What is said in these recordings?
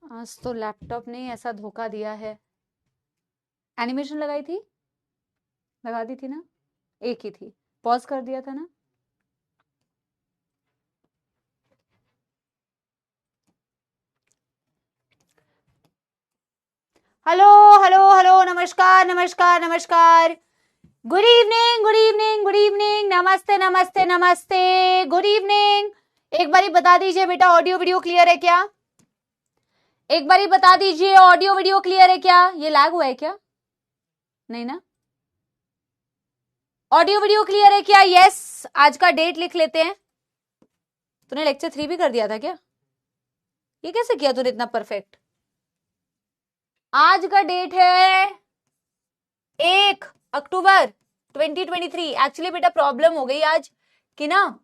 आज तो लैपटॉप ने ऐसा धोखा दिया है। एनिमेशन लगाई थी, लगा दी थी ना, एक ही थी, पॉज कर दिया था ना। हेलो हेलो हेलो, नमस्कार नमस्कार नमस्कार, good evening good evening good evening, नमस्ते नमस्ते नमस्ते, गुड इवनिंग। एक बारी बता दीजिए बेटा, ऑडियो वीडियो क्लियर है क्या? एक बारी बता दीजिए, ऑडियो वीडियो क्लियर है क्या? ये लैग हुआ है क्या? नहीं ना? ऑडियो वीडियो क्लियर है क्या? यस। आज का डेट लिख लेते हैं। तूने लेक्चर 3 भी कर दिया था क्या? ये कैसे किया तूने इतना परफेक्ट? आज का डेट है 1 अक्टूबर 2023। एक्चुअली बेटा प्रॉब्लम हो गई आज कि ना,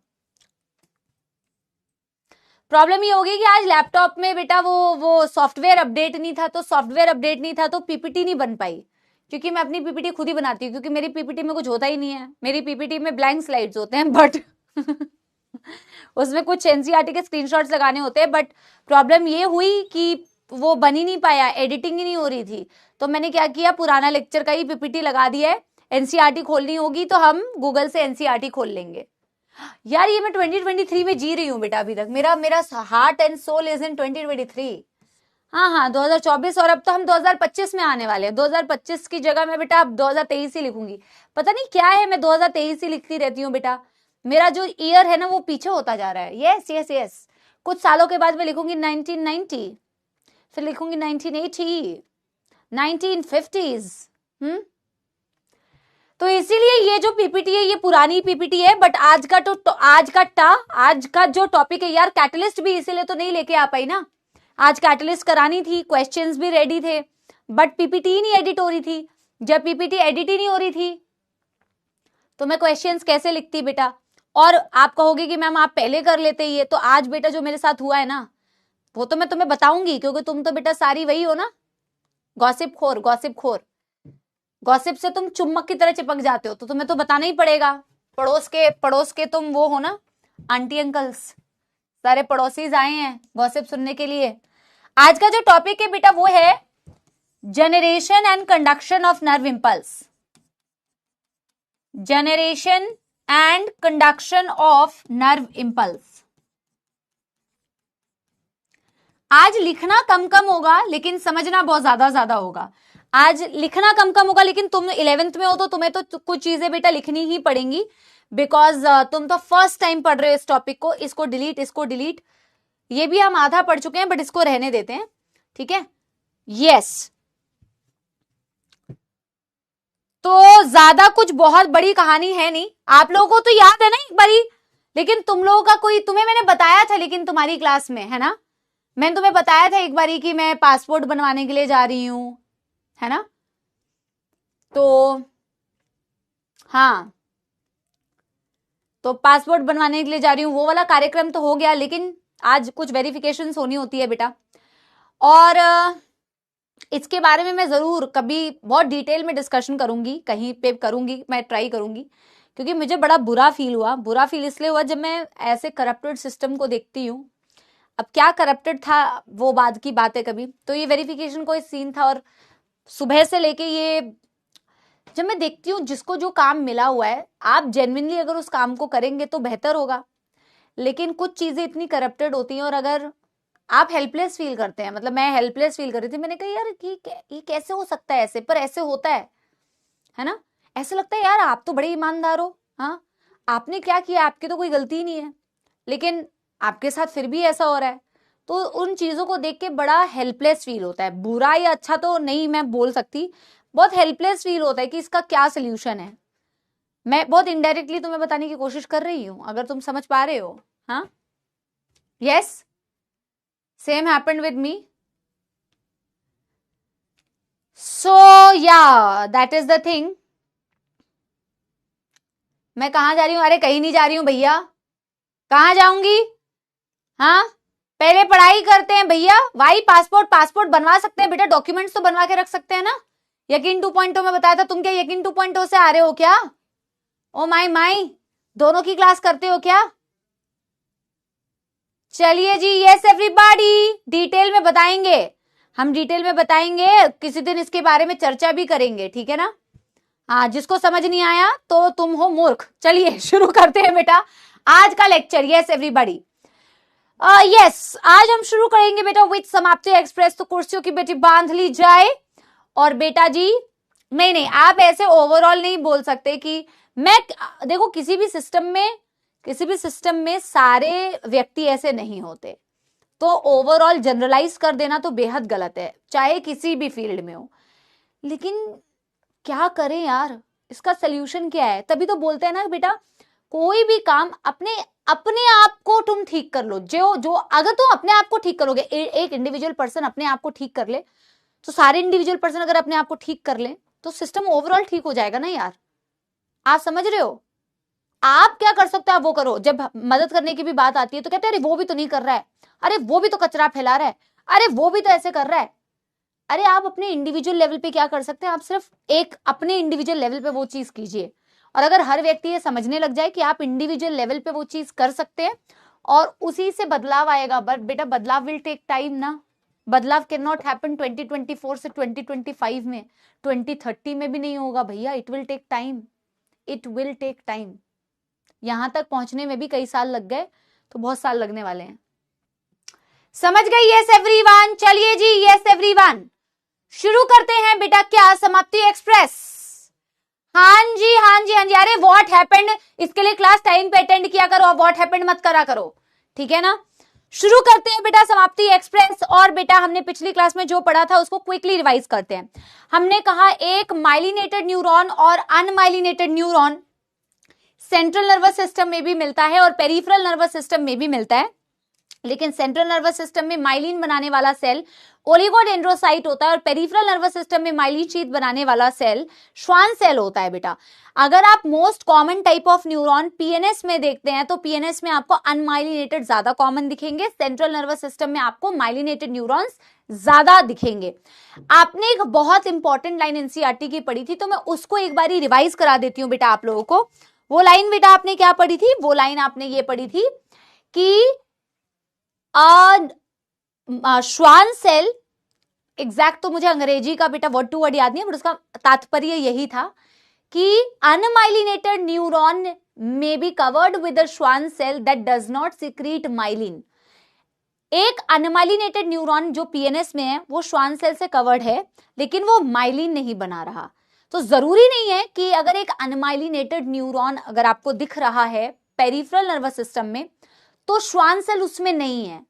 प्रॉब्लम ये हो गई कि आज लैपटॉप में बेटा वो सॉफ्टवेयर अपडेट नहीं था, तो सॉफ्टवेयर अपडेट नहीं था तो पीपीटी नहीं बन पाई। क्योंकि मैं अपनी पीपीटी खुद ही बनाती हूँ, क्योंकि मेरी पीपीटी में कुछ होता ही नहीं है। मेरी पीपीटी में ब्लैंक स्लाइड्स होते हैं, बट उसमें कुछ एनसीईआरटी के स्क्रीनशॉट्स लगाने होते हैं। बट प्रॉब्लम ये हुई कि वो बन ही नहीं पाया, एडिटिंग ही नहीं हो रही थी। तो मैंने क्या किया, पुराना लेक्चर का ही पीपीटी लगा दिया है। एनसीईआरटी खोलनी होगी तो हम गूगल से एनसीईआरटी खोल लेंगे। यार ये मैं 2023 में जी रही हूँ बेटा, अभी तक मेरा मेरा heart and soul is in 2023। हाँ हाँ, 2024, और अब तो हम 2025 में आने वाले हैं। 2025 की जगह मैं बेटा अब 2023 ही लिखूंगी। पता नहीं क्या है, मैं 2023 ही लिखती रहती हूँ बेटा। मेरा जो ईयर है ना वो पीछे होता जा रहा है। यस यस यस, कुछ सालों के बाद मैं लिखूंगी 1990, फिर लिखूंगी 1980, 1950s। तो इसीलिए ये जो पीपीटी है ये पुरानी पीपीटी है। बट आज का जो टॉपिक है यार, कैटलिस्ट भी इसीलिए तो नहीं लेके आ पाई ना। आज कैटलिस्ट करानी थी, क्वेश्चंस भी रेडी थे, बट पीपीटी ही नहीं एडिट हो रही थी। जब पीपीटी एडिट ही नहीं हो रही थी तो मैं क्वेश्चंस कैसे लिखती बेटा? और आप कहोगे कि मैम आप पहले कर लेते ये। तो आज बेटा जो मेरे साथ हुआ है ना, वो तो मैं तुम्हें बताऊंगी, क्योंकि तुम तो बेटा सारी वही हो ना, गॉसिप खोर गॉसिप खोर। गॉसिप से तुम चुम्बक की तरह चिपक जाते हो, तो तुम्हें तो बताना ही पड़ेगा। पड़ोस के तुम वो हो ना, आंटी अंकल्स, सारे पड़ोसी आए हैं गॉसिप सुनने के लिए। आज का जो टॉपिक है बेटा वो है generation and conduction of nerve impulse. Generation and conduction of nerve impulse. आज लिखना कम कम होगा लेकिन समझना बहुत ज्यादा ज्यादा होगा। आज लिखना कम कम होगा, लेकिन तुम 11th में हो तो तुम्हें तो कुछ चीजें बेटा लिखनी ही पड़ेंगी, बिकॉज तुम तो फर्स्ट टाइम पढ़ रहे हो इस टॉपिक को। इसको डिलीट, ये भी हम आधा पढ़ चुके हैं, बट इसको रहने देते हैं, ठीक है? यस। तो ज्यादा कुछ बहुत बड़ी कहानी है नहीं। आप लोगों को तो याद है ना एक बारी, लेकिन तुम लोगों का कोई, तुम्हें मैंने बताया था लेकिन तुम्हारी क्लास में, है ना, मैंने तुम्हें बताया था एक बारी कि मैं पासपोर्ट बनवाने के लिए जा रही हूं, है ना? तो हाँ, तो पासपोर्ट बनवाने के लिए जा रही हूँ, वो वाला कार्यक्रम तो हो गया, लेकिन आज कुछ वेरिफिकेशन होनी होती है बेटा। और इसके बारे में मैं जरूर कभी बहुत डिटेल में डिस्कशन करूंगी, कहीं पे करूंगी, मैं ट्राई करूंगी, क्योंकि मुझे बड़ा बुरा फील हुआ। बुरा फील इसलिए हुआ जब मैं ऐसे करप्टेड सिस्टम को देखती हूँ। अब क्या करप्टेड था वो बाद की बात है कभी। तो ये वेरिफिकेशन कोई सीन था, और सुबह से लेके ये जब मैं देखती हूँ जिसको जो काम मिला हुआ है, आप जेन्युइनली अगर उस काम को करेंगे तो बेहतर होगा। लेकिन कुछ चीजें इतनी करप्टेड होती हैं, और अगर आप हेल्पलेस फील करते हैं, मतलब मैं हेल्पलेस फील कर रही थी, मैंने कहा यार ये कैसे हो सकता है ऐसे, पर ऐसे होता है ना? ऐसे लगता है यार आप तो बड़े ईमानदार हो, हाँ आपने क्या किया, आपकी तो कोई गलती नहीं है, लेकिन आपके साथ फिर भी ऐसा हो रहा है। तो उन चीजों को देख के बड़ा हेल्पलेस फील होता है। बुरा या अच्छा तो नहीं मैं बोल सकती, बहुत हेल्पलेस फील होता है कि इसका क्या सोल्यूशन है। मैं बहुत इनडायरेक्टली तुम्हें बताने की कोशिश कर रही हूं, अगर तुम समझ पा रहे हो। हाँ, yes, same happened with me. So yeah that is the thing. मैं कहां जा रही हूं? अरे कहीं नहीं जा रही हूं भैया, कहां जाऊंगी? हाँ, पहले पढ़ाई करते हैं भैया। भाई पासपोर्ट बनवा सकते हैं बेटा, डॉक्यूमेंट्स तो बनवा के रख सकते हैं ना। यकीन 2.0 में बताया था, तुम क्या यकीन 2.0 से आ रहे हो क्या? ओ माई माई, दोनों की क्लास करते हो क्या? चलिए जी, यस एवरीबॉडी, डिटेल में बताएंगे, हम डिटेल में बताएंगे, किसी दिन इसके बारे में चर्चा भी करेंगे, ठीक है ना। हाँ, जिसको समझ नहीं आया तो तुम हो मूर्ख। चलिए शुरू करते हैं बेटा आज का लेक्चर। यस एवरीबॉडी, यस आज हम शुरू करेंगे बेटा विद समाप्ति एक्सप्रेस। तो कुर्सियों की बेटी बांध ली जाए। और बेटा जी नहीं, आप ऐसे ओवरऑल नहीं बोल सकते कि मैं, देखो किसी भी सिस्टम में सारे व्यक्ति ऐसे नहीं होते, तो ओवरऑल जनरलाइज कर देना तो बेहद गलत है, चाहे किसी भी फील्ड में हो। लेकिन क्या करें यार, इसका सोल्यूशन क्या है? तभी तो बोलते हैं ना बेटा, कोई भी काम अपने आप को तुम ठीक कर लो। जो अगर तुम अपने आप को ठीक करोगे, एक इंडिविजुअल पर्सन अपने आप को ठीक कर ले, तो सारे इंडिविजुअल पर्सन अगर अपने आप को ठीक कर ले तो सिस्टम ओवरऑल ठीक हो जाएगा ना यार। आप समझ रहे हो? आप क्या कर सकते हो आप वो करो। जब मदद करने की भी बात आती है तो कहते हैं अरे वो भी तो नहीं कर रहा है, अरे वो भी तो कचरा फैला रहा है, अरे वो भी तो ऐसे कर रहा है। अरे आप अपने इंडिविजुअल लेवल पे क्या कर सकते हैं? आप सिर्फ एक अपने इंडिविजुअल लेवल पे वो चीज कीजिए। और अगर हर व्यक्ति ये समझने लग जाए कि आप इंडिविजुअल लेवल पे वो चीज कर सकते हैं और उसी से बदलाव आएगा। बट बेटा बदलाव विल टेक टाइम ना। बदलाव कैन नॉट हैपन 2024 से 2025 में, 2030 में भी नहीं होगा भैया। It will take time, it will take time. यहां तक पहुंचने में भी कई साल लग गए, तो बहुत साल लगने वाले हैं। समझ गई? Yes everyone. चलिए जी, यस एवरीवन, शुरू करते हैं बेटा क्या समाप्ति एक्सप्रेस। हाँ जी हाँ जी हाँ जी। अरे व्हाट हैपेंड, इसके लिए क्लास टाइम पे अटेंड किया करो, व्हाट हैपेंड मत करा करो, ठीक है ना। शुरू करते हैं बेटा समाप्ति एक्सप्रेस। और बेटा हमने पिछली क्लास में जो पढ़ा था उसको क्विकली रिवाइज करते हैं। हमने कहा एक माइलिनेटेड न्यूरॉन और unmyelinated neuron central nervous system में भी मिलता है और पेरिफेरल नर्वस सिस्टम में भी मिलता है। लेकिन सेंट्रल नर्वस सिस्टम में माइलिन बनाने वाला सेल ओलिगोडेंड्रोसाइट होता है और पेरिफेरल नर्वस सिस्टम में माइलिन शीथ बनाने वाला सेल श्वान सेल होता है बेटा। अगर आप most common type of neuron PNS में देखते हैं तो पीएनएस में आपको अनमाइलिनेटेड ज्यादा कॉमन दिखेंगे, सेंट्रल नर्वस सिस्टम में आपको माइलिनेटेड न्यूरॉन्स ज्यादा दिखेंगे। आपने एक बहुत इंपॉर्टेंट लाइन एनसीईआरटी की पढ़ी थी, तो मैं उसको एक बार रिवाइज करा देती हूँ बेटा आप लोगों को। वो लाइन बेटा आपने क्या पढ़ी थी? वो लाइन आपने ये पढ़ी थी कि श्वान सेल, एग्जैक्ट तो मुझे अंग्रेजी का बेटा वर्ड टू वर्ड याद नहीं है, बट उसका तात्पर्य यही था कि unmyelinated neuron may be covered with a Schwann cell that does not secrete myelin. एक अनमाइलिनेटेड न्यूरॉन जो पीएनएस में है वो श्वान सेल से कवर्ड है, लेकिन वो माइलिन नहीं बना रहा। तो जरूरी नहीं है कि अगर एक अनमाइलिनेटेड न्यूरॉन अगर आपको दिख रहा है पेरिफेरल नर्वस सिस्टम में तो श्वान सेल उसमें नहीं है।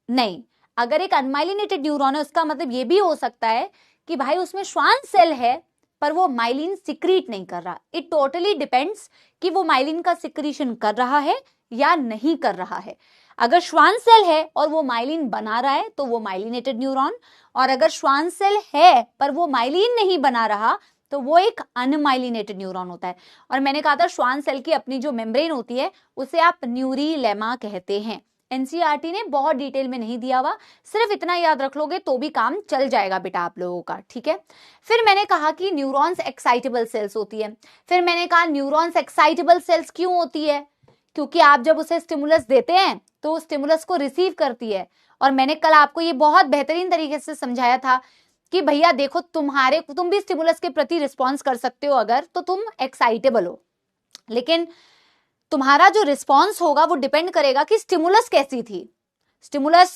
नहीं, अगर एक अनमाइलिनेटेड न्यूरॉन है उसका मतलब ये भी हो सकता है कि भाई उसमें श्वान सेल है पर वो माइलिन सिक्रीट नहीं कर रहा। इट टोटली डिपेंड्स कि वो माइलिन का सिक्रीशन कर रहा है या नहीं कर रहा है। अगर श्वान सेल है और वो माइलिन बना रहा है तो वो माइलिनेटेड न्यूरॉन, और अगर श्वान सेल है पर वो माइलिन नहीं बना रहा तो वो एक अनमाइलिनेटेड न्यूरॉन होता है। और मैंने कहा था श्वान सेल की अपनी जो मेम्ब्रेन होती है उसे आप न्यूरीलेमा कहते हैं। एनसीईआरटी ने बहुत डिटेल में नहीं दिया हुआ, सिर्फ इतना याद रख लोगे तो भी काम चल जाएगा बेटा आप लोगों का, ठीक है। फिर मैंने कहा कि न्यूरॉन्स एक्साइटेबल सेल्स होती है। फिर मैंने कहा न्यूरॉन्स एक्साइटेबल सेल्स क्यों होती है? क्योंकि आप जब उसे स्टिमुलस देते हैं तो स्टिमुलस को रिसीव करती है। और मैंने कल आपको ये बहुत बेहतरीन तरीके से समझाया था कि भैया देखो तुम भी स्टिमुलस के प्रति रिस्पॉन्स कर सकते हो अगर तो तुम एक्साइटेबल हो, लेकिन तुम्हारा जो रिस्पॉन्स होगा वो डिपेंड करेगा कि स्टिमुलस कैसी थी। स्टिमुलस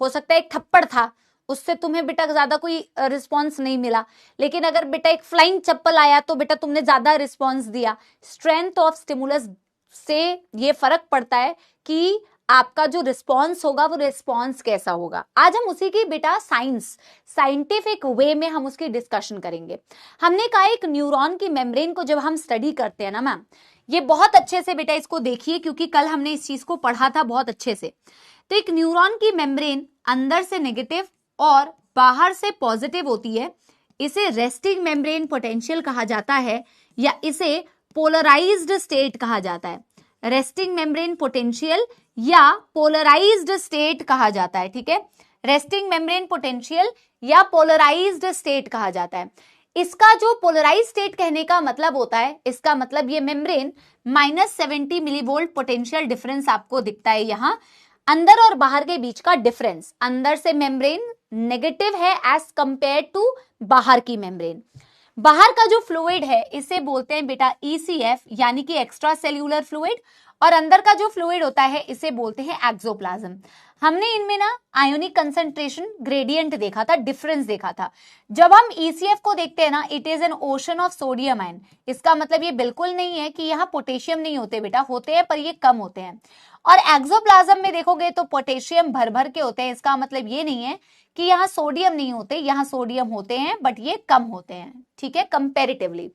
हो सकता है एक थप्पड़ था, उससे तुम्हें बेटा ज्यादा कोई रिस्पॉन्स नहीं मिला, लेकिन अगर बेटा एक फ्लाइंग चप्पल आया तो बेटा तुमने ज्यादा रिस्पॉन्स दिया। स्ट्रेंथ ऑफ स्टिमुलस से ये फर्क पड़ता है कि आपका जो रिस्पॉन्स होगा वो रिस्पॉन्स कैसा होगा। आज हम उसी की बेटा साइंटिफिक वे में हम उसकी डिस्कशन करेंगे। हमने कहा एक न्यूरॉन की मेम्ब्रेन को जब हम स्टडी करते हैं ना मैम, ये बहुत अच्छे से बेटा इसको देखिए क्योंकि कल हमने इस चीज को पढ़ा था बहुत अच्छे से। तो एक न्यूरॉन की मेम्ब्रेन अंदर से नेगेटिव और बाहर से पॉजिटिव होती है। इसे रेस्टिंग मेम्ब्रेन पोटेंशियल कहा जाता है या इसे पोलराइज्ड स्टेट कहा जाता है। रेस्टिंग मेम्ब्रेन पोटेंशियल या पोलराइज्ड स्टेट कहा जाता है, ठीक है। रेस्टिंग मेम्ब्रेन पोटेंशियल या पोलराइज्ड स्टेट कहा जाता है। इसका जो पोलराइज स्टेट कहने का मतलब होता है, इसका मतलब ये मेम्ब्रेन -70 मिलीवोल्ट पोटेंशियल डिफरेंस आपको दिखता है यहाँ। अंदर और बाहर के बीच का डिफरेंस, अंदर से मेम्ब्रेन नेगेटिव है एज कंपेयर टू बाहर की मेम्ब्रेन। बाहर का जो फ्लूइड है इसे बोलते हैं बेटा ECF यानी कि एक्स्ट्रा सेल्यूलर फ्लूइड, और अंदर का जो फ्लूइड होता है इसे बोलते हैं एक्सोप्लाज्म। हमने इनमें ना आयोनिक कंसंट्रेशन ग्रेडियंट देखा था, डिफरेंस देखा था। जब हम ECF को देखते हैं ना, it is an ocean of sodium ion. इसका मतलब ये बिल्कुल नहीं है कि यहाँ पोटेशियम नहीं होते बेटा, होते हैं पर ये कम होते हैं। और एक्सोप्लाज्म में देखोगे तो पोटेशियम भर भर के होते हैं। इसका मतलब ये नहीं है कि यहाँ सोडियम नहीं होते, यहाँ सोडियम होते हैं बट ये कम होते हैं, ठीक है, कंपैरेटिवली।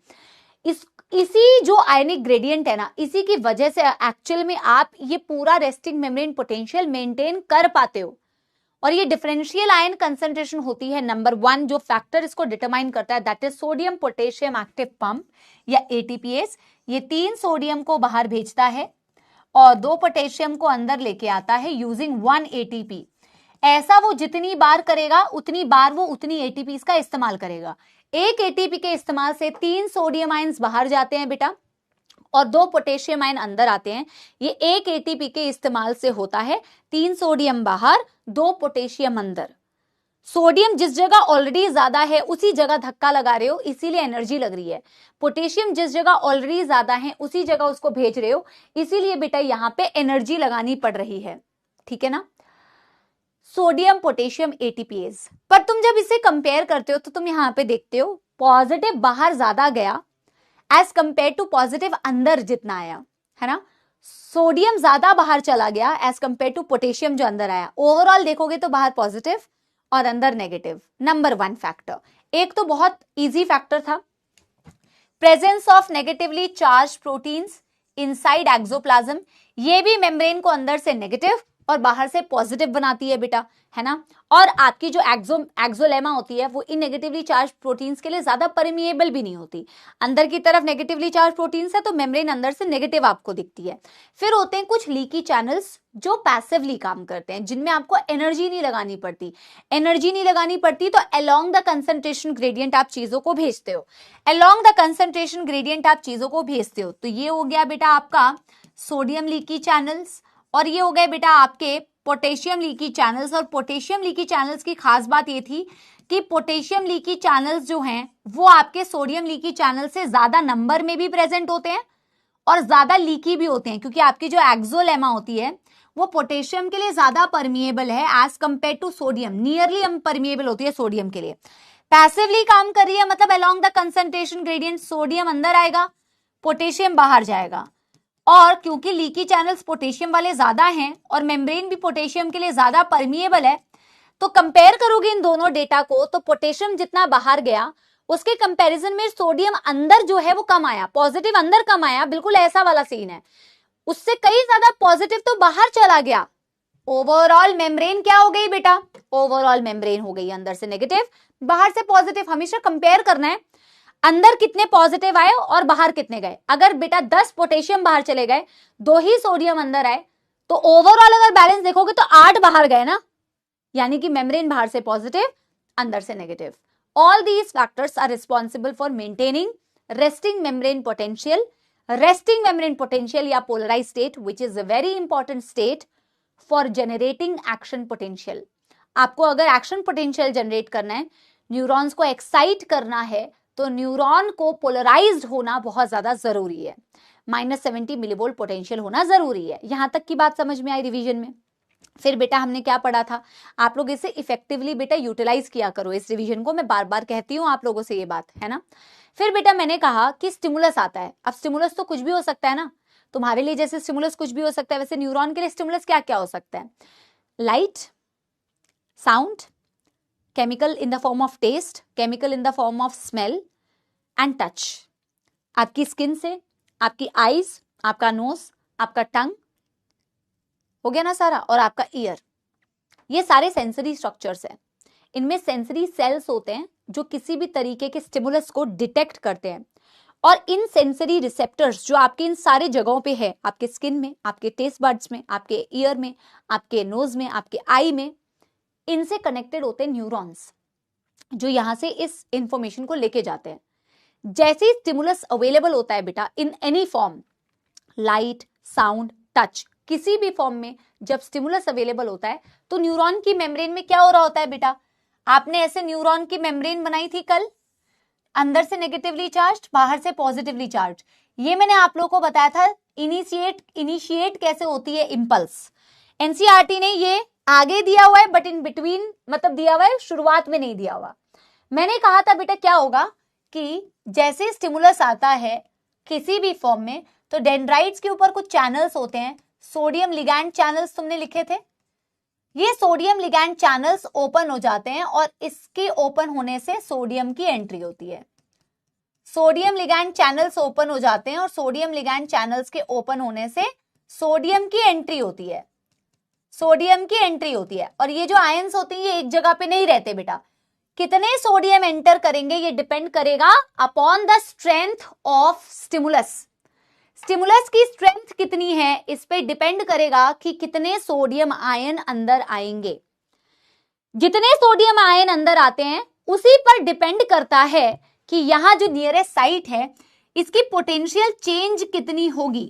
इसी जो आयनिक ग्रेडियंट है ना, इसी की वजह से एक्चुअल में आप ये पूरा रेस्टिंग मेम्ब्रेन पोटेंशियल मेंटेन कर पाते हो। और ये डिफरेंशियल आयन कंसंट्रेशन होती है नंबर 1, जो फैक्टर इसको डिटरमाइन करता है that is sodium potassium active pump या ATPase। ये 3 सोडियम को बाहर भेजता है और 2 पोटेशियम को अंदर लेके आता है यूजिंग 1 ATP। ऐसा वो जितनी बार करेगा उतनी बार वो उतनी ATPs का इस्तेमाल करेगा। एक ATP के इस्तेमाल से 3 सोडियम आयन्स बाहर जाते हैं बेटा और 2 पोटेशियम आयन अंदर आते हैं। ये एक ATP के इस्तेमाल से होता है, 3 सोडियम बाहर 2 पोटेशियम अंदर। सोडियम जिस जगह ऑलरेडी ज्यादा है उसी जगह धक्का लगा रहे हो, इसीलिए एनर्जी लग रही है। पोटेशियम जिस जगह ऑलरेडी ज्यादा है उसी जगह उसको भेज रहे हो, इसीलिए बेटा यहाँ पे एनर्जी लगानी पड़ रही है, ठीक है ना। Sodium potassium ATPase। पर तुम जब इसे कंपेयर करते हो तो तुम यहाँ पे देखते हो पॉजिटिव बाहर ज्यादा गया एज कंपेयर टू पॉजिटिव अंदर जितना आया, है ना। सोडियम ज्यादा बाहर चला गया एज कंपेयर टू पोटेशियम जो अंदर आया। ओवरऑल देखोगे तो बाहर पॉजिटिव और अंदर नेगेटिव। Number 1 factor. एक तो बहुत इजी फैक्टर था, presence of negatively charge proteins inside axoplasm. ये भी मेम्ब्रेन को अंदर से नेगेटिव और बाहर से पॉजिटिव बनाती है बेटा, है ना। और आपकी जो एक्सोलेमा होती है वो इन नेगेटिवली चार्ज प्रोटीन्स के लिए ज्यादा परमिएबल भी नहीं होती। अंदर की तरफ नेगेटिवली चार्ज प्रोटीन्स है तो मेम्ब्रेन अंदर से नेगेटिव आपको दिखती है। फिर होते हैं कुछ लीकी चैनल्स जो पैसिवली काम करते हैं, जिनमें आपको एनर्जी नहीं लगानी पड़ती। एनर्जी नहीं लगानी पड़ती तो अलोंग द कंसंट्रेशन ग्रेडियंट आप चीजों को भेजते हो, अलोंग द कंसंट्रेशन ग्रेडियंट आप चीजों को भेजते हो। तो ये हो गया बेटा आपका सोडियम लीकी चैनल्स, और ये हो गए बेटा आपके पोटेशियम लीकी चैनल्स। और पोटेशियम लीकी चैनल्स की खास बात ये थी कि पोटेशियम लीकी चैनल्स जो हैं वो आपके सोडियम लीकी चैनल से ज्यादा नंबर में भी प्रेजेंट होते हैं और ज्यादा लीकी भी होते हैं, क्योंकि आपकी जो एक्सोलेमा होती है वो पोटेशियम के लिए ज्यादा परमिएबल है as compared to sodium, nearly permeable होती है सोडियम के लिए। पैसिवली काम कर रही है, मतलब along the concentration gradient sodium अंदर आएगा, पोटेशियम बाहर जाएगा। और क्योंकि लीकी चैनल्स पोटेशियम वाले ज्यादा हैं और मेम्ब्रेन भी पोटेशियम के लिए ज्यादा परमिएबल है, तो कंपेयर करोगे इन दोनों डेटा को तो पोटेशियम जितना बाहर गया उसके कंपैरिजन में सोडियम अंदर जो है वो कम आया, पॉजिटिव अंदर कम आया, बिल्कुल ऐसा वाला सीन है। उससे कई ज्यादा पॉजिटिव तो बाहर चला गया। ओवरऑल मेम्ब्रेन क्या हो गई बेटा, ओवरऑल मेम्ब्रेन हो गई अंदर से नेगेटिव बाहर से पॉजिटिव। हमेशा कंपेयर करना है अंदर कितने पॉजिटिव आए और बाहर कितने गए। अगर बेटा 10 पोटेशियम बाहर चले गए, 2 ही सोडियम अंदर आए, तो ओवरऑल अगर बैलेंस देखोगे तो 8 बाहर गए ना, यानी कि मेम्ब्रेन बाहर से पॉजिटिव अंदर से negative. All these factors are responsible for maintaining resting membrane potential. Resting membrane potential या polarise state which is a very important state for generating action potential. आपको अगर एक्शन पोटेंशियल जनरेट करना है, neurons को excite करना है, तो neuron को पोलराइज्ड होना बहुत ज्यादा जरूरी है। -70 मिलीवोल्ट पोटेंशियल होना जरूरी है। यहां तक की बात समझ में आई रिवीजन में। फिर बेटा हमने क्या पढ़ा था, आप लोग इसे इफेक्टिवली बेटा यूटिलाइज किया करो इस रिवीजन को, मैं बार बार कहती हूं आप लोगों से ये बात, है ना। फिर बेटा मैंने कहा कि स्टिमुलस आता है। अब स्टिमुलस तो कुछ भी हो सकता है ना, तुम्हारे लिए जैसे स्टिमुलस कुछ भी हो सकता है वैसे न्यूरॉन के लिए स्टिमुलस क्या क्या हो सकता है। Light, sound, chemical in the form of taste, chemical in the form of smell and touch. आपकी स्किन से, आपकी आईज, आपका नोज, आपका टंग, हो गया ना सारा, और आपका ईयर, ये सारे सेंसरी स्ट्रक्चर्स हैं। इनमें सेंसरी सेल्स होते हैं जो किसी भी तरीके के स्टिमुलस को डिटेक्ट करते हैं। और इन सेंसरी रिसेप्टर्स जो आपके इन सारे जगहों पे है, आपके स्किन में, आपके टेस्ट बड्स में, आपके ईयर में, आपके नोज में, आपके आई में, इनसे कनेक्टेड होते हैं न्यूरॉन्स जो यहां से इस इंफॉर्मेशन को लेके जाते हैं। जैसे ही स्टिमुलस अवेलेबल होता है बेटा in any form, light, sound, touch, किसी भी फॉर्म में जब स्टिमुलस अवेलेबल होता है तो न्यूरॉन की मेम्ब्रेन में क्या हो रहा होता है बेटा? आपने ऐसे न्यूरॉन की मेम्ब्रेन बनाई थी कल, अंदर से नेगेटिवली चार्ज, बाहर से पॉजिटिवली चार्ज। ये मैंने आप लोगों को बताया था इनिशिएट कैसे होती है इम्पल्स। एनसीईआरटी ने ये आगे दिया हुआ है बट इन बिटवीन मतलब दिया हुआ है, शुरुआत में नहीं दिया हुआ। मैंने कहा था बेटा क्या होगा कि जैसे स्टिमुलस आता है किसी भी फॉर्म में तो डेंड्राइट्स के ऊपर कुछ चैनल्स होते हैं, सोडियम लिगैंड चैनल्स तुमने लिखे थे। ये सोडियम लिगैंड चैनल्स ओपन हो जाते हैं और इसके ओपन होने से सोडियम की एंट्री होती है। सोडियम लिगैंड चैनल्स ओपन हो जाते हैं और सोडियम लिगैंड चैनल्स के ओपन होने से सोडियम की एंट्री होती है, सोडियम की एंट्री होती है। और ये जो आयंस होते हैं ये एक जगह पे नहीं रहते बेटा, कितने सोडियम एंटर करेंगे ये डिपेंड करेगा upon the strength of stimulus. Stimulus की स्ट्रेंथ कितनी है इस पे डिपेंड करेगा कि कितने सोडियम आयन अंदर आएंगे। जितने सोडियम आयन अंदर आते हैं उसी पर डिपेंड करता है कि यहां जो नियरेस्ट साइट है इसकी पोटेंशियल चेंज कितनी होगी।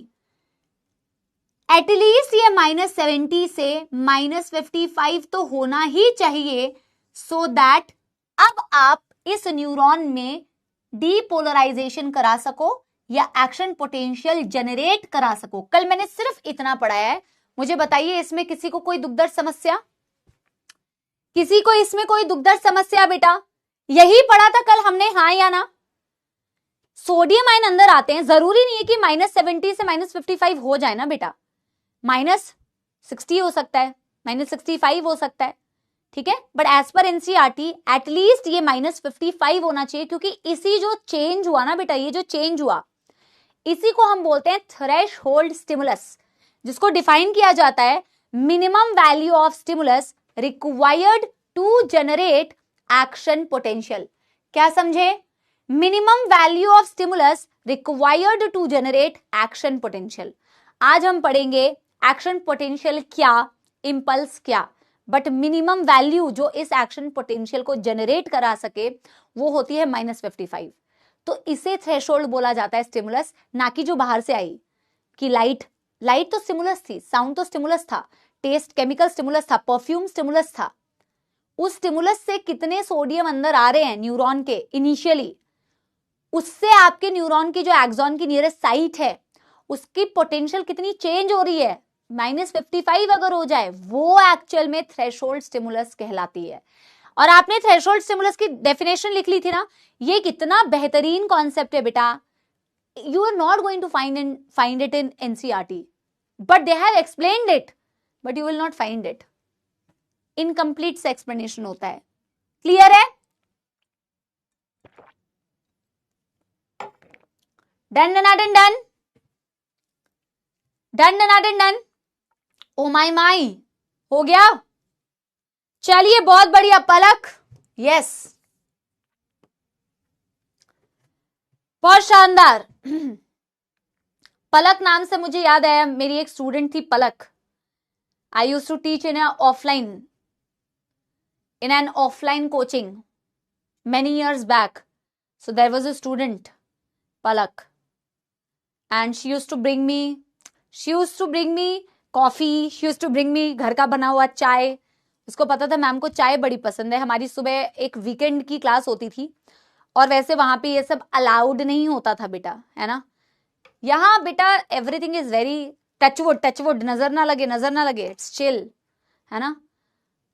एटलीस्ट ये -70 से -55 तो होना ही चाहिए सो दैट अब आप इस न्यूरॉन में डीपोलराइजेशन करा सको या एक्शन पोटेंशियल जनरेट करा सको। कल मैंने सिर्फ इतना पढ़ाया है। मुझे बताइए इसमें किसी को कोई दुखदर्द समस्या? किसी को इसमें कोई दुखदर्द समस्या बेटा? यही पढ़ा था कल हमने, हाँ या ना? सोडियम आयन अंदर आते हैं, जरूरी नहीं है कि -70 से -55 हो जाए ना बेटा, -60 हो सकता है, -65 हो सकता है, ठीक है। बट एज पर एनसीईआरटी एटलीस्ट ये -55 होना चाहिए, क्योंकि इसी जो चेंज हुआ ना बेटा, ये जो चेंज हुआ इसी को हम बोलते हैं थ्रेशहोल्ड स्टिमुलस, जिसको डिफाइन किया जाता है minimum value of stimulus required to generate action potential. क्या समझे? Minimum value of stimulus required to generate action potential. आज हम पढ़ेंगे एक्शन पोटेंशियल क्या, इंपल्स क्या, बट मिनिमम वैल्यू जो इस एक्शन पोटेंशियल को जनरेट करा सके वो होती है -55। तो इसे थ्रेशोल्ड बोला जाता है स्टिमुलस, ना कि जो बाहर से आई कि लाइट तो स्टिमुलस थी, साउंड तो स्टिमुलस था, टेस्ट केमिकल स्टिमुलस था, परफ्यूम स्टिमुलस था। उस स्टिमुलस से कितने सोडियम अंदर आ रहे हैं न्यूरॉन के इनिशियली, उससे आपके न्यूरॉन की जो एक्सॉन की नियरेस्ट साइट है उसकी पोटेंशियल कितनी चेंज हो रही है। -55 अगर हो जाए वो एक्चुअल में थ्रेशोल्ड स्टिमुलस कहलाती है। और आपने थ्रेशोल्ड स्टिमुलस की डेफिनेशन लिख ली थी ना, ये कितना बेहतरीन कॉन्सेप्ट है बेटा। You are not going to find it in NCERT, but they have explained it, but you will not find it. Incomplete से एक्सप्लेनेशन होता है। क्लियर है? Done done done done done done done done. Oh my my, हो गया? चलिए बहुत बढ़िया। पलक, yes, बहुत शानदार। पलक नाम से मुझे याद आया, मेरी एक स्टूडेंट थी Palak. I used to teach in an offline coaching many years back. So there was a student, Palak, and she used to bring me coffee, she used to bring me घर का बना हुआ चाय। उसको पता था मैम को चाय बड़ी पसंद है। हमारी सुबह एक वीकेंड की क्लास होती थी और वैसे वहां पे ये सब अलाउड नहीं होता था बेटा, है ना। यहाँ बेटा एवरीथिंग इज वेरी टचवुड, नजर ना लगे, इट्स चिल, है ना।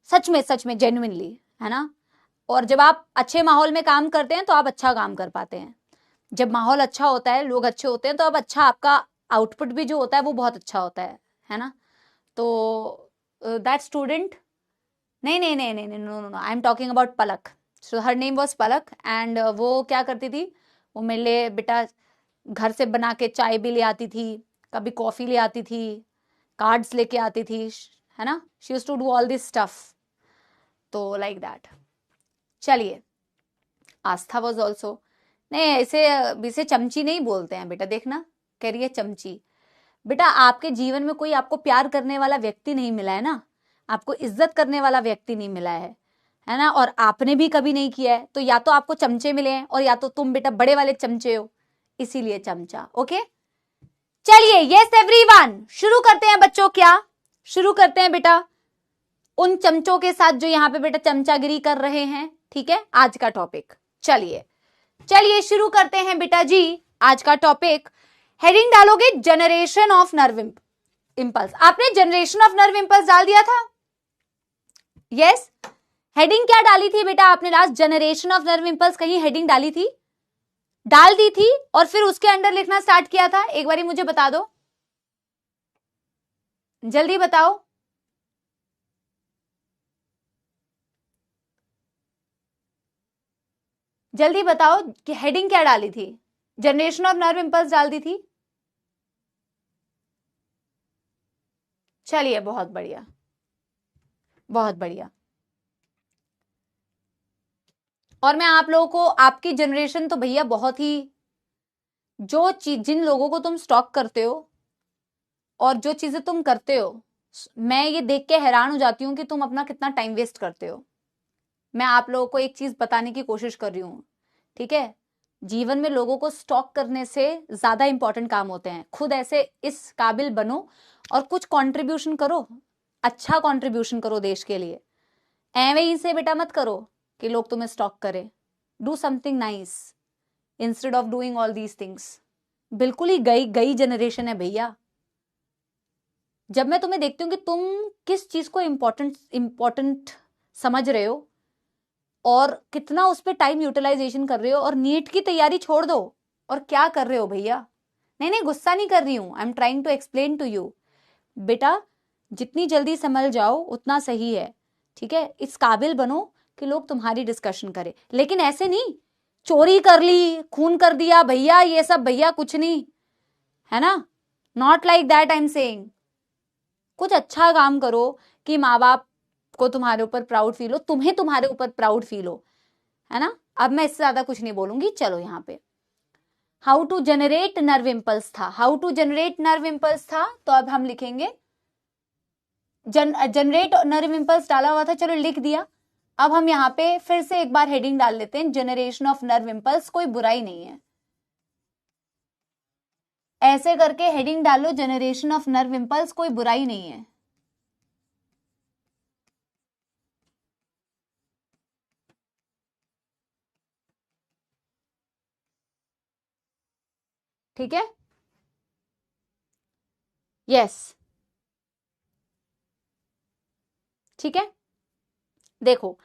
सच में जेन्युइनली, है ना। और जब आप अच्छे माहौल में काम करते हैं तो आप अच्छा काम कर पाते हैं। जब माहौल अच्छा होता है, लोग अच्छे होते हैं, तो अब अच्छा आपका आउटपुट भी जो होता है वो बहुत अच्छा होता है ना। तो दैट स्टूडेंट, नहीं, no, I am talking about Palak. So her name was Palak and वो क्या करती थी, वो मेरे लिए बेटा घर से बना के चाय भी ले आती थी, कभी कॉफी ले आती थी, कार्ड्स लेके आती थी, है ना। She used to do all this stuff. तो लाइक दैट। चलिए, आस्था वॉज ऑल्सो, नहीं इसे चमची नहीं बोलते हैं बेटा, देखना कह रही है चमची। बेटा आपके जीवन में कोई आपको प्यार करने वाला व्यक्ति नहीं मिला है ना, आपको इज्जत करने वाला व्यक्ति नहीं मिला है ना, और आपने भी कभी नहीं किया है, तो या तो आपको चमचे मिले हैं और या तो तुम बेटा बड़े वाले चमचे हो, इसीलिए चमचा। ओके चलिए यस एवरीवन, शुरू करते हैं बच्चों। क्या शुरू करते हैं बेटा उन चमचों के साथ जो यहां पे बेटा चमचागिरी कर रहे हैं, ठीक है, आज का टॉपिक। चलिए शुरू करते हैं बेटा जी आज का टॉपिक। हेडिंग डालोगे जनरेशन ऑफ नर्व इंपल्स। आपने जनरेशन ऑफ नर्व इंपल्स डाल दिया था? यस। हेडिंग क्या डाली थी बेटा आपने last? Generation of nerve impulse कहीं हेडिंग डाली थी? डाल दी थी और फिर उसके अंडर लिखना स्टार्ट किया था? एक बारी मुझे बता दो, जल्दी बताओ। जल्दी बताओ कि हेडिंग क्या डाली थी? जनरेशन ऑफ नर्व इंपल्स डाल दी थी? चलिए बहुत बढ़िया, बहुत बढ़िया। और मैं आप लोगों को, आपकी जनरेशन तो भैया बहुत ही, जो चीज जिन लोगों को तुम स्टॉक करते हो और जो चीजें तुम करते हो, मैं ये देख के हैरान हो जाती हूं कि तुम अपना कितना टाइम वेस्ट करते हो। मैं आप लोगों को एक चीज बताने की कोशिश कर रही हूं, ठीक है? जीवन में लोगों को स्टॉक करने से ज्यादा इंपॉर्टेंट काम होते हैं। खुद ऐसे इस काबिल बनो और कुछ कंट्रीब्यूशन करो, अच्छा कंट्रीब्यूशन करो देश के लिए। एवं ही से बेटा मत करो कि लोग तुम्हें स्टॉक करें। Do something nice instead of doing all these things. बिल्कुल ही गई जनरेशन है भैया। जब मैं तुम्हें देखती हूँ कि तुम किस चीज को इंपॉर्टेंट समझ रहे हो और कितना उस पर टाइम यूटिलाइजेशन कर रहे हो, और नीट की तैयारी छोड़ दो और क्या कर रहे हो भैया। नहीं, गुस्सा नहीं कर रही हूं, I am trying to explain to you. बेटा जितनी जल्दी समझ जाओ उतना सही है, ठीक है? इस काबिल बनो कि लोग तुम्हारी डिस्कशन करें, लेकिन ऐसे नहीं चोरी कर ली, खून कर दिया भैया, ये सब भैया कुछ नहीं है ना। Not like that I am saying. कुछ अच्छा काम करो कि माँ बाप को तुम्हारे ऊपर प्राउड फील हो, तुम्हें तुम्हारे ऊपर प्राउड फील हो, है ना। अब मैं इससे ज्यादा कुछ नहीं बोलूंगी। चलो यहाँ पे how to generate nerve impulse था, how to generate nerve impulse था, तो अब हम लिखेंगे जनरेट नर्व इंपल्स डाला हुआ था, चलो लिख दिया। अब हम यहाँ पे फिर से एक बार हेडिंग डाल लेते हैं, जनरेशन ऑफ नर्व इंपल्स। कोई बुराई नहीं है, ऐसे करके हेडिंग डालो जनरेशन ऑफ नर्व इंपल्स, कोई बुराई नहीं है। ठीक है, यस, ठीक है। देखो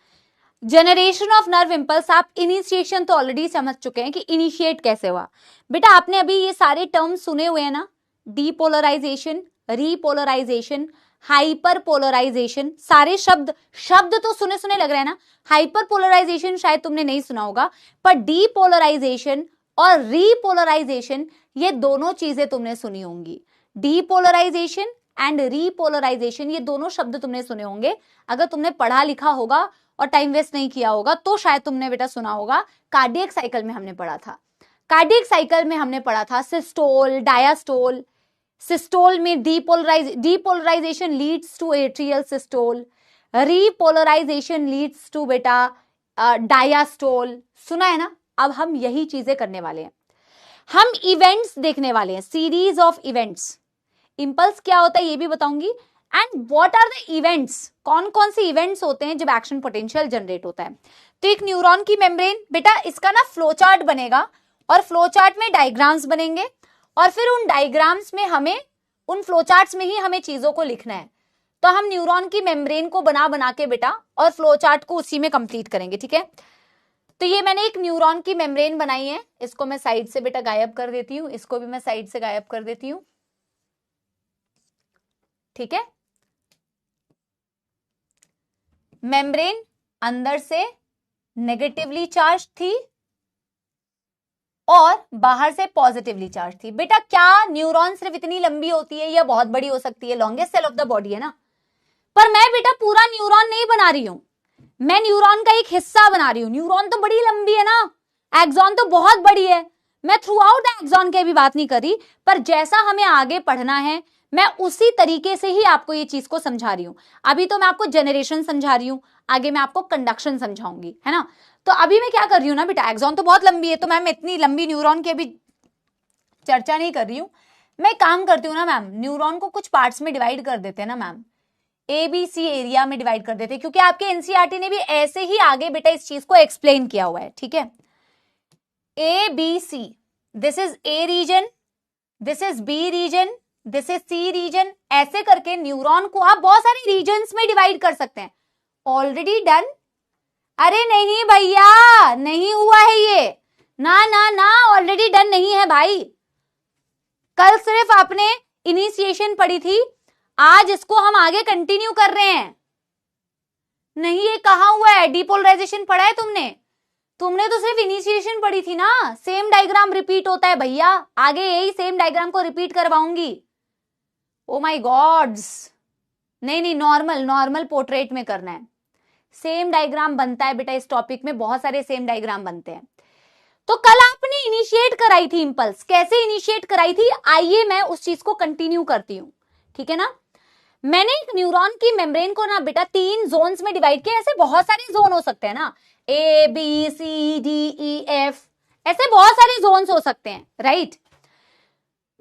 जनरेशन ऑफ नर्व इंपल्स, आप इनिशिएशन तो ऑलरेडी समझ चुके हैं कि इनिशिएट कैसे हुआ। बेटा आपने अभी ये सारे टर्म्स सुने हुए हैं ना, डीपोलराइजेशन, रीपोलराइजेशन, हाइपर पोलराइजेशन, सारे शब्द तो सुने सुने लग रहे हैं ना। हाइपर पोलराइजेशन शायद तुमने नहीं सुना होगा, पर डीपोलराइजेशन और रीपोलराइजेशन ये दोनों चीजें तुमने सुनी होंगी। डीपोलराइजेशन एंड रीपोलराइजेशन ये दोनों शब्द तुमने सुने होंगे। अगर तुमने पढ़ा लिखा होगा और टाइम वेस्ट नहीं किया होगा तो शायद तुमने बेटा सुना होगा। कार्डियक साइकिल में हमने पढ़ा था, कार्डियक साइकिल में हमने पढ़ा था सिस्टोल, डायास्टोल। सिस्टोल में depolarization leads to atrial systole, repolarization leads to बेटा डायास्टोल। सुना है ना। अब हम यही चीजें करने वाले हैं, हम इवेंट्स देखने वाले हैं, सीरीज ऑफ इवेंट्स। इंपल्स क्या होता है ये भी बताऊंगी, and what are the events, कौन कौन से इवेंट्स होते हैं जब एक्शन पोटेंशियल जनरेट होता है। तो एक न्यूरॉन की मेम्ब्रेन, बेटा इसका ना फ्लो चार्ट बनेगा और फ्लो चार्ट में डायग्राम्स बनेंगे और फिर उन डायग्राम्स में हमें, उन फ्लो चार्ट्स में ही हमें चीजों को लिखना है। तो हम न्यूरॉन की मेम्ब्रेन को बना के बेटा और फ्लो चार्ट को उसी में कंप्लीट करेंगे, ठीक है। तो ये मैंने एक न्यूरॉन की मेम्ब्रेन बनाई है, इसको मैं साइड से बेटा गायब कर देती हूँ, इसको भी मैं साइड से गायब कर देती हूँ, ठीक है। मेम्ब्रेन अंदर से नेगेटिवली चार्ज थी और बाहर से पॉजिटिवली चार्ज थी। बेटा क्या न्यूरॉन सिर्फ इतनी लंबी होती है या बहुत बड़ी हो सकती है? Longest cell of the body है ना। पर मैं बेटा पूरा न्यूरॉन नहीं बना रही हूं, मैं न्यूरॉन का एक हिस्सा बना रही हूं। न्यूरॉन तो बड़ी लंबी है ना, एक्सॉन तो बहुत बड़ी है। मैं थ्रू आउट एक्सॉन की भी बात नहीं कर रही, पर जैसा हमें आगे पढ़ना है मैं उसी तरीके से ही आपको ये चीज को समझा रही हूं। अभी तो मैं आपको जनरेशन समझा रही हूं, आगे मैं आपको कंडक्शन समझाऊंगी, है ना। तो अभी मैं क्या कर रही हूं ना बेटा, एक्सॉन तो बहुत लंबी है, तो मैं इतनी लंबी न्यूरॉन की अभी चर्चा नहीं कर रही हूं। मैं काम करती हूँ ना मैम, न्यूरॉन को कुछ पार्ट्स में डिवाइड कर देते हैं ना मैम, ABC एरिया में डिवाइड कर देते हैं, क्योंकि आपके एनसीईआरटी ने भी ऐसे ही आगे बेटा इस चीज को एक्सप्लेन किया हुआ है, ठीक है। ABC, this is A region, this is B region, this is C region, ऐसे करके न्यूरॉन को आप बहुत सारे रीजन्स में डिवाइड कर सकते हैं। Already done? अरे नहीं भैया, नहीं हुआ है ये, ना ना ना, ऑलरेडी डन नहीं है भाई। कल सिर्फ आपने इनिशिएशन पढ़ी थी, आज इसको हम आगे कंटिन्यू कर रहे हैं। नहीं, ये कहाँ हुआ है? डिपोलराइजेशन पढ़ा है तुमने? तुमने तो सिर्फ इनिशिएशन पढ़ी थी ना। सेम डायग्राम रिपीट होता है भैया, आगे यही सेम डायग्राम को रिपीट करवाऊंगी। ओ माय गॉड्स, नहीं नहीं, नॉर्मल पोर्ट्रेट में करना है। सेम डायग्राम बनता है बेटा इस टॉपिक में, बहुत सारे सेम डायग्राम बनते हैं। तो कल आपने इनिशिएट कराई थी इंपल्स, कैसे इनिशिएट कराई थी, आइए मैं उस चीज को कंटिन्यू करती हूं, ठीक है ना। मैंने एक न्यूरॉन की मेम्ब्रेन को ना बेटा 3 जोन्स में डिवाइड किया। ऐसे बहुत सारे जोन हो सकते हैं ना, A B C D E F, ऐसे बहुत सारे जोन्स हो सकते हैं, राइट।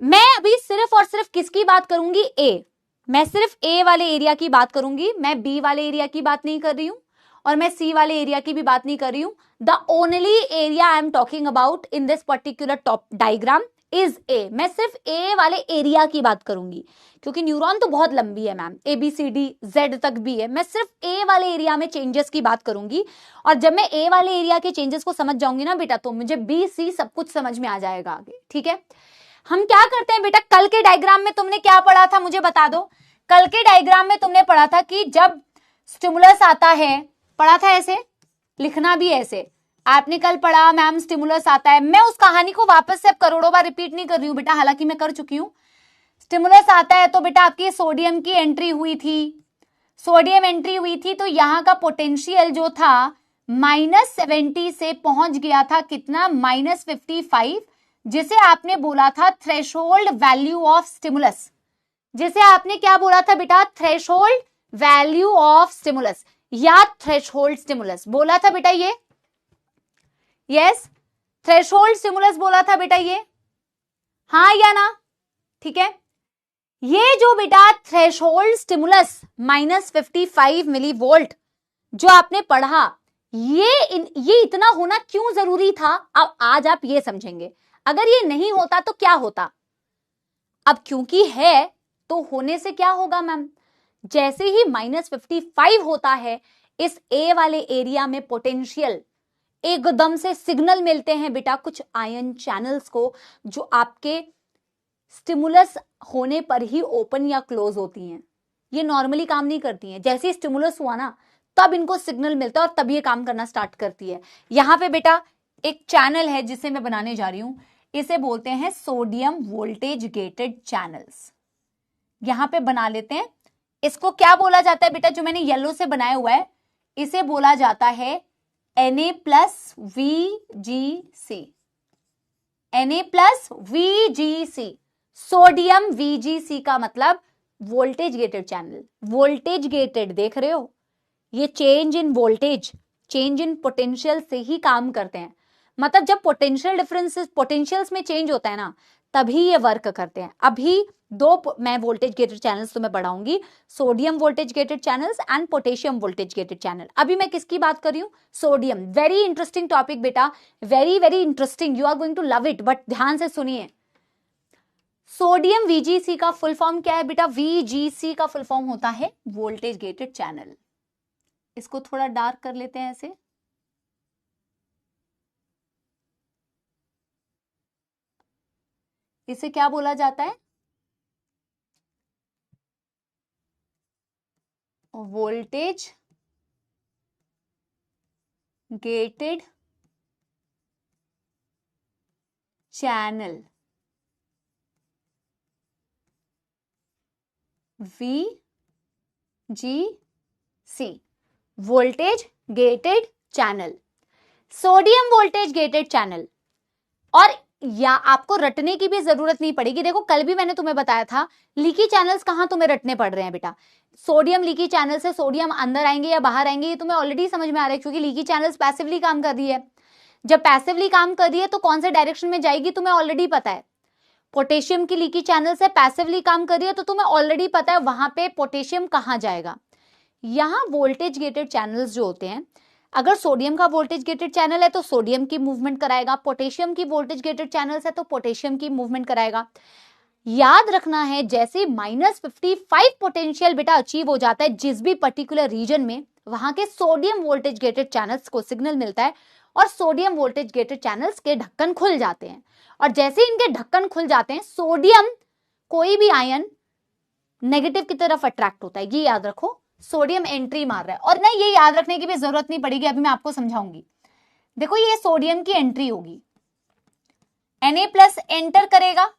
मैं अभी सिर्फ और सिर्फ किसकी बात करूंगी? A। मैं सिर्फ A वाले एरिया की बात करूंगी, मैं B वाले एरिया की बात नहीं कर रही हूं और मैं C वाले एरिया की भी बात नहीं कर रही हूं। The only area I am talking about in this particular top diagram is A। मैं सिर्फ A वाले एरिया की बात करूंगी, क्योंकि न्यूरॉन तो बहुत लंबी है मैम, ABCD Z तक भी है। मैं सिर्फ A वाले एरिया में चेंजेस की बात करूंगी, और जब मैं A वाले एरिया के चेंजेस को समझ जाऊंगी ना बेटा, तो मुझे B C सब कुछ समझ में आ जाएगा आगे, ठीक है। हम क्या करते हैं बेटा, कल के डायग्राम में तुमने क्या पढ़ा था मुझे बता दो। कल के डायग्राम में तुमने पढ़ा था कि जब स्टिमुलस आता है, पढ़ा था ऐसे, लिखना भी ऐसे, आपने कल पढ़ा मैम स्टिमुलस आता है। मैं उस कहानी को वापस से अब करोड़ों बार रिपीट नहीं कर रही हूं बेटा, हालांकि मैं कर चुकी हूं। स्टिमुलस आता है तो बेटा आपकी सोडियम की एंट्री हुई थी, सोडियम एंट्री हुई थी, तो यहां का पोटेंशियल जो था -70 से पहुंच गया था कितना, -55, जिसे आपने बोला था थ्रेशोल्ड वैल्यू ऑफ स्टिमुलस। जिसे आपने क्या बोला था बेटा, थ्रेशोल्ड वैल्यू ऑफ स्टिमुलस या थ्रेशोल्ड स्टिमुलस बोला था बेटा ये। यस, थ्रेशोल्ड स्टिमुलस बोला था बेटा ये, हाँ या ना, ठीक है। ये जो बेटा थ्रेशोल्ड स्टिमुलस -55 मिलीवोल्ट जो आपने पढ़ा, ये इतना होना क्यों जरूरी था, अब आज आप ये समझेंगे। अगर ये नहीं होता तो क्या होता, अब क्योंकि है तो होने से क्या होगा मैम, जैसे ही -55 होता है, इस A वाले एरिया में पोटेंशियल एकदम से सिग्नल मिलते हैं बेटा कुछ आयन चैनल्स को, जो आपके स्टिमुलस होने पर ही ओपन या क्लोज होती हैं। ये नॉर्मली काम नहीं करती हैं, जैसे ही स्टिमुलस हुआ ना तब इनको सिग्नल मिलता है और तब ये काम करना स्टार्ट करती है। यहां पे बेटा एक चैनल है जिसे मैं बनाने जा रही हूं, इसे बोलते हैं सोडियम वोल्टेज गेटेड चैनल्स। यहां पे बना लेते हैं, इसको क्या बोला जाता है बेटा, जो मैंने येलो से बनाया हुआ है, इसे बोला जाता है Na+VGC, Na+VGC, सोडियम VGC का मतलब voltage gated channel. Voltage gated देख रहे हो, ये change in voltage, change in potential से ही काम करते हैं। मतलब जब पोटेंशियल डिफरेंसेस, पोटेंशियल्स में चेंज होता है ना, तभी ये वर्क करते हैं। अभी दो मैं वोल्टेज गेटेड चैनल्स तुम्हें पढ़ाऊंगी, sodium voltage gated channels and potassium voltage gated channel. अभी मैं किसकी बात कर रही हूं, सोडियम। वेरी इंटरेस्टिंग टॉपिक बेटा, very very interesting, you are going to love it, but ध्यान से सुनिए। सोडियम VGC का फुल फॉर्म क्या है बेटा, VGC का फुल फॉर्म होता है वोल्टेज गेटेड चैनल। इसको थोड़ा डार्क कर लेते हैं ऐसे, इसे क्या बोला जाता है, voltage gated channel, VGC, voltage gated channel, sodium voltage gated channel. और या आपको रटने की भी जरूरत नहीं पड़ेगी। देखो कल भी मैंने तुम्हें बताया था, लीकी चैनल्स कहां तुम्हें रटने पड़ रहे हैं बेटा, सोडियम लीकी चैनल से सोडियम अंदर आएंगे या बाहर आएंगे, ये तुम्हें ऑलरेडी समझ में आ रहा है, क्योंकि लीकी चैनल्स पैसिवली काम कर रही है। जब पैसिवली काम कर रही है तो कौन से डायरेक्शन में जाएगी तुम्हें ऑलरेडी पता है, पोटेशियम की लीकी चैनल से पैसिवली काम कर रही है, तो तुम्हें ऑलरेडी पता है वहां पे पोटेशियम कहाँ जाएगा। यहाँ वोल्टेज गेटेड चैनल्स जो होते हैं, अगर सोडियम का वोल्टेज गेटेड चैनल है तो सोडियम की मूवमेंट कराएगा, पोटेशियम की वोल्टेज गेटेड चैनल्स है तो पोटेशियम की मूवमेंट कराएगा। याद रखना है, जैसे -55 पोटेंशियल बेटा अचीव हो जाता है जिस भी पर्टिकुलर रीजन में, वहां के सोडियम वोल्टेज गेटेड चैनल्स को सिग्नल मिलता है और सोडियम वोल्टेज गेटेड चैनल्स के ढक्कन खुल जाते हैं। और जैसे इनके ढक्कन खुल जाते हैं, सोडियम कोई भी आयन नेगेटिव की तरफ अट्रैक्ट होता है, ये याद रखो। सोडियम एंट्री मार रहा है, और नहीं, ये याद रखने की भी जरूरत नहीं पड़ेगी, अभी मैं आपको समझाऊंगी। देखो ये सोडियम की एंट्री होगी, Na+ एंटर करेगा,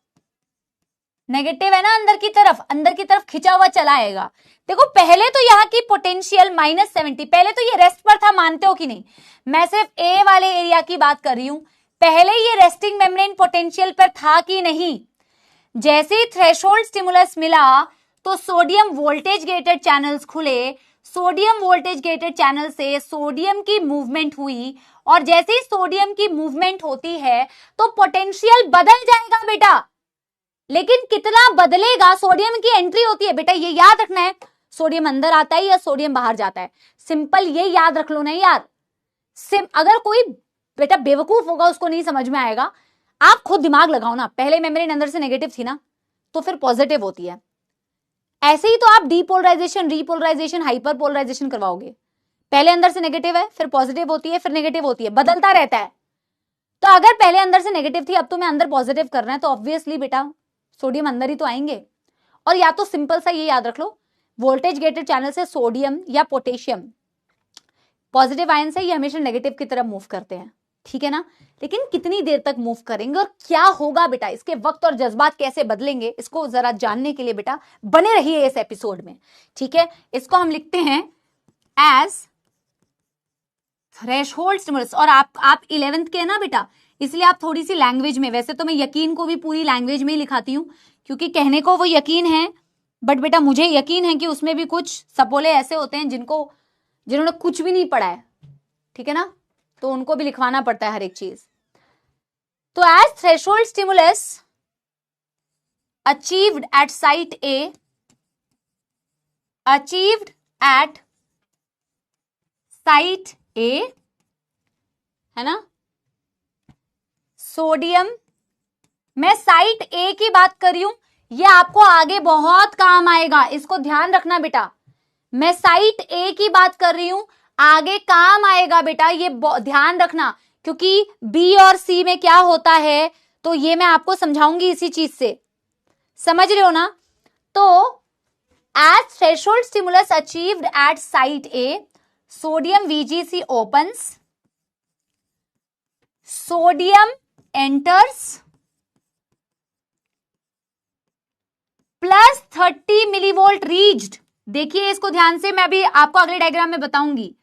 नेगेटिव है ना, अंदर की तरफ खिंचा हुआ चला आएगा। देखो पहले तो यहाँ की पोटेंशियल -70, पहले तो ये रेस्ट पर था, मानते हो कि नहीं? मैं सिर्फ ए वाले एरिया की बात कर रही हूं, पहले ये रेस्टिंग मेम्ब्रेन पोटेंशियल पर था कि नहीं? जैसे ही थ्रेशोल्ड स्टिमुलस मिला तो सोडियम वोल्टेज गेटेड चैनल्स खुले, सोडियम वोल्टेज गेटेड चैनल से सोडियम की मूवमेंट हुई, और जैसे ही सोडियम की मूवमेंट होती है तो पोटेंशियल बदल जाएगा बेटा। लेकिन कितना बदलेगा? सोडियम की एंट्री होती है बेटा, ये याद रखना है। सोडियम अंदर आता है या सोडियम बाहर जाता है, सिंपल ये याद रख लो ना यार। अगर कोई बेटा बेवकूफ होगा उसको नहीं समझ में आएगा, आप खुद दिमाग लगाओ ना। पहले मेम्ब्रेन अंदर से नेगेटिव थी ना, तो फिर पॉजिटिव होती है। ऐसे ही तो आप डीपोलराइजेशन, रीपोलराइजेशन, हाइपरपोलराइजेशन करवाओगे। पहले अंदर से नेगेटिव है, फिर पॉजिटिव होती है, फिर नेगेटिव होती है, बदलता रहता है। तो अगर पहले अंदर से नेगेटिव थी, अब तुम्हें अंदर पॉजिटिव करना है, तो ऑब्वियसली बेटा सोडियम अंदर ही तो आएंगे। और या तो सिंपल सा ये याद रख लो, वोल्टेज गेटेड चैनल से सोडियम या पोटेशियम पॉजिटिव आयन से ये हमेशा नेगेटिव की तरफ मूव करते हैं, ठीक है ना? लेकिन कितनी देर तक मूव करेंगे और क्या होगा बेटा, इसके वक्त और जज्बात कैसे बदलेंगे, इसको जरा जानने के लिए बेटा बने रहिए इस एपिसोड में, ठीक है? इसको हम लिखते हैं एज थ्रेशोल्ड स्टिमुलस। और आप 11th के ना बेटा, इसलिए आप थोड़ी सी लैंग्वेज में, वैसे तो मैं यकीन को भी पूरी लैंग्वेज में ही लिखाती हूँ क्योंकि कहने को वो यकीन है, बट बेटा मुझे यकीन है कि उसमें भी कुछ सपोले ऐसे होते हैं जिन्होंने कुछ भी नहीं पढ़ा है, ठीक है ना? तो उनको भी लिखवाना पड़ता है हर एक चीज। तो as threshold stimulus achieved at site A, achieved at site A, है ना? सोडियम, मैं साइट ए की बात कर रही हूं, ये आपको आगे बहुत काम आएगा, इसको ध्यान रखना बेटा। मैं साइट ए की बात कर रही हूं, आगे काम आएगा बेटा, ये ध्यान रखना, क्योंकि बी और सी में क्या होता है तो ये मैं आपको समझाऊंगी इसी चीज से, समझ रहे हो ना? तो as threshold stimulus achieved at site A, sodium VGC opens, sodium enters, +30 millivolt reached. देखिए इसको ध्यान से, मैं अभी आपको अगले डायग्राम में बताऊंगी।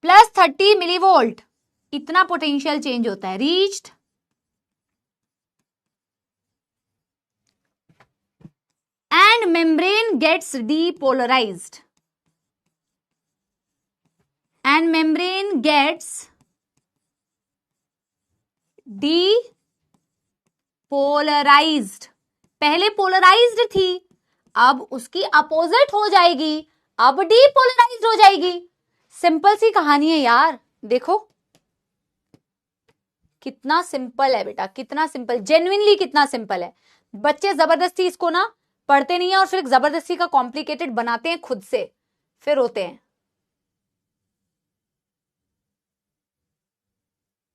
+30 मिलीवोल्ट, इतना पोटेंशियल चेंज होता है, reached and membrane gets depolarized, and membrane gets depolarized। पहले पोलराइज्ड थी, अब उसकी अपोजिट हो जाएगी, अब डीपोलराइज्ड हो जाएगी। सिंपल सी कहानी है यार, देखो कितना सिंपल है बेटा, कितना सिंपल, जेन्युइनली कितना सिंपल है। बच्चे जबरदस्ती इसको ना पढ़ते नहीं है और फिर जबरदस्ती का कॉम्प्लिकेटेड बनाते हैं खुद से, फिर होते हैं।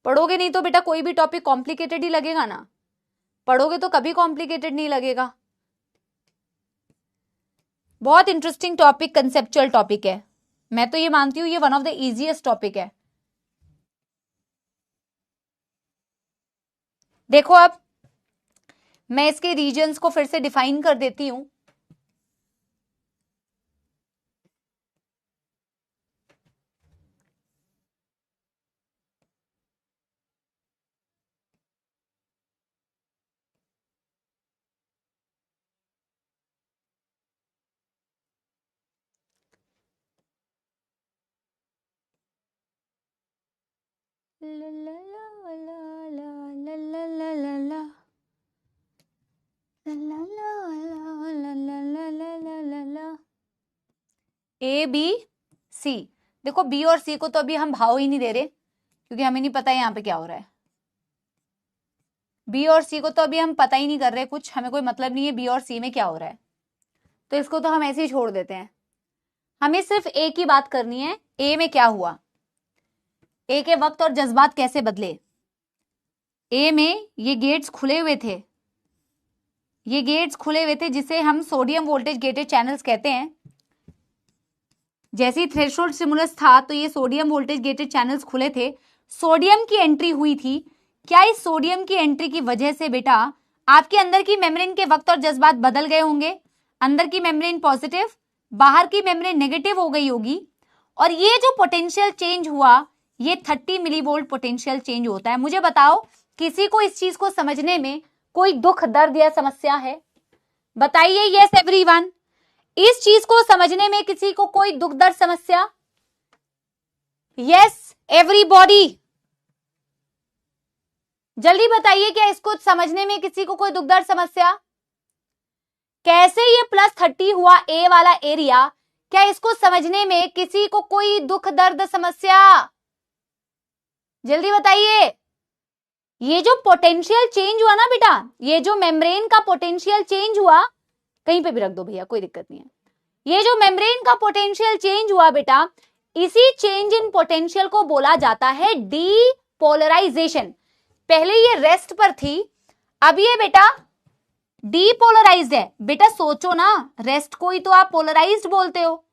पढ़ोगे नहीं तो बेटा कोई भी टॉपिक कॉम्प्लिकेटेड ही लगेगा ना, पढ़ोगे तो कभी कॉम्प्लिकेटेड नहीं लगेगा। बहुत इंटरेस्टिंग टॉपिक, कंसेप्चुअल टॉपिक है, मैं तो ये मानती हूं ये one of the easiest topic है। देखो अब मैं इसके रीजन्स को फिर से डिफाइन कर देती हूं। A B C. देखो बी और सी को तो अभी हम भाव ही नहीं दे रहे क्योंकि हमें नहीं पता है यहाँ पे क्या हो रहा है। बी और सी को तो अभी हम पता ही नहीं कर रहे, कुछ हमें कोई मतलब नहीं है बी और सी में क्या हो रहा है, तो इसको तो हम ऐसे ही छोड़ देते हैं। हमें सिर्फ ए की बात करनी है, ए में क्या हुआ, ए के वक्त और जज्बात कैसे बदले। ए में ये गेट्स खुले हुए थे, ये गेट्स खुले हुए थे जिसे हम सोडियम वोल्टेज गेटेड चैनल्स कहते हैं। जैसे ही थ्रेशोल्ड स्टिमुलस था तो ये सोडियम वोल्टेज गेटेड चैनल्स खुले थे, सोडियम की एंट्री हुई थी। क्या इस सोडियम की एंट्री की वजह से बेटा आपके अंदर की मेम्ब्रेन के वक्त और जज्बात बदल गए होंगे? अंदर की मेम्ब्रेन पॉजिटिव, बाहर की मेम्ब्रेन नेगेटिव हो गई होगी, और ये जो पोटेंशियल चेंज हुआ ये 30 मिलीवोल्ट पोटेंशियल चेंज होता है। मुझे बताओ किसी को इस चीज को समझने में कोई दुख दर्द या समस्या है? बताइए यस एवरीवन, इस चीज को समझने में किसी को कोई दुख दर्द समस्या? यस एवरीबॉडी, जल्दी बताइए क्या इसको समझने में किसी को कोई दुख दर्द समस्या? कैसे ये +30 हुआ ए वाला एरिया, क्या इसको समझने में किसी को कोई दुख दर्द समस्या? जल्दी बताइए। ये जो पोटेंशियल चेंज हुआ ना बेटा, ये जो मेम्ब्रेन का पोटेंशियल चेंज हुआ, कहीं पे भी रख दो भैया कोई दिक्कत नहीं है, ये जो मेम्ब्रेन का पोटेंशियल चेंज हुआ बेटा, इसी चेंज इन पोटेंशियल को बोला जाता है डीपोलराइजेशन। पहले ये रेस्ट पर थी, अब ये बेटा डीपोलराइज्ड है। बेटा सोचो ना, रेस्ट को ही तो आप पोलराइज्ड बोलते हो,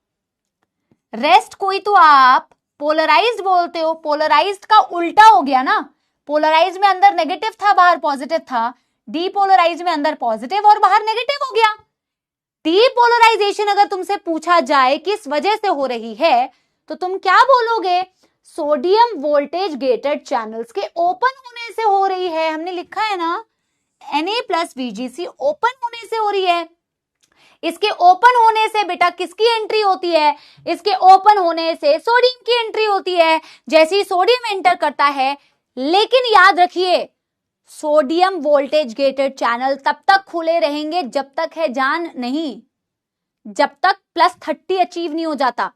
रेस्ट को ही तो आप पोलराइज्ड बोलते हो। पोलराइज्ड का उल्टा हो गया ना, पोलराइज्ड में अंदर नेगेटिव था बाहर पॉजिटिव था, डीपोलराइज्ड में अंदर पॉजिटिव और बाहर नेगेटिव हो गया। डीपोलराइजेशन अगर तुमसे पूछा जाए किस वजह से हो रही है तो तुम क्या बोलोगे? सोडियम वोल्टेज गेटेड चैनल्स के ओपन होने से हो रही है। हमने लिखा है ना Na+VGC ओपन होने से हो रही है। इसके ओपन होने से बेटा किसकी एंट्री होती है? इसके ओपन होने से सोडियम की एंट्री होती है। जैसे ही सोडियम एंटर करता है, लेकिन याद रखिए सोडियम वोल्टेज गेटेड चैनल तब तक खुले रहेंगे जब तक है जान नहीं, जब तक +30 अचीव नहीं हो जाता।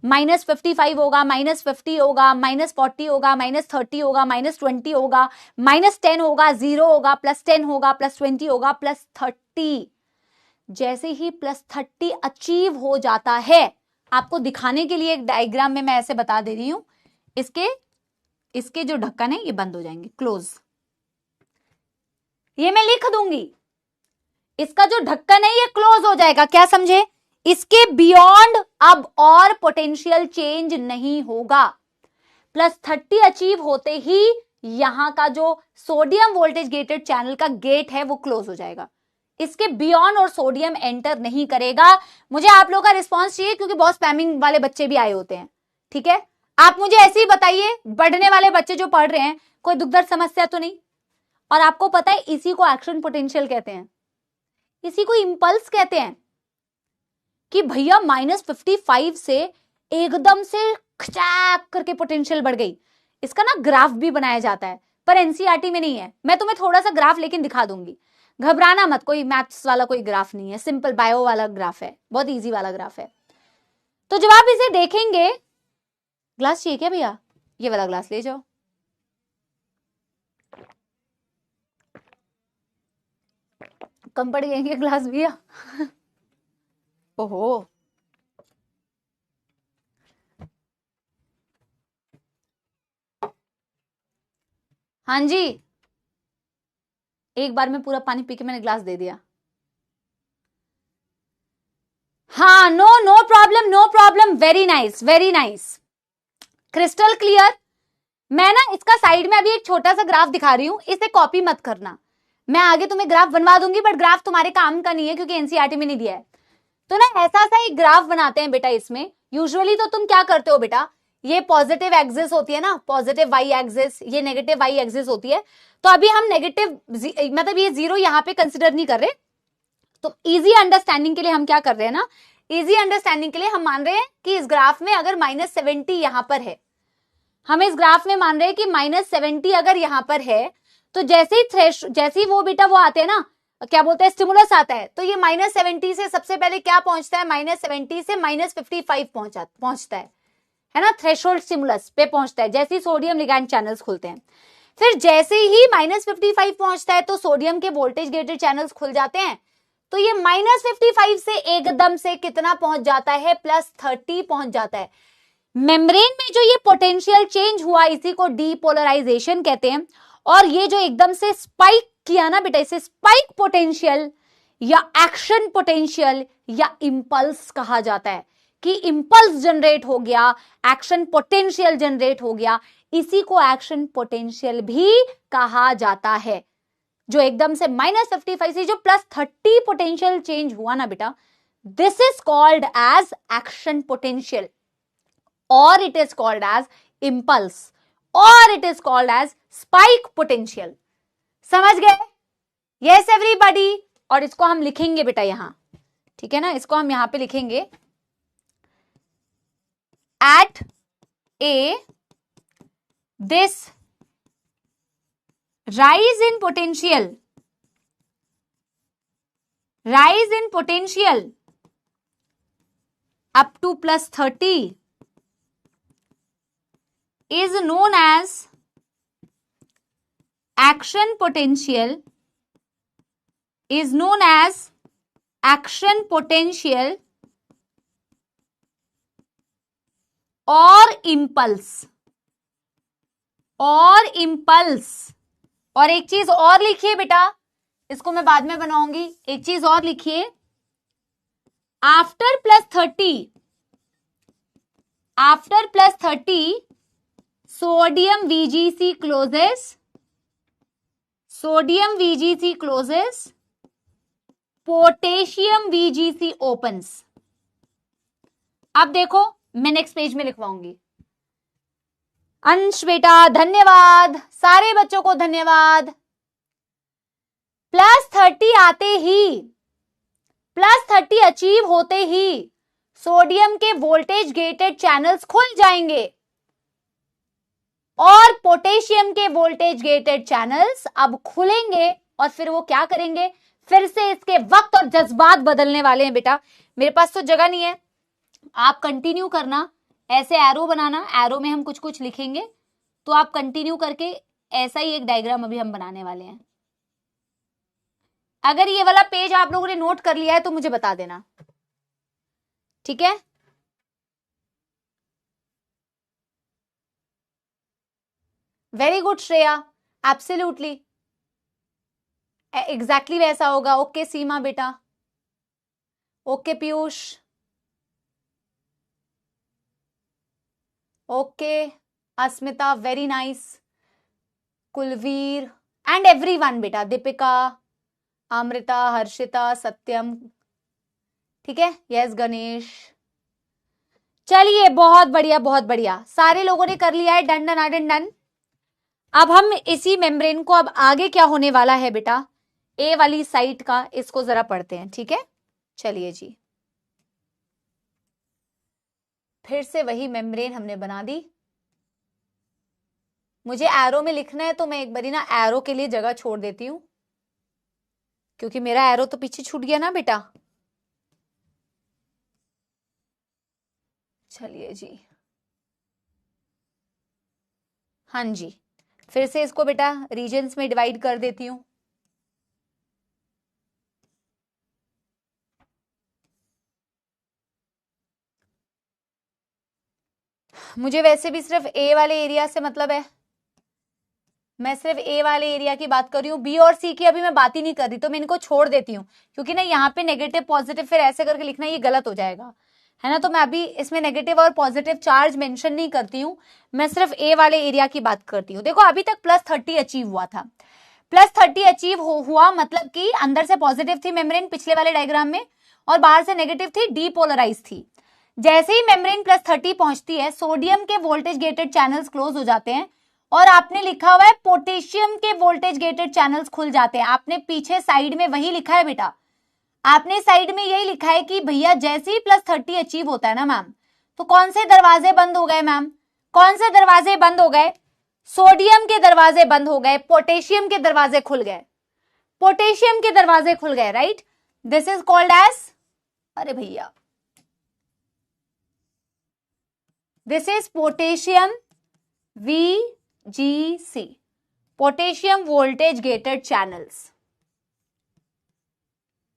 -55 होगा, -50 होगा, -40 होगा, -30 होगा, -20 होगा, -10 होगा, 0 होगा, +10 होगा, +20 होगा, +30। जैसे ही +30 अचीव हो जाता है, आपको दिखाने के लिए एक डायग्राम में मैं ऐसे बता दे रही हूं, इसके जो ढक्कन है ये बंद हो जाएंगे, क्लोज। ये मैं लिख दूंगी, इसका जो ढक्कन है ये क्लोज हो जाएगा। क्या समझे? इसके बियॉन्ड अब और पोटेंशियल चेंज नहीं होगा। +30 अचीव होते ही यहां का जो सोडियम वोल्टेज गेटेड चैनल का गेट है वो क्लोज हो जाएगा। इसके बियॉन्ड और सोडियम एंटर नहीं करेगा। मुझे आप लोगों का रिस्पॉन्स चाहिए क्योंकि बहुत स्पैमिंग वाले बच्चे भी आए होते हैं, ठीक है? आप मुझे ऐसे ही बताइए, बढ़ने वाले बच्चे जो पढ़ रहे हैं कोई दुख दर्द समस्या तो नहीं? और आपको पता है इसी को एक्शन पोटेंशियल कहते हैं, इसी को इंपल्स कहते हैं कि भैया -55 से एकदम से खचाक करके पोटेंशियल बढ़ गई। इसका ना ग्राफ भी बनाया जाता है पर एनसीईआरटी में नहीं है। मैं तुम्हें थोड़ा सा ग्राफ लेकिन दिखा दूंगी, घबराना मत, कोई मैथ्स वाला कोई ग्राफ नहीं है, सिंपल बायो वाला ग्राफ है, बहुत इजी वाला ग्राफ है। तो जब आप इसे देखेंगे, ग्लास चाहिए क्या भैया? ये वाला ग्लास ले जाओ। कम पड़ गएंगे ग्लास भैया। ओहो, हाँ जी, एक बार में पूरा पानी पी के मैंने ग्लास दे दिया। हाँ, no problem, no problem, very nice, very nice, crystal clear. मैं ना इसका साइड में अभी एक छोटा सा ग्राफ दिखा रही हूं, इसे कॉपी मत करना, मैं आगे तुम्हें ग्राफ बनवा दूंगी, बट ग्राफ तुम्हारे काम का नहीं है क्योंकि एनसीईआरटी में नहीं दिया है। तो ना ऐसा सा एक ग्राफ बनाते हैं बेटा इसमें। यूजुअली तो तुम क्या करते हो बेटा, ये पॉजिटिव एक्सिस होती है ना, पॉजिटिव वाई एक्सिस, ये नेगेटिव वाई एक्सिस होती है। तो अभी हम नेगेटिव मतलब ये 0 यहाँ पे कंसिडर नहीं कर रहे, तो इजी अंडरस्टैंडिंग के लिए हम क्या कर रहे हैं ना, इजी अंडरस्टैंडिंग के लिए हम मान रहे हैं कि इस ग्राफ में अगर -70 यहां पर है, हम इस ग्राफ में मान रहे हैं कि -70 अगर यहां पर है, तो जैसे ही वो बेटा वो आते हैं ना क्या बोलते हैं, स्टिमुलस आता है, तो ये -70 से सबसे पहले क्या पहुंचता है, -70 से -55 पहुंचता है ना, थ्रेशोल्ड स्टिमुलस पे पहुंचता है जैसे ही सोडियम लिगैंड चैनल्स खुलते हैं। फिर जैसे ही -55 पहुंचता है तो सोडियम के वोल्टेज गेटेड चैनल्स खुल जाते हैं, तो ये -55 से एकदम से कितना पहुंच जाता है, +30 पहुंच जाता है। मेम्ब्रेन में जो ये पोटेंशियल चेंज हुआ इसी को डीपोलराइजेशन कहते हैं। और ये जो एकदम से स्पाइक किया ना बेटा, इसे स्पाइक पोटेंशियल या एक्शन पोटेंशियल या इंपल्स कहा जाता है, कि इंपल्स जनरेट हो गया, एक्शन पोटेंशियल जनरेट हो गया, इसी को एक्शन पोटेंशियल भी कहा जाता है। जो एकदम से -55 से जो +30 पोटेंशियल चेंज हुआ ना बेटा, this is called as action potential, और it is called as impulse, और it is called as spike potential. समझ गए? Yes everybody. और इसको हम लिखेंगे बेटा यहां, ठीक है ना, इसको हम यहां पे लिखेंगे, at A this rise in potential up to +30 is known as action potential, और impulse। और एक चीज और लिखिए बेटा, इसको मैं बाद में बनाऊंगी, एक चीज और लिखिए, after +30 sodium VGC closes, potassium VGC opens. अब देखो मैं नेक्स्ट पेज में लिखवाऊंगी। अंश बेटा धन्यवाद, सारे बच्चों को धन्यवाद। +30 आते ही, +30 अचीव होते ही सोडियम के वोल्टेज गेटेड चैनल्स खुल जाएंगे और पोटेशियम के वोल्टेज गेटेड चैनल्स अब खुलेंगे, और फिर वो क्या करेंगे, फिर से इसके वक्त और जज्बात बदलने वाले हैं बेटा। मेरे पास तो जगह नहीं है, आप कंटिन्यू करना, ऐसे एरो बनाना, एरो में हम कुछ कुछ लिखेंगे, तो आप कंटिन्यू करके ऐसा ही एक डायग्राम अभी हम बनाने वाले हैं। अगर ये वाला पेज आप लोगों ने नोट कर लिया है तो मुझे बता देना, ठीक है? Very good Shreya, absolutely exactly वैसा होगा। ओके सीमा बेटा, okay Piyush, okay Asmita, very nice, Kulveer and everyone बेटा, दीपिका, अमृता, हर्षिता, सत्यम, ठीक है, यस गणेश। चलिए बहुत बढ़िया, बहुत बढ़िया, सारे लोगों ने कर लिया है, डन डन डन डन। अब हम इसी मेम्ब्रेन को, अब आगे क्या होने वाला है बेटा, ए वाली साइट का, इसको जरा पढ़ते हैं, ठीक है? चलिए जी, फिर से वही मेम्ब्रेन हमने बना दी। मुझे एरो में लिखना है तो मैं एक बारी ना एरो के लिए जगह छोड़ देती हूं, क्योंकि मेरा एरो तो पीछे छूट गया ना बेटा। चलिए जी, हाँ जी, फिर से इसको बेटा रीजन्स में डिवाइड कर देती हूं। मुझे वैसे भी सिर्फ ए वाले एरिया से मतलब है, मैं सिर्फ ए वाले एरिया की बात कर रही हूँ, बी और सी की अभी मैं बात ही नहीं कर रही, तो मैं इनको छोड़ देती हूँ, क्योंकि ना यहाँ पे नेगेटिव पॉजिटिव फिर ऐसे करके लिखना ये गलत हो जाएगा, है ना। तो मैं अभी इसमें नेगेटिव और पॉजिटिव चार्ज मेंशन नहीं करती हूँ, मैं सिर्फ ए वाले एरिया की बात करती हूँ। देखो अभी तक +30 अचीव हुआ था, +30 अचीव हुआ मतलब कि अंदर से पॉजिटिव थी मेम्ब्रेन पिछले वाले डायग्राम में, और बाहर से नेगेटिव थी, डीपोलराइज थी। जैसे ही मेम्ब्रेन +30 पहुंचती है, सोडियम के वोल्टेज गेटेड चैनल्स क्लोज हो जाते हैं, और आपने लिखा हुआ है पोटेशियम के वोल्टेज गेटेड चैनल्स खुल जाते हैं। आपने पीछे साइड में वही लिखा है बेटा, आपने साइड में यही लिखा है कि भैया जैसे ही +30 अचीव होता है ना मैम, तो कौन से दरवाजे बंद हो गए मैम, कौन से दरवाजे बंद हो गए, सोडियम के दरवाजे बंद हो गए, पोटेशियम के दरवाजे खुल गए। पोटेशियम के दरवाजे खुल गए, right? This is called as, अरे भैया, this is potassium VGC, potassium voltage gated channels.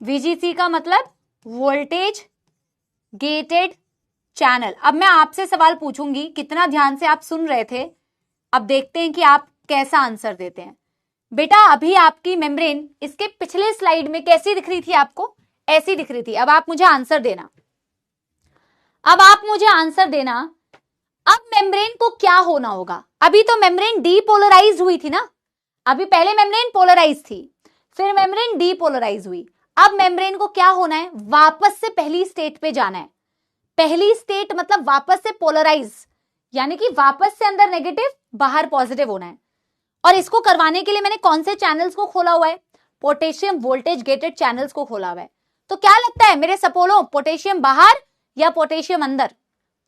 VGC का मतलब वोल्टेज गेटेड चैनल। अब मैं आपसे सवाल पूछूंगी, कितना ध्यान से आप सुन रहे थे, अब देखते हैं कि आप कैसा आंसर देते हैं। बेटा अभी आपकी मेम्ब्रेन इसके पिछले स्लाइड में कैसी दिख रही थी आपको? ऐसी दिख रही थी। अब आप मुझे आंसर देना, अब आप मुझे आंसर देना, अब मेम्ब्रेन को क्या होना होगा? अभी तो मेम्ब्रेन डीपोलराइज्ड हुई थी ना, अभी पहले मेम्ब्रेन पोलराइज थी, फिर मेम्ब्रेन डीपोलराइज हुई। अब मेम्ब्रेन को क्या होना है? वापस से पहली स्टेट पे जाना है। पहली स्टेट मतलब वापस से पोलराइज, यानी कि वापस से अंदर नेगेटिव बाहर पॉजिटिव होना है। और इसको करवाने के लिए मैंने कौन से चैनल्स को खोला हुआ है? पोटेशियम वोल्टेज गेटेड चैनल्स को खोला हुआ है। तो क्या लगता है मेरे सपोलो, पोटेशियम बाहर या पोटेशियम अंदर?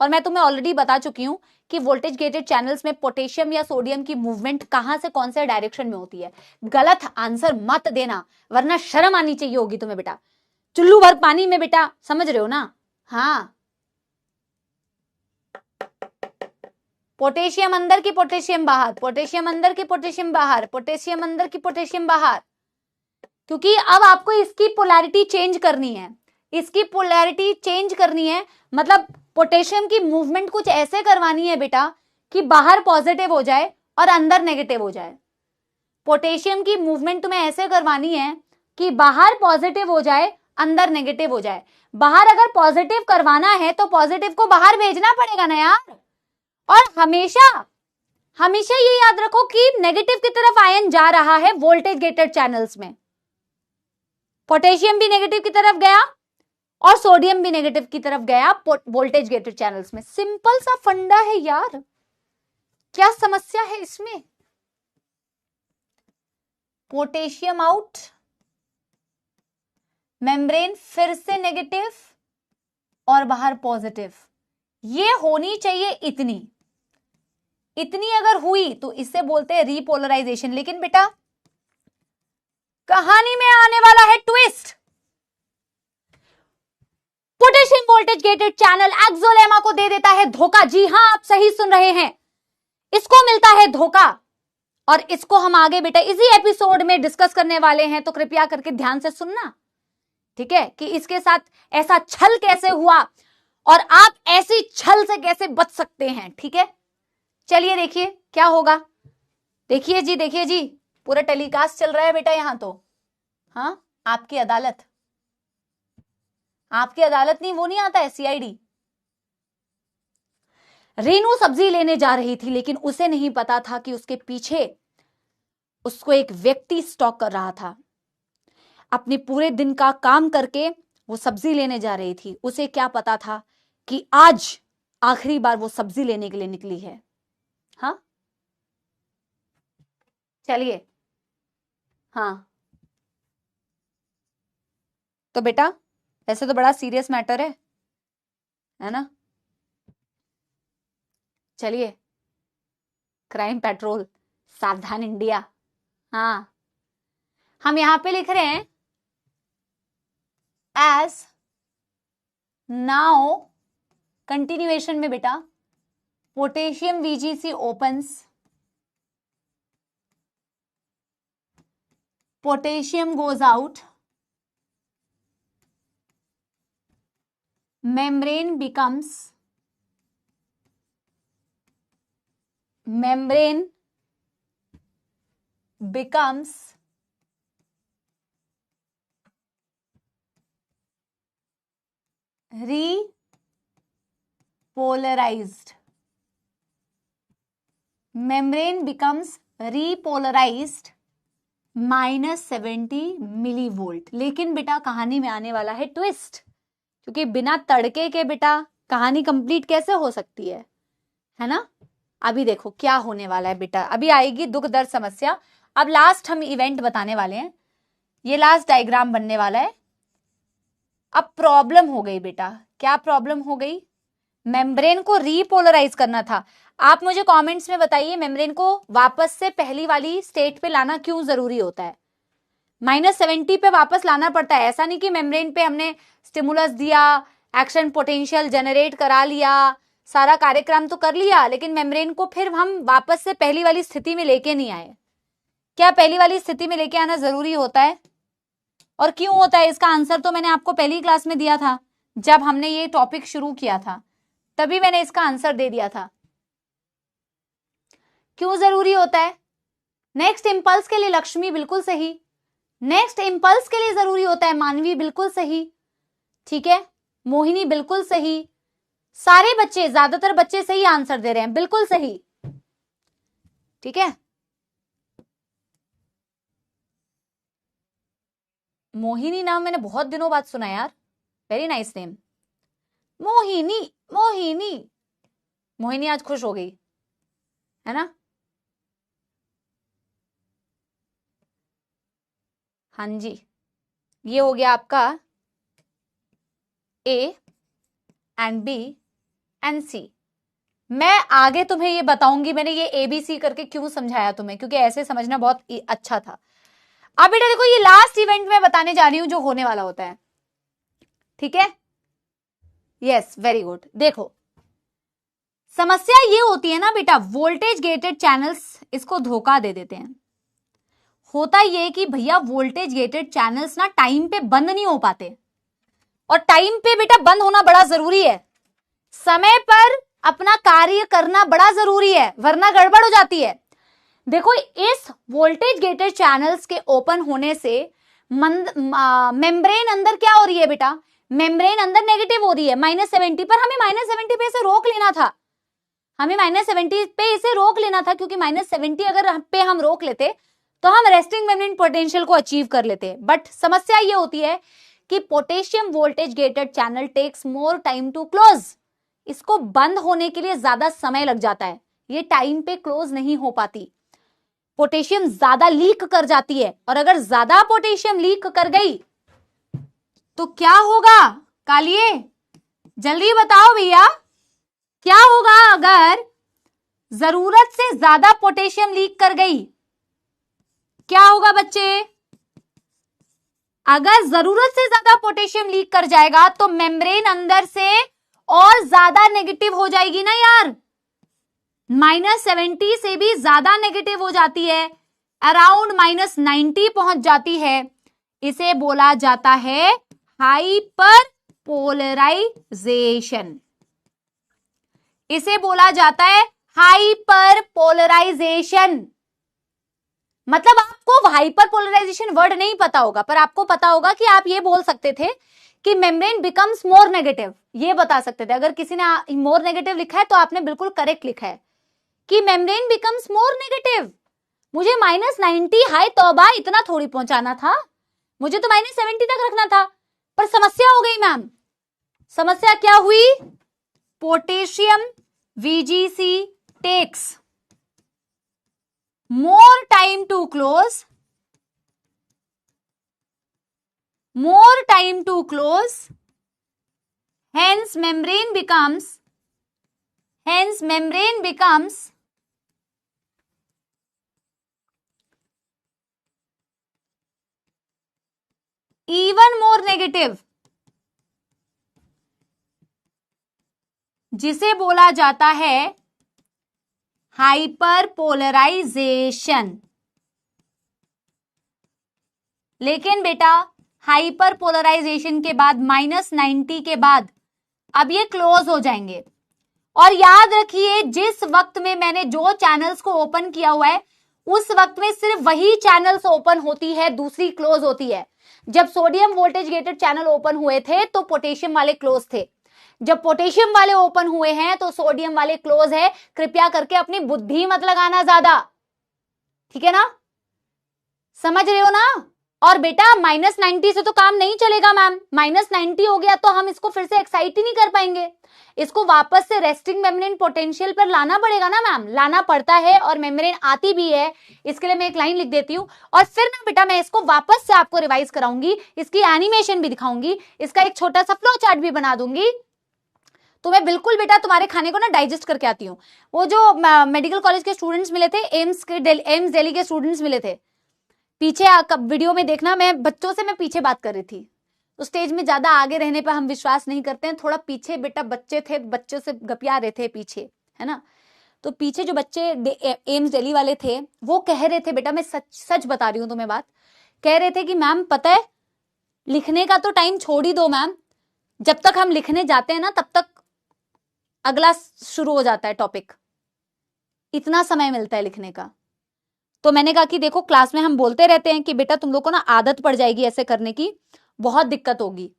और मैं तुम्हें ऑलरेडी बता चुकी हूं कि वोल्टेज गेटेड चैनल्स में पोटेशियम या सोडियम की मूवमेंट कहां से कौन से डायरेक्शन में होती है। गलत आंसर मत देना, वरना शर्म आनी चाहिए होगी तुम्हें बेटा। चुल्लू भर पानी में बेटा, समझ रहे हो ना? हाँ, पोटेशियम अंदर की पोटेशियम बाहर, पोटेशियम अंदर की पोटेशियम बाहर, पोटेशियम अंदर की पोटेशियम बाहर, क्योंकि अब आपको इसकी पोलैरिटी चेंज करनी है। इसकी पोलैरिटी चेंज करनी है मतलब पोटेशियम की मूवमेंट कुछ ऐसे करवानी है बेटा कि बाहर पॉजिटिव हो जाए और अंदर नेगेटिव हो जाए। पोटेशियम की मूवमेंट तुम्हें ऐसे करवानी है कि बाहर पॉजिटिव हो जाए, अंदर नेगेटिव हो जाए। बाहर अगर पॉजिटिव करवाना है तो पॉजिटिव को बाहर भेजना पड़ेगा ना यार। और हमेशा हमेशा ये याद रखो कि नेगेटिव की तरफ आयन जा रहा है वोल्टेज गेटेड चैनल्स में। पोटेशियम भी नेगेटिव की तरफ गया और सोडियम भी नेगेटिव की तरफ गया वोल्टेज गेटेड चैनल्स में। सिंपल सा फंडा है यार, क्या समस्या है इसमें? पोटेशियम आउट, मेम्ब्रेन फिर से नेगेटिव और बाहर पॉजिटिव। ये होनी चाहिए इतनी, इतनी अगर हुई तो इसे बोलते हैं रीपोलराइजेशन। लेकिन बेटा कहानी में आने वाला है twist. Potassium voltage gated channel axolemma को दे देता है धोखा। जी हां, आप सही सुन रहे हैं, इसको मिलता है धोखा। और इसको हम आगे बेटा इसी एपिसोड में डिस्कस करने वाले हैं, तो कृपया करके ध्यान से सुनना, ठीक है? कि इसके साथ ऐसा छल कैसे हुआ और आप ऐसी छल से कैसे बच सकते हैं, ठीक है? चलिए देखिए क्या होगा। देखिए जी, पूरा टेलीकास्ट चल रहा है बेटा यहां तो। हाँ, आपकी अदालत, आपकी अदालत नहीं, वो नहीं आता है CID। रेनू सब्जी लेने जा रही थी, लेकिन उसे नहीं पता था कि उसके पीछे उसको एक व्यक्ति स्टॉक कर रहा था। अपने पूरे दिन का काम करके वो सब्जी लेने जा रही थी। उसे क्या पता था कि आज आखिरी बार वो सब्जी लेने के लिए निकली है। हाँ, चलिए। हाँ, तो बेटा ऐसे तो बड़ा सीरियस मैटर है ना? चलिए, क्राइम पेट्रोल, सावधान इंडिया। हाँ, हम यहां पे लिख रहे हैं एज नाउ कंटिन्यूएशन में बेटा potassium VGC opens, potassium goes out, membrane becomes repolarized. Membrane becomes repolarized -70 millivolt. लेकिन बेटा कहानी में आने वाला है ट्विस्ट, क्योंकि बिना तड़के के बेटा कहानी कंप्लीट कैसे हो सकती है ना? अभी देखो क्या होने वाला है बेटा, अभी आएगी दुख दर्द समस्या। अब लास्ट हम इवेंट बताने वाले हैं, ये लास्ट डायग्राम बनने वाला है। अब प्रॉब्लम हो गई बेटा, क्या प्रॉब्लम हो गई? मेम्ब्रेन को रीपोलराइज करना था। आप मुझे कमेंट्स में बताइए, मेम्ब्रेन को वापस से पहली वाली स्टेट पे लाना क्यों जरूरी होता है? -70 पे वापस लाना पड़ता है। ऐसा नहीं कि मेम्ब्रेन पे हमने स्टिमुलस दिया, एक्शन पोटेंशियल जनरेट करा लिया, सारा कार्यक्रम तो कर लिया, लेकिन मेम्ब्रेन को फिर हम वापस से पहली वाली स्थिति में लेके नहीं आए। क्या पहली वाली स्थिति में लेके आना जरूरी होता है? और क्यों होता है? इसका आंसर तो मैंने आपको पहली क्लास में दिया था, जब हमने ये टॉपिक शुरू किया था, तभी मैंने इसका आंसर दे दिया था। क्यों जरूरी होता है? नेक्स्ट इंपल्स के लिए लक्ष्मी बिल्कुल सही, नेक्स्ट इंपल्स के लिए जरूरी होता है मानवी बिल्कुल सही, ठीक है, मोहिनी बिल्कुल सही, सारे बच्चे, ज्यादातर बच्चे सही आंसर दे रहे हैं, बिल्कुल सही, ठीक है। मोहिनी नाम मैंने बहुत दिनों बाद सुना यार, very nice name, Mohini. Mohini Mohini आज खुश हो गई है ना? हाँ जी, ये हो गया आपका ए एंड बी एंड सी। मैं आगे तुम्हें ये बताऊंगी मैंने ये ABC करके क्यों समझाया तुम्हें, क्योंकि ऐसे समझना बहुत अच्छा था। अब बेटा देखो, ये लास्ट इवेंट में बताने जा रही हूं जो होने वाला होता है, ठीक है। Yes, very good. देखो समस्या ये होती है ना बेटा, वोल्टेज गेटेड चैनल्स इसको धोखा दे देते हैं। होता ये कि भैया वोल्टेज गेटेड चैनल्स ना टाइम पे बंद नहीं हो पाते, और टाइम पे बेटा बंद होना बड़ा जरूरी है। समय पर अपना कार्य करना बड़ा जरूरी है, वरना गड़बड़ हो जाती है। देखो इस वोल्टेज गेटेड चैनल्स के ओपन होने से मेम्ब्रेन अंदर क्या हो रही है बेटा? मेम्ब्रेन अंदर नेगेटिव हो रही है -70 पर। हमें -70 पे इसे रोक लेना था, हमें -70 पे इसे रोक लेना था, क्योंकि -70 अगर पे हम रोक लेते तो हम रेस्टिंग मेम्ब्रेन पोटेंशियल को अचीव कर लेते। बट समस्या ये होती है कि potassium voltage gated channel takes more time to close. इसको बंद होने के लिए ज्यादा समय लग जाता है, ये टाइम पे क्लोज नहीं हो पाती, पोटेशियम ज्यादा लीक कर जाती है। और अगर ज्यादा पोटेशियम लीक कर गई तो क्या होगा? कालिए जल्दी बताओ भैया, क्या होगा अगर जरूरत से ज्यादा पोटेशियम लीक कर गई? क्या होगा बच्चे? अगर जरूरत से ज्यादा पोटेशियम लीक कर जाएगा तो मेम्ब्रेन अंदर से और ज्यादा नेगेटिव हो जाएगी ना यार, -70 से भी ज्यादा नेगेटिव हो जाती है, अराउंड -90 पहुंच जाती है। इसे बोला जाता है हाइपर पोलराइजेशन, इसे बोला जाता है हाइपर पोलराइजेशन। मतलब आपको हाइपर पोलराइजेशन वर्ड नहीं पता होगा, पर आपको पता होगा कि आप ये बोल सकते थे कि मेम्ब्रेन बिकम्स मोर नेगेटिव, ये बता सकते थे। अगर किसी ने मोर नेगेटिव लिखा है तो आपने बिल्कुल करेक्ट लिखा है कि मेम्ब्रेन बिकम्स मोर नेगेटिव। मुझे -90 हाय तौबा इतना थोड़ी पहुंचाना था, मुझे तो -70 तक रखना था, पर समस्या हो गई मैम। समस्या क्या हुई? Potassium VGC takes more time to close, more time to close, hence membrane becomes even more negative, जिसे बोला जाता है हाइपर पोलराइजेशन। लेकिन बेटा हाइपर पोलराइजेशन के बाद -90 के बाद अब ये क्लोज हो जाएंगे। और याद रखिए जिस वक्त में मैंने जो चैनल्स को ओपन किया हुआ है उस वक्त में सिर्फ वही चैनल्स ओपन होती है, दूसरी क्लोज होती है। जब sodium voltage gated channel open हुए थे तो पोटेशियम वाले क्लोज थे, जब पोटेशियम वाले ओपन हुए हैं तो सोडियम वाले क्लोज है। कृपया करके अपनी बुद्धि मत लगाना ज्यादा, ठीक है ना? समझ रहे हो ना? और बेटा -90 से तो काम नहीं चलेगा मैम, -90 हो गया तो हम इसको फिर से एक्साइट ही नहीं कर पाएंगे, इसको वापस से रेस्टिंग मेम्ब्रेन पोटेंशियल पर लाना पड़ेगा ना मैम, लाना पड़ता है और मेम्ब्रेन आती भी है। इसके लिए मैं एक लाइन लिख देती हूँ और फिर ना बेटा मैं इसको वापस से आपको रिवाइज कराऊंगी, इसकी एनिमेशन भी दिखाऊंगी, इसका एक छोटा सा फ्लो चार्ट भी बना दूंगी। तो मैं बिल्कुल बेटा तुम्हारे खाने को ना डाइजेस्ट करके आती हूँ। वो जो मेडिकल कॉलेज के स्टूडेंट्स मिले थे, एम्स दिल्ली के स्टूडेंट्स मिले थे, पीछे वीडियो में देखना, मैं बच्चों से मैं पीछे बात कर रही थी, तो स्टेज में ज्यादा आगे रहने पर हम विश्वास नहीं करते हैं, थोड़ा पीछे बेटा बच्चे थे, बच्चों से गपिया रहे थे पीछे, है ना। तो पीछे जो बच्चे एम्स दिल्ली वाले थे वो कह रहे थे, बेटा मैं सच बता रही हूं तुम्हें बात, कह रहे थे कि मैम पता है लिखने का तो टाइम छोड़ ही दो मैम, जब तक हम लिखने जाते हैं ना तब तक अगला शुरू हो जाता है टॉपिक, इतना समय मिलता है लिखने का। तो मैंने कहा कि देखो क्लास में हम बोलते रहते हैं कि बेटा तुम लोग को ना आदत पड़ जाएगी ऐसे करने की, बहुत दिक्कत होगी।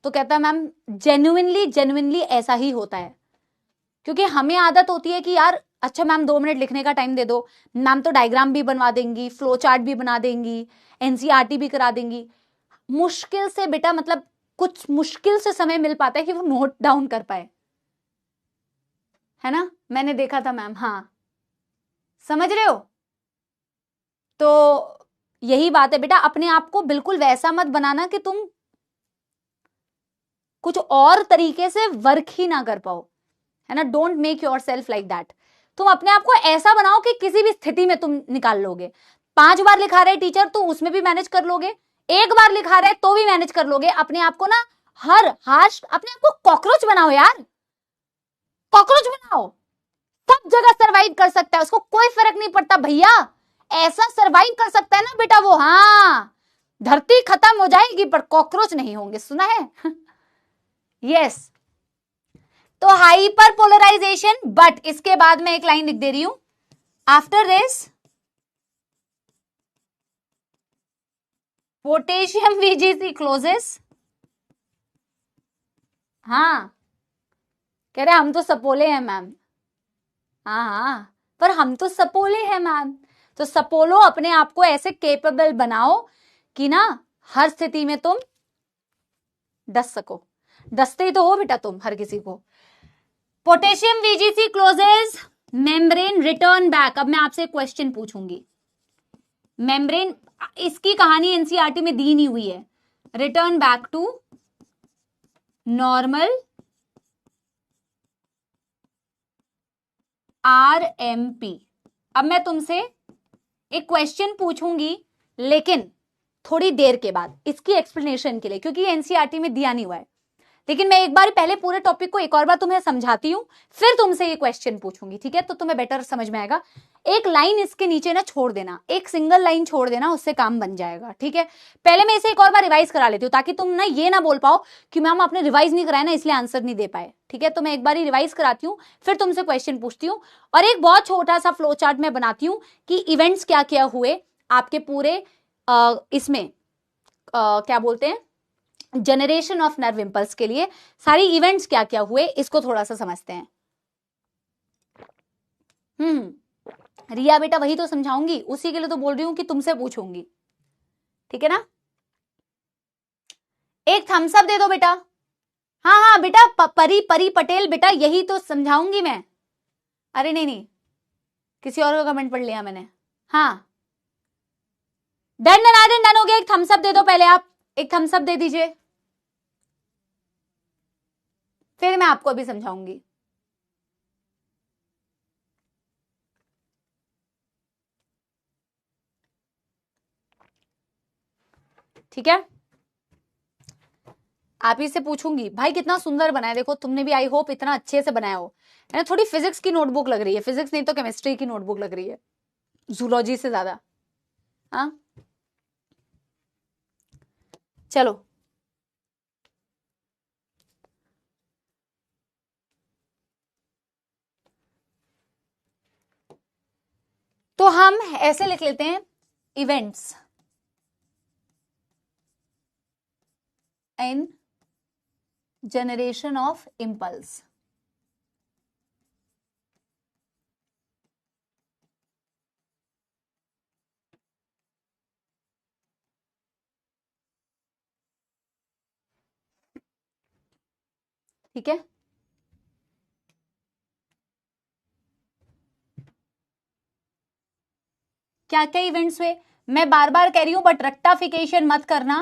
तो कहता है मैम जेन्युइनली ऐसा ही होता है, क्योंकि हमें आदत होती है कि यार अच्छा मैम 2 मिनट लिखने का टाइम दे दो, मैम तो डायग्राम भी बनवा देंगी, फ्लो चार्ट भी बना देंगी, एनसीईआरटी भी करा देंगी। मुश्किल से बेटा, मतलब कुछ मुश्किल से समय मिल पाता है कि वो नोट डाउन कर पाए, है ना। मैंने देखा था मैम, हाँ समझ रहे हो। तो यही बात है बेटा, अपने आप को बिल्कुल वैसा मत बनाना कि तुम कुछ और तरीके से वर्क ही ना कर पाओ, है ना। Don't make your self like that. तुम अपने आप को ऐसा बनाओ कि किसी भी स्थिति में तुम निकाल लोगे। 5 बार लिखा रहे टीचर तो उसमें भी मैनेज कर लोगे, 1 बार लिखा रहे तो भी मैनेज कर लोगे। अपने आप को ना अपने आप को कॉकरोच बनाओ यार, कॉकरोच बनाओ, सब जगह सरवाइव कर सकता है, उसको कोई फर्क नहीं पड़ता भैया, ऐसा सरवाइव कर सकता है ना बेटा वो। हाँ धरती खत्म हो जाएगी पर कॉकरोच नहीं होंगे, सुना है। यस तो हाइपर पोलराइजेशन, बट इसके बाद मैं एक लाइन लिख दे रही हूं, after this potassium VGC closes. हाँ कह रहे हम तो सपोले हैं मैम, हाँ पर हम तो सपोले हैं मैम। तो सपोलो अपने आप को ऐसे केपेबल बनाओ कि ना हर स्थिति में तुम डस सको, डसते ही तो हो बेटा तुम हर किसी को। Potassium VGC closes, membrane return back. अब मैं आपसे क्वेश्चन पूछूंगी, मेम्ब्रेन इसकी कहानी एनसीईआरटी में दी नहीं हुई है, return back to normal RMP. अब मैं तुमसे एक क्वेश्चन पूछूंगी लेकिन थोड़ी देर के बाद इसकी एक्सप्लेनेशन के लिए, क्योंकि एनसीईआरटी में दिया नहीं हुआ है। लेकिन मैं एक बार पहले पूरे टॉपिक को एक और बार तुम्हें समझाती हूं, फिर तुमसे ये क्वेश्चन पूछूंगी, ठीक है। तो तुम्हें बेटर समझ में आएगा। एक लाइन इसके नीचे ना छोड़ देना, एक सिंगल लाइन छोड़ देना, उससे काम बन जाएगा, ठीक है। पहले मैं इसे एक और बार रिवाइज करा लेती हूँ ताकि तुम ना ये ना बोल पाओ कि मैम आपने रिवाइज नहीं कराया ना इसलिए आंसर नहीं दे पाए, ठीक है। तो मैं एक बार ही रिवाइज कराती हूँ, फिर तुमसे क्वेश्चन पूछती हूँ, और एक बहुत छोटा सा फ्लो चार्ट में बनाती हूँ कि इवेंट्स क्या क्या हुए आपके पूरे इसमें क्या बोलते हैं जनरेशन ऑफ नर्व इंपल्स के लिए, सारी इवेंट्स क्या क्या हुए इसको थोड़ा सा समझते हैं। रिया बेटा वही तो समझाऊंगी, उसी के लिए तो बोल रही हूं कि तुमसे पूछूंगी, ठीक है ना। एक थम्स अप दे दो बेटा। हाँ हाँ बेटा परी पटेल बेटा यही तो समझाऊंगी मैं। अरे नहीं किसी और का कमेंट पढ़ लिया मैंने। हाँ डन हो गया। एक थम्स अप दे दो पहले, आप एक थम्स अप दे दीजिए, फिर मैं आपको अभी समझाऊंगी। ठीक है आप ही से पूछूंगी। भाई कितना सुंदर बनाया, देखो तुमने भी आई होप इतना अच्छे से बनाया हो, है ना। थोड़ी फिजिक्स की नोटबुक लग रही है, फिजिक्स नहीं तो केमिस्ट्री की नोटबुक लग रही है, जूलॉजी से ज्यादा। हाँ चलो तो हम ऐसे लिख लेते हैं, events in generation of impulse. ठीक है क्या क्या इवेंट्स हुए, मैं बार बार कह रही हूं बट रट्टाफिकेशन मत करना,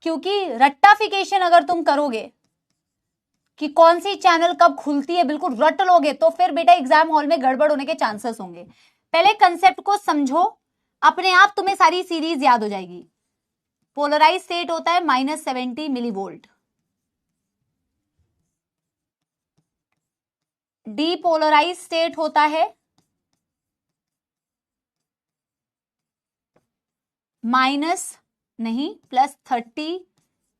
क्योंकि रट्टाफिकेशन अगर तुम करोगे कि कौन सी चैनल कब खुलती है बिल्कुल रट लोगे तो फिर बेटा एग्जाम हॉल में गड़बड़ होने के चांसेस होंगे। पहले कंसेप्ट को समझो, अपने आप तुम्हें सारी सीरीज याद हो जाएगी। पोलराइज स्टेट होता है -70 मिलीवोल्ट, डीपोलराइज स्टेट होता है +30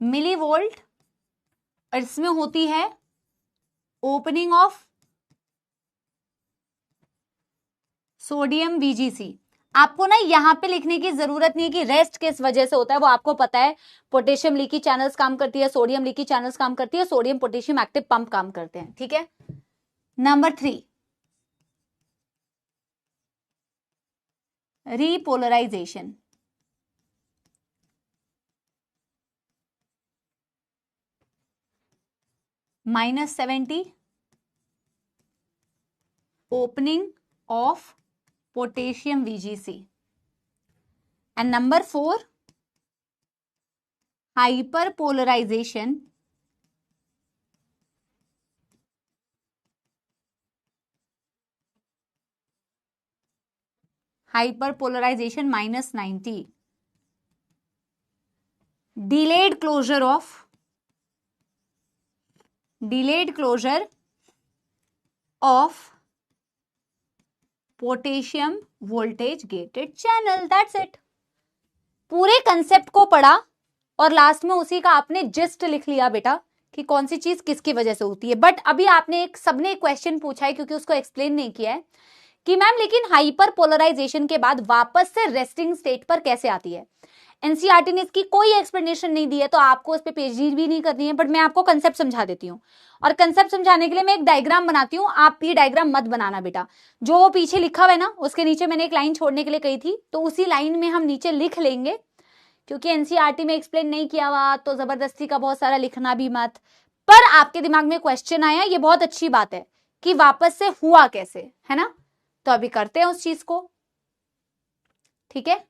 मिलीवोल्ट, और इसमें होती है ओपनिंग ऑफ सोडियम VGC। आपको ना यहां पे लिखने की जरूरत नहीं है कि रेस्ट किस वजह से होता है, वो आपको पता है। पोटेशियम लीकी चैनल्स काम करती है, सोडियम लीकी चैनल्स काम करती है, सोडियम पोटेशियम एक्टिव पंप काम करते हैं, ठीक है। Number 3, repolarisation. -70 opening of potassium VGC, and number 4, hyperpolarization -90, delayed closure of potassium voltage gated channel. That's it. पूरे कंसेप्ट को पढ़ा और लास्ट में उसी का आपने जिस्ट लिख लिया बेटा कि कौन सी चीज किसकी वजह से होती है। बट अभी आपने सबने एक क्वेश्चन पूछा है क्योंकि उसको एक्सप्लेन नहीं किया है कि मैम लेकिन हाइपर पोलराइजेशन के बाद वापस से रेस्टिंग स्टेट पर कैसे आती है। एनसीईआरटी ने इसकी कोई एक्सप्लेनेशन नहीं दी है, तो आपको इस पे पेचीज भी नहीं करनी है, बट मैं आपको कंसेप्ट समझा देती हूँ। और कंसेप्ट समझाने के लिए मैं एक डायग्राम बनाती हूँ, आप ये डायग्राम मत बनाना बेटा। जो वो पीछे लिखा हुआ है ना, उसके नीचे मैंने एक लाइन छोड़ने के लिए कही थी, तो उसी लाइन में हम नीचे लिख लेंगे, क्योंकि एनसीईआरटी में एक्सप्लेन नहीं किया हुआ तो जबरदस्ती का बहुत सारा लिखना भी मत। पर आपके दिमाग में क्वेश्चन आया, ये बहुत अच्छी बात है कि वापस से हुआ कैसे, है ना। तो अभी करते हैं उस चीज को, ठीक है।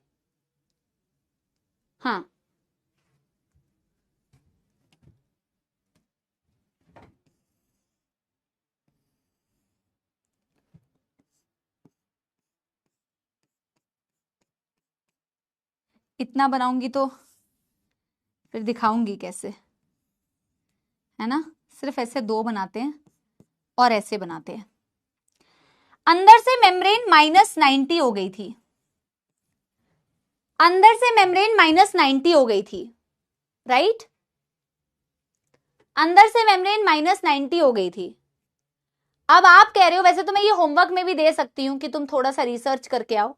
हाँ, इतना बनाऊंगी तो फिर दिखाऊंगी कैसे, है ना। सिर्फ ऐसे 2 बनाते हैं और ऐसे बनाते हैं। अंदर से मेम्ब्रेन -90 हो गई थी, अंदर से मेम्ब्रेन -90 हो गई थी, राइट। अंदर से मेम्ब्रेन -90 हो गई थी। अब आप कह रहे हो, वैसे तो मैं ये होमवर्क में भी दे सकती हूं कि तुम थोड़ा सा रिसर्च करके आओ,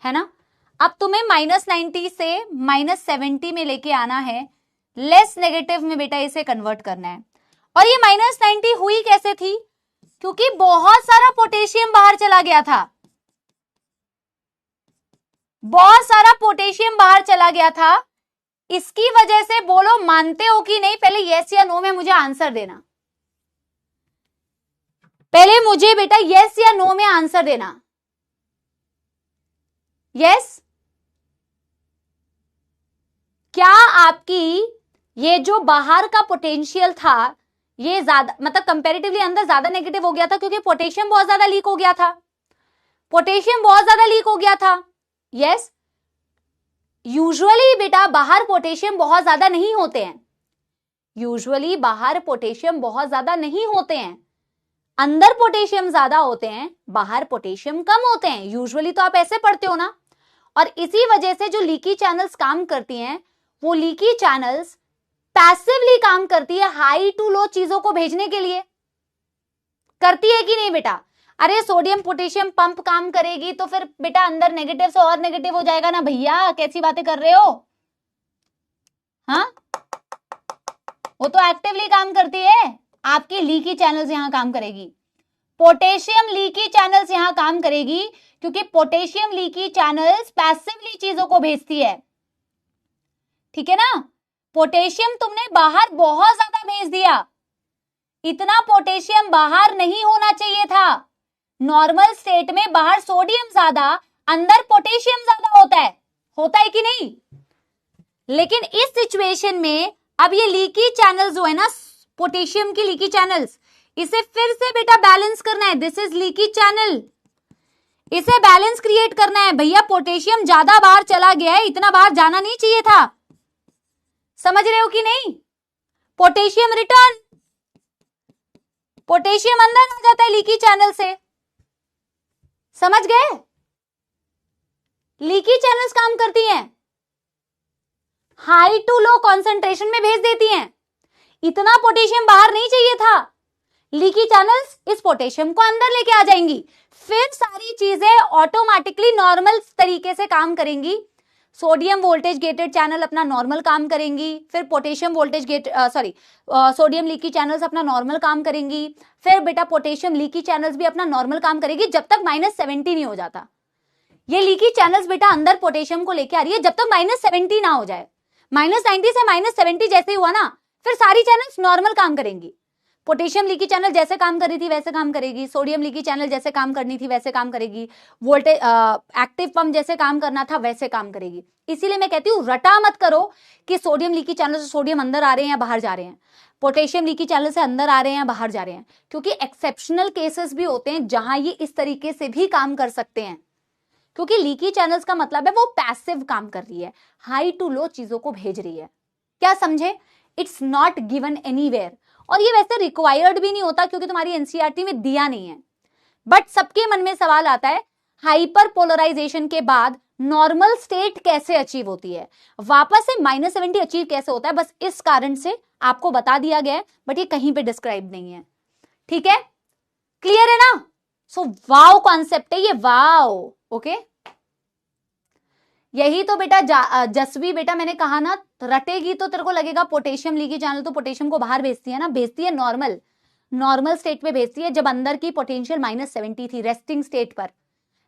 है ना। अब तुम्हें -90 से -70 में लेके आना है, लेस नेगेटिव में बेटा इसे कन्वर्ट करना है। और ये -90 हुई कैसे थी, क्योंकि बहुत सारा पोटेशियम बाहर चला गया था, बहुत सारा पोटेशियम बाहर चला गया था। इसकी वजह से बोलो मानते हो कि नहीं, पहले यस या नो में मुझे आंसर देना। पहले मुझे बेटा यस या नो में आंसर देना। यस, क्या आपकी ये जो बाहर का पोटेंशियल था ये ज्यादा, मतलब कंपैरेटिवली अंदर ज्यादा नेगेटिव हो गया था क्योंकि पोटेशियम बहुत ज्यादा लीक हो गया था, पोटेशियम बहुत ज्यादा लीक हो गया था। यस, यूजुअली बेटा बाहर पोटेशियम बहुत ज्यादा नहीं होते हैं, यूजुअली बाहर पोटेशियम बहुत ज्यादा नहीं होते हैं, अंदर पोटेशियम ज्यादा होते हैं, बाहर पोटेशियम कम होते हैं। यूजुअली तो आप ऐसे पढ़ते हो ना। और इसी वजह से जो लीकी चैनल्स काम करती हैं, वो लीकी चैनल्स पैसिवली काम करती है, हाई टू लो चीजों को भेजने के लिए। करती है कि नहीं बेटा। अरे सोडियम पोटेशियम पंप काम करेगी तो फिर बेटा अंदर नेगेटिव से और नेगेटिव हो जाएगा ना भैया, कैसी बातें कर रहे हो। हाँ, वो तो एक्टिवली काम करती है, आपकी लीकी चैनल्स यहां काम करेगी, पोटेशियम लीकी चैनल्स यहां काम करेगी, क्योंकि पोटेशियम लीकी चैनल्स पैसिवली चीजों को भेजती है, ठीक है ना। पोटेशियम तुमने बाहर बहुत ज्यादा भेज दिया, इतना पोटेशियम बाहर नहीं होना चाहिए था। नॉर्मल स्टेट में बाहर सोडियम ज्यादा, अंदर पोटेशियम ज्यादा होता है कि नहीं। लेकिन इस सिचुएशन में अब ये लीकी चैनल्स जो है ना, पोटेशियम की लीकी चैनल्स, इसे फिर से बेटा बैलेंस करना है। दिस इज लीकी चैनल, इसे बैलेंस क्रिएट करना है भैया। पोटेशियम ज्यादा बाहर चला गया है, इतना बाहर जाना नहीं चाहिए था, समझ रहे हो कि नहीं? पोटेशियम रिटर्न, पोटेशियम अंदर आ जाता है लीकी चैनल से, समझ गए? लीकी चैनल्स काम करती हैं, हाई टू लो कॉन्सेंट्रेशन में भेज देती हैं। इतना पोटेशियम बाहर नहीं चाहिए था, लीकी चैनल्स इस पोटेशियम को अंदर लेके आ जाएंगी, फिर सारी चीजें ऑटोमेटिकली नॉर्मल तरीके से काम करेंगी। सोडियम वोल्टेज गेटेड चैनल अपना नॉर्मल काम करेंगी, फिर potassium voltage gate sodium leaky channels अपना नॉर्मल काम करेंगी, फिर बेटा पोटेशियम लीकी चैनल्स भी अपना नॉर्मल काम करेगी जब तक -70 नहीं हो जाता। ये लीकी चैनल्स बेटा अंदर पोटेशियम को लेके आ रही है जब तक -70 ना हो जाए। -90 से -70 जैसे ही हुआ ना, फिर सारी चैनल्स नॉर्मल काम करेंगी। पोटेशियम लीकी चैनल जैसे काम कर रही थी वैसे काम करेगी, सोडियम लीकी चैनल जैसे काम करनी थी वैसे काम करेगी, वोल्टेज एक्टिव पंप जैसे काम करना था वैसे काम करेगी। इसीलिए मैं कहती हूं रटा मत करो कि सोडियम लीकी चैनल से सोडियम अंदर आ रहे हैं या बाहर जा रहे हैं, पोटेशियम लीकी चैनल से अंदर आ रहे हैं या बाहर जा रहे हैं, क्योंकि एक्सेप्शनल केसेस भी होते हैं जहां ये इस तरीके से भी काम कर सकते हैं। क्योंकि लीकी चैनल्स का मतलब है वो पैसिव काम कर रही है, हाई टू लो चीजों को भेज रही है। क्या समझे? इट्स नॉट गिवन एनीवेयर, और ये वैसे रिक्वायर्ड भी नहीं होता क्योंकि तुम्हारी एनसीईआरटी में दिया नहीं है। बट सबके मन में सवाल आता है हाइपर पोलराइजेशन के बाद नॉर्मल स्टेट कैसे अचीव होती है, वापस से -70 अचीव कैसे होता है, बस इस कारण से आपको बता दिया गया है, बट ये कहीं पे डिस्क्राइब नहीं है। ठीक है, क्लियर है ना? सो वाव कॉन्सेप्ट है ये, वाव। ओके, यही तो बेटा जसवी बेटा मैंने कहा ना, रटेगी तो तेरे को लगेगा पोटेशियम लीकी चैनल तो पोटेशियम को बाहर भेजती है ना, भेजती है नॉर्मल स्टेट में भेजती है, जब अंदर की पोटेंशियल -70 थी, रेस्टिंग स्टेट पर।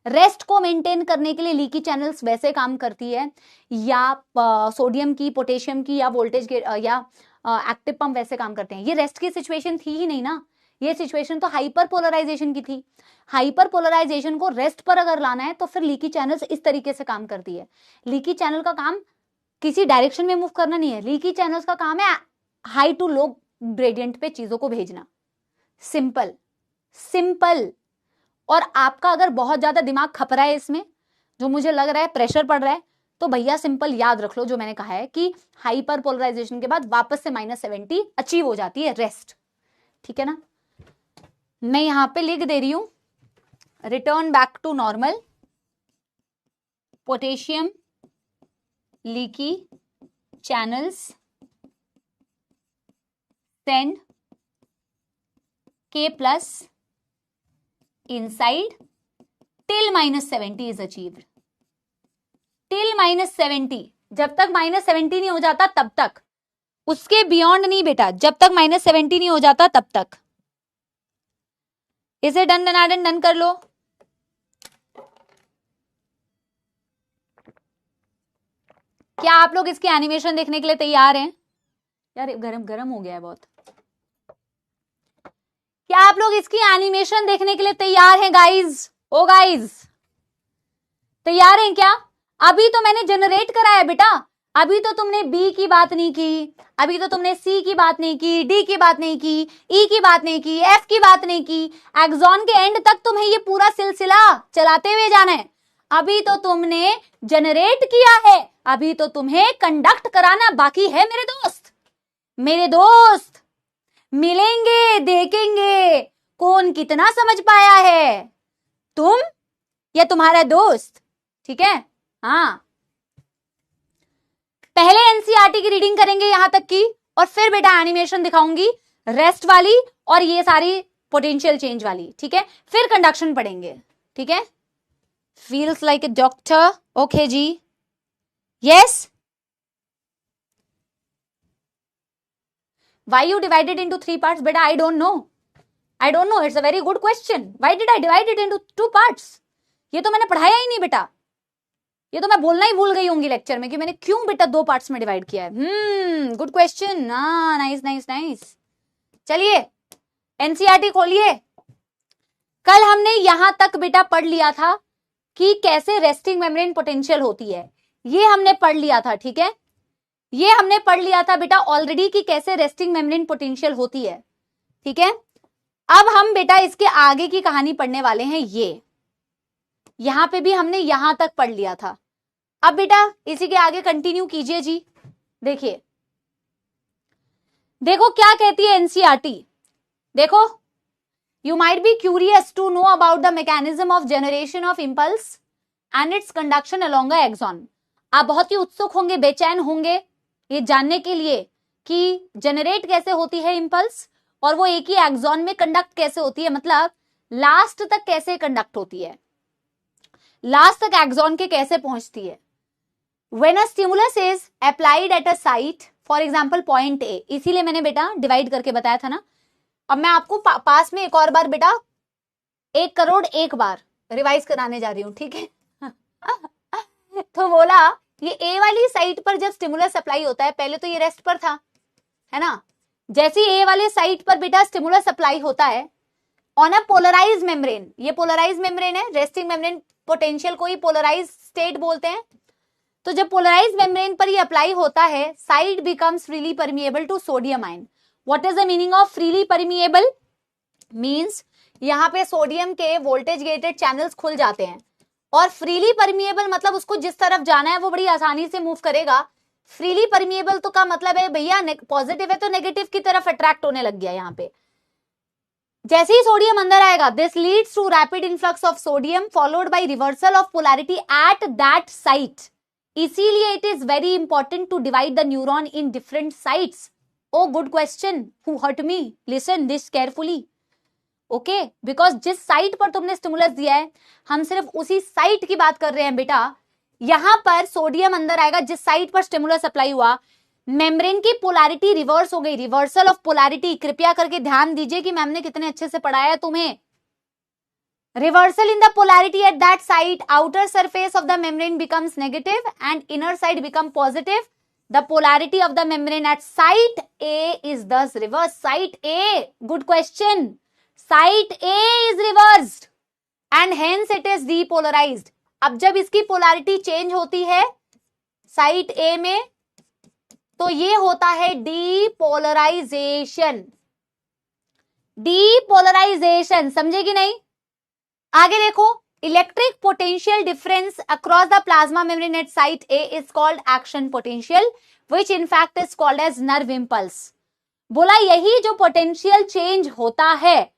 रेस्ट को मेंटेन करने के लिए लीकी चैनल्स वैसे काम करती है, या सोडियम की, पोटेशियम की, या वोल्टेज या एक्टिव पंप वैसे काम करते हैं। ये रेस्ट की सिचुएशन थी ही नहीं ना, ये सिचुएशन तो हाइपर पोलराइजेशन की थी। हाइपर पोलराइजेशन को रेस्ट पर अगर लाना है तो फिर लीकी चैनल्स इस तरीके से काम करती है। लीकी चैनल का काम किसी डायरेक्शन में मूव करना नहीं है, लीकी चैनल्स का काम है हाई टू लो ग्रेडियंट पे चीजों को भेजना। Simple simple. और आपका अगर बहुत ज्यादा दिमाग खप रहा है इसमें, जो मुझे लग रहा है प्रेशर पड़ रहा है, तो भैया सिंपल याद रख लो जो मैंने कहा है कि हाइपर पोलराइजेशन के बाद वापस से -70 अचीव हो जाती है, रेस्ट। ठीक है ना? मैं यहां पे लिख दे रही हूं return back to normal, potassium leaky channels send K+ inside till -70 is achieved, till -70। जब तक -70 नहीं हो जाता तब तक, उसके बियॉन्ड नहीं बेटा, जब तक -70 नहीं हो जाता तब तक। इसे डन डन कर लो। क्या आप लोग इसकी एनिमेशन देखने के लिए तैयार हैं? यार गरम गरम हो गया है बहुत। क्या आप लोग इसकी एनिमेशन देखने के लिए तैयार हैं गाइज? ओ गाइज, तैयार हैं क्या? अभी तो मैंने जनरेट कराया बेटा, अभी तो तुमने बी की बात नहीं की, अभी तो तुमने सी की बात नहीं की, डी की बात नहीं की, ई की बात नहीं की, एफ की बात नहीं की। एक्सॉन के एंड तक तुम्हें ये पूरा सिलसिला चलाते हुए जाना है। अभी तो तुमने जनरेट किया है, अभी तो तुम्हें कंडक्ट कराना बाकी है। मेरे दोस्त, मेरे दोस्त, मिलेंगे, देखेंगे कौन कितना समझ पाया है, तुम या तुम्हारा दोस्त। ठीक है? हाँ, पहले एनसीईआरटी की रीडिंग करेंगे यहां तक की, और फिर बेटा एनिमेशन दिखाऊंगी रेस्ट वाली और ये सारी पोटेंशियल चेंज वाली। ठीक है? फिर कंडक्शन पढ़ेंगे। ठीक है? Feels like a doctor. Okay जी, yes. Why you divided into 3 parts? Beta, I don't know. I don't know. It's a very good question. Why did I divide it into 2 parts? ये तो मैंने पढ़ाया ही नहीं बेटा, ये तो मैं बोलना ही भूल गई होंगी लेक्चर में कि मैंने क्यों बेटा 2 पार्ट्स में डिवाइड किया है। Good question. Nice nice nice. चलिए एनसीईआरटी खोलिए। कल हमने यहां तक बेटा पढ़ लिया था कि कैसे रेस्टिंग मेम्ब्रेन पोटेंशियल होती है, ये हमने पढ़ लिया था। ठीक है? ये हमने पढ़ लिया था बेटा ऑलरेडी कि कैसे रेस्टिंग मेम्ब्रेन पोटेंशियल होती है। ठीक है? अब हम बेटा इसके आगे की कहानी पढ़ने वाले हैं। ये यहां पे भी हमने यहां तक पढ़ लिया था। अब बेटा इसी के आगे कंटिन्यू कीजिए जी। देखिए देखो क्या कहती है एनसीईआरटी। देखो, you might be curious to know about the mechanism of generation of impulse and its conduction along a axon. आप बहुत ही उत्सुक होंगे, बेचैन होंगे ये जानने के लिए कि जनरेट कैसे होती है इंपल्स और वो एक ही एक्सॉन में कंडक्ट कैसे होती है, मतलब लास्ट तक कैसे कंडक्ट होती है, लास्ट तक एक्सॉन के कैसे पहुंचती है। When a stimulus is applied at a site, for example point A, इसीलिए मैंने बेटा डिवाइड करके बताया था ना। अब मैं आपको पास में एक और बार बेटा 1 करोड़ एक बार रिवाइज कराने जा रही हूं, ठीक है। तो बोला ये A वाली साइट पर जब स्टिमुलस अप्लाई होता है, पहले तो ये रेस्ट पर था, है ना। जैसे A वाले साइट पर बेटा स्टिमुलस अप्लाई होता है ऑन अ पोलराइज मेम्ब्रेन, ये पोलराइज मेम्ब्रेन है, रेस्टिंग मेम्ब्रेन पोटेंशियल को ही पोलराइज स्टेट बोलते हैं। तो जब पोलराइज मेम्ब्रेन पर ये अप्लाई होता है, site becomes freely permeable to sodium ion. What is the meaning of freely permeable? Means यहां पे सोडियम के वोल्टेज गेटेड चैनल्स खुल जाते हैं। और फ्रीली परमिएबल मतलब उसको जिस तरफ जाना है वो बड़ी आसानी से मूव करेगा। फ्रीली परमिएबल तो का मतलब है भैया पॉजिटिव है तो नेगेटिव की तरफ अट्रैक्ट होने लग गया। यहां पे जैसे ही सोडियम अंदर आएगा, this leads to rapid influx of sodium followed by reversal of polarity at that site. इसीलिए it is very important to divide the neuron in different sites. Oh good question, who hurt me, listen this carefully, okay. Because जिस site पर तुमने stimulus दिया है, हम सिर्फ उसी site की बात कर रहे हैं बेटा। यहां पर सोडियम अंदर आएगा जिस साइट पर स्टिमुलस अप्लाई हुआ, मेम्ब्रेन की पोलैरिटी रिवर्स हो गई, रिवर्सल ऑफ पोलैरिटी। कृपया करके ध्यान दीजिए कि मैम ने कितने अच्छे से पढ़ाया तुम्हें। Reversal in the polarity at that site, outer surface of the membrane becomes negative and inner side become positive. The polarity of the membrane at site A is thus reversed. Site A, good question. Site A is reversed and hence it is depolarized. अब जब इसकी polarity change होती है site A में, तो ये होता है depolarization. Depolarization, समझे कि नहीं? आगे देखो, electric potential difference across the plasma membrane at site A is called action potential, which in fact is called as nerve impulse. बोला यही जो पोटेंशियल चेंज होता है,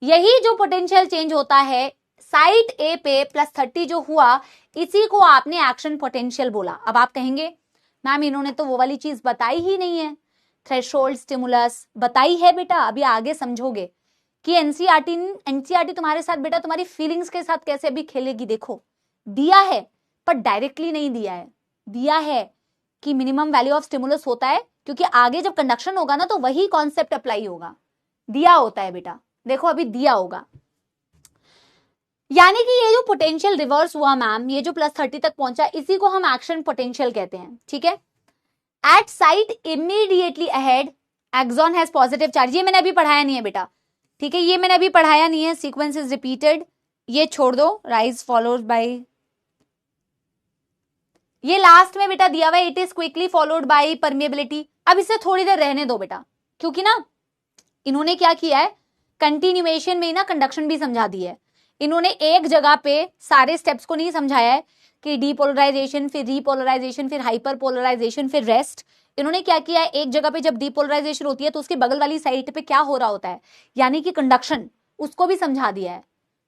यही जो पोटेंशियल चेंज होता है साइट ए पे +30 जो हुआ, इसी को आपने एक्शन पोटेंशियल बोला। अब आप कहेंगे मैम इन्होंने तो वो वाली चीज बताई ही नहीं है, थ्रेशोल्ड स्टिमुलस बताई है बेटा, अभी आगे समझोगे कि एनसीईआरटी तुम्हारे साथ बेटा तुम्हारी फीलिंग्स के साथ कैसे अभी खेलेगी। देखो दिया है पर डायरेक्टली नहीं दिया है, दिया है कि मिनिमम वैल्यू ऑफ स्टिमुलस होता है, क्योंकि आगे जब कंडक्शन होगा ना तो वही कॉन्सेप्ट अप्लाई होगा। दिया होता है बेटा, देखो अभी दिया होगा। यानी कि ये जो पोटेंशियल रिवर्स हुआ मैम, ये जो +30 तक पहुंचा, इसी को हम एक्शन पोटेंशियल कहते हैं, ठीक है। At site immediately ahead axon has positive charge, ये मैंने अभी पढ़ाया नहीं है बेटा, ठीक है, ये मैंने अभी पढ़ाया नहीं है। सीक्वेंस इज रिपीटेड, ये छोड़ दो, राइज फॉलोड बाय, ये लास्ट में बेटा दिया हुआ है, it is quickly followed by permeability. अब इसे थोड़ी देर रहने दो बेटा, क्योंकि ना इन्होंने क्या किया है, कंटिन्यूएशन में ना कंडक्शन भी समझा दी है। इन्होंने एक जगह पे सारे स्टेप्स को नहीं समझाया है कि डीपोलराइजेशन, फिर रीपोलराइजेशन, फिर हाइपरपोलराइजेशन, फिर रेस्ट। इन्होंने क्या किया है, एक जगह पे जब डीपोलराइजेशन होती है तो उसके बगल वाली साइड पे क्या हो रहा होता है, यानी कि कंडक्शन, उसको भी समझा दिया है।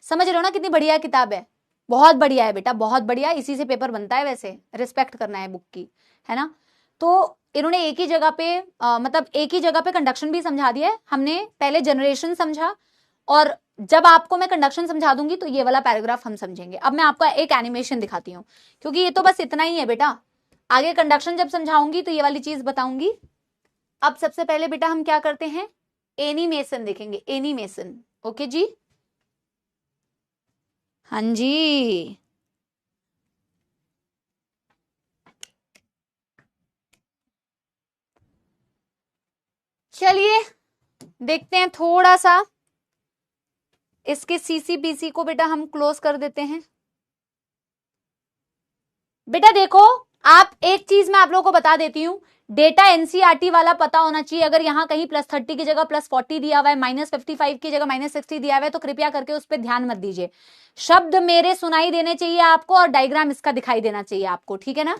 समझ रहे हो ना कितनी बढ़िया किताब है, बहुत बढ़िया है बेटा, बहुत बढ़िया। इसी से पेपर बनता है, वैसे रिस्पेक्ट करना है बुक की, है ना। तो इन्होंने एक ही जगह पे मतलब एक ही जगह पे कंडक्शन भी समझा दिया है। हमने पहले जनरेशन समझा, और जब आपको मैं कंडक्शन समझा दूंगी तो ये वाला पैराग्राफ हम समझेंगे। अब मैं आपको एक एनिमेशन दिखाती हूँ, क्योंकि ये तो बस इतना ही है बेटा, आगे कंडक्शन जब समझाऊंगी तो ये वाली चीज बताऊंगी। अब सबसे पहले बेटा हम क्या करते हैं, एनिमेशन देखेंगे, एनिमेशन। ओके जी, हाँ जी, चलिए देखते हैं थोड़ा सा इसके सीसीपीसी को बेटा हम क्लोज कर देते हैं। बेटा देखो आप एक चीज मैं आप लोगों को बता देती हूं, डेटा एनसीईआरटी वाला पता होना चाहिए। अगर यहाँ कहीं +30 की जगह +40 दिया हुआ है, -55 की जगह -60 दिया हुआ है, तो कृपया करके उस पर ध्यान मत दीजिए। शब्द मेरे सुनाई देने चाहिए आपको और डायग्राम इसका दिखाई देना चाहिए आपको, ठीक है ना?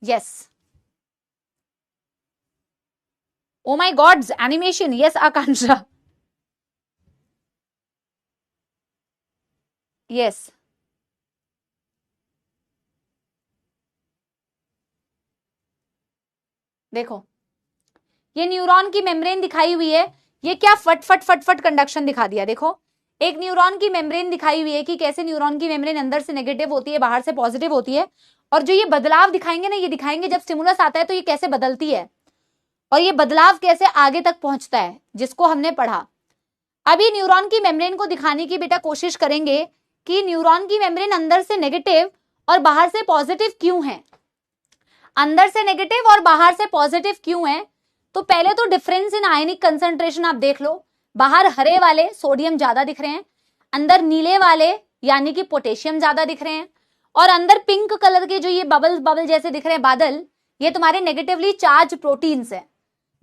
Yes. Oh my God's, animation, yes Akanksha, yes. देखो ये न्यूरॉन की मेम्ब्रेन दिखाई हुई है, ये क्या फट फट फट फट कंडक्शन दिखा दिया। देखो एक न्यूरॉन की मेम्ब्रेन दिखाई हुई है कि कैसे न्यूरॉन की मेम्ब्रेन अंदर से नेगेटिव होती है, बाहर से पॉजिटिव होती है। और जो ये बदलाव दिखाएंगे ना, ये दिखाएंगे जब स्टिमुलस आता है तो ये कैसे बदलती है और ये बदलाव कैसे आगे तक पहुंचता है, जिसको हमने पढ़ा। अभी न्यूरॉन की मेम्ब्रेन को दिखाने की बेटा कोशिश करेंगे कि न्यूरॉन की मेम्ब्रेन अंदर से नेगेटिव और बाहर से पॉजिटिव क्यों है, अंदर से नेगेटिव और बाहर से पॉजिटिव क्यों है। तो पहले तो डिफरेंस इन आयनिक कंसंट्रेशन आप देख लो। बाहर हरे वाले सोडियम ज्यादा दिख रहे हैं, अंदर नीले वाले यानी कि पोटेशियम ज्यादा दिख रहे हैं, और अंदर पिंक कलर के जो ये बबल बबल जैसे दिख रहे हैं बादल, ये तुम्हारे नेगेटिवली चार्ज प्रोटीन्स है,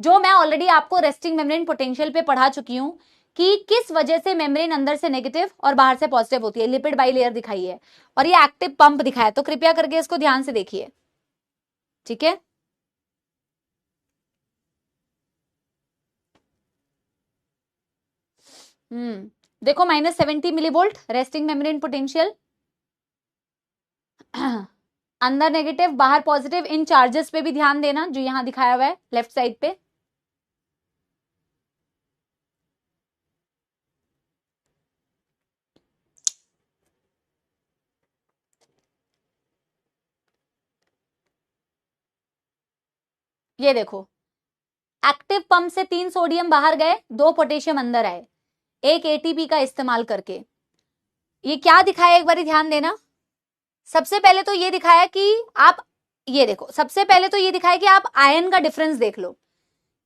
जो मैं ऑलरेडी आपको रेस्टिंग मेम्ब्रेन पोटेंशियल पे पढ़ा चुकी हूं कि किस वजह से मेम्ब्रेन अंदर से नेगेटिव और बाहर से पॉजिटिव होती है। लिपिड बाइलेयर दिखाई है और ये एक्टिव पंप दिखाया, तो कृपया करके इसको ध्यान से देखिए, ठीक है? देखो -70 मिलीवोल्ट रेस्टिंग मेम्ब्रेन पोटेंशियल, अंदर नेगेटिव बाहर पॉजिटिव। इन चार्जेस पे भी ध्यान देना जो यहां दिखाया हुआ है लेफ्ट साइड पे। ये देखो एक्टिव पंप से 3 सोडियम बाहर गए, 2 पोटेशियम अंदर आए, एक एटीपी का इस्तेमाल करके। ये क्या दिखाया एक बार ध्यान देना। सबसे पहले तो ये दिखाया कि आप ये देखो, सबसे पहले तो ये दिखाया कि आप आयन का डिफरेंस देख लो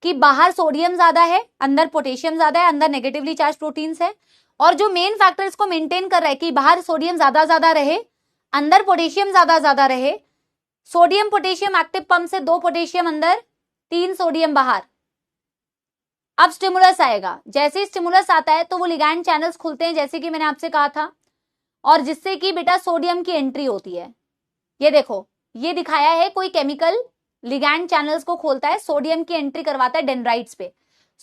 कि बाहर सोडियम ज्यादा है, अंदर पोटेशियम ज्यादा है, अंदर नेगेटिवली चार्ज प्रोटीन्स है। और जो मेन फैक्टर इसको मेंटेन कर रहा है कि बाहर सोडियम ज्यादा ज्यादा रहे, अंदर पोटेशियम ज्यादा ज्यादा रहे। सोडियम पोटेशियम एक्टिव पंप से 2 पोटेशियम अंदर, 3 सोडियम बाहर। अब स्टिमुलस आएगा, जैसे ही स्टिमुलस आता है तो वो लिगैंड चैनल्स खुलते हैं, जैसे कि मैंने आपसे कहा था, और जिससे कि बेटा सोडियम की एंट्री होती है। ये देखो ये दिखाया है कोई केमिकल लिगैंड चैनल्स को खोलता है, सोडियम की एंट्री करवाता है डेंड्राइट्स पे।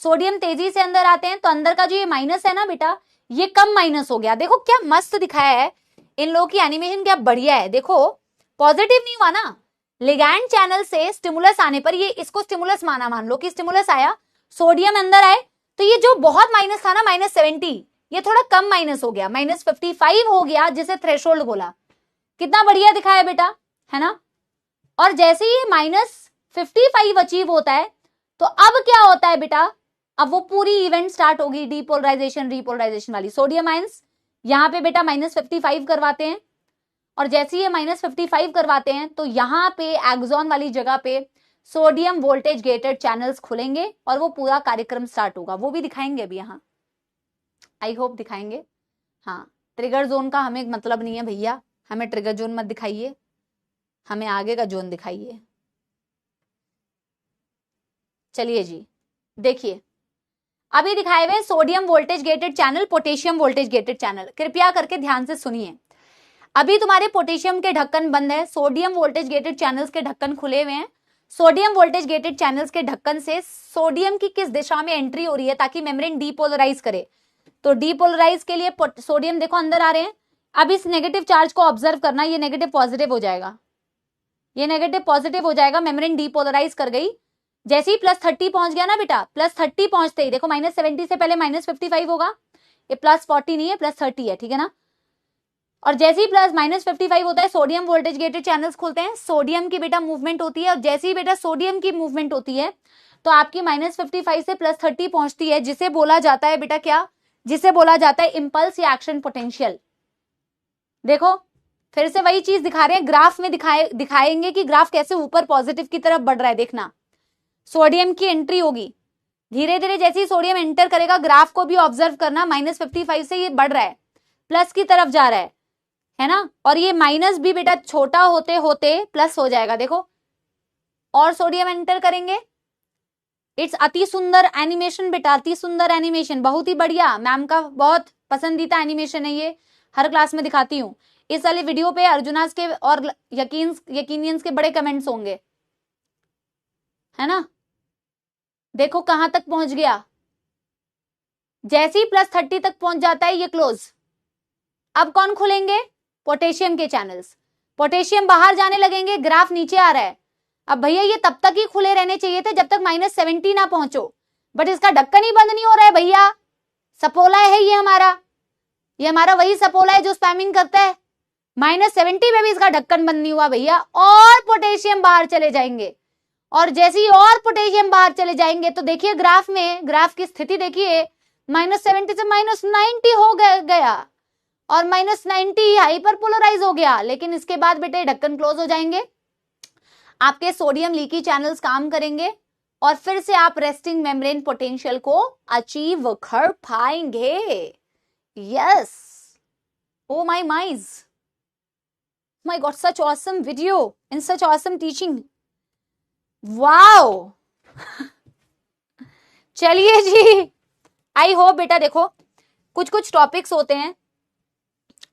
सोडियम तेजी से अंदर आते हैं तो अंदर का जो ये माइनस है ना बेटा, ये कम माइनस हो गया। देखो क्या मस्त दिखाया है, इन लोगों की एनिमेशन क्या बढ़िया है। देखो पॉजिटिव नहीं हुआ ना, लिगैंड चैनल से स्टिमुलस आने पर, ये इसको स्टिमुलस माना, मान लो कि स्टिमुलस आया, सोडियम अंदर आए, तो ये जो बहुत माइनस था ना -70, ये थोड़ा कम माइनस हो गया, -55 हो गया, जिसे थ्रेशोल्ड बोला। कितना बढ़िया दिखाया बेटा, है ना? और जैसे ही -55 अचीव होता है तो अब क्या होता है बेटा, अब वो पूरी इवेंट स्टार्ट होगी, डीपोलराइजेशन रीपोलराइजेशन वाली। सोडियम आयंस यहां पे बेटा -55 करवाते हैं, और जैसे ही ये -55 करवाते हैं तो यहां पे एक्सॉन वाली जगह पे सोडियम वोल्टेज गेटेड चैनल्स खुलेंगे और वो पूरा कार्यक्रम स्टार्ट होगा। वो भी दिखाएंगे अभी, यहाँ आई होप दिखाएंगे। हाँ, ट्रिगर जोन का हमें मतलब नहीं है भैया, हमें ट्रिगर जोन मत दिखाइए, हमें आगे का जोन दिखाइए। चलिए जी, देखिए अभी दिखाए हुए sodium voltage gated channel, potassium voltage gated channel. कृपया करके ध्यान से सुनिए, अभी तुम्हारे पोटेशियम के ढक्कन बंद है, सोडियम वोल्टेज गेटेड चैनल्स के ढक्कन खुले हुए हैं। सोडियम वोल्टेज गेटेड चैनल्स के ढक्कन से सोडियम की किस दिशा में एंट्री हो रही है ताकि मेम्ब्रेन डीपोलराइज करे, तो डीपोलराइज के लिए सोडियम देखो अंदर आ रहे हैं। अब इस नेगेटिव चार्ज को ऑब्जर्व करना, ये नेगेटिव पॉजिटिव हो जाएगा, ये नेगेटिव पॉजिटिव हो जाएगा, मेम्ब्रेन डीपोलराइज कर गई। जैसे ही +30 पहुंच गया ना बेटा, +30 पहुंचते ही देखो -70 से पहले -55 होगा, ये +40 नहीं है +30 है, ठीक है ना? और जैसे ही -55 होता है सोडियम वोल्टेज गेटेड चैनल्स खुलते हैं, सोडियम की बेटा मूवमेंट होती है, और जैसे ही बेटा सोडियम की मूवमेंट होती है तो आपकी -55 से +30 पहुंचती है, जिसे बोला जाता है बेटा क्या, जिसे बोला जाता है इंपल्स या एक्शन पोटेंशियल। देखो फिर से वही चीज दिखा रहे हैं, ग्राफ में दिखाएंगे कि ग्राफ कैसे ऊपर पॉजिटिव की तरफ बढ़ रहा है। देखना सोडियम की एंट्री होगी, धीरे धीरे जैसे ही सोडियम एंटर करेगा, ग्राफ को भी ऑब्जर्व करना, -55 से ये बढ़ रहा है, प्लस की तरफ जा रहा है है ना, और ये माइनस भी बेटा छोटा होते होते प्लस हो जाएगा। देखो और सोडियम एंटर करेंगे। इट्स अति सुंदर एनिमेशन बेटा, अति सुंदर एनिमेशन, बहुत ही बढ़िया। मैम का बहुत पसंदीदा एनिमेशन है ये, हर क्लास में दिखाती हूँ। इस वाले वीडियो पे अर्जुनास के और यकीनियंस के बड़े कमेंट्स होंगे, है ना। देखो कहां तक पहुंच गया, जैसे ही +30 तक पहुंच जाता है ये क्लोज। अब कौन खुलेंगे, पोटेशियम के चैनल्स। पोटेशियम बाहर जाने लगेंगे, ग्राफ नीचे आ रहा है। अब भैया ये तब तक ही खुले रहने चाहिए थे जब तक -70 ना पहुंचो, बट इसका ढक्कन ही बंद नहीं हो रहा है भैया। सपोला है ये हमारा वही सपोला है जो स्पैमिंग करता है। -70 में भी इसका ढक्कन बंद नहीं हुआ भैया, और पोटेशियम बाहर चले जाएंगे। और जैसे ही और पोटेशियम बाहर चले जाएंगे तो देखिए ग्राफ में, ग्राफ की स्थिति देखिए, -70 से -90 हो गया और -90 हाइपर पोलराइज हो गया। लेकिन इसके बाद बेटे ढक्कन क्लोज हो जाएंगे, आपके सोडियम लीकी चैनल्स काम करेंगे और फिर से आप रेस्टिंग मेम्ब्रेन पोटेंशियल को अचीव कर पाएंगे। Yes, oh my mine's, my God, such awesome video and such awesome teaching, wow. चलिए जी, आई होप बेटा, देखो कुछ कुछ टॉपिक्स होते हैं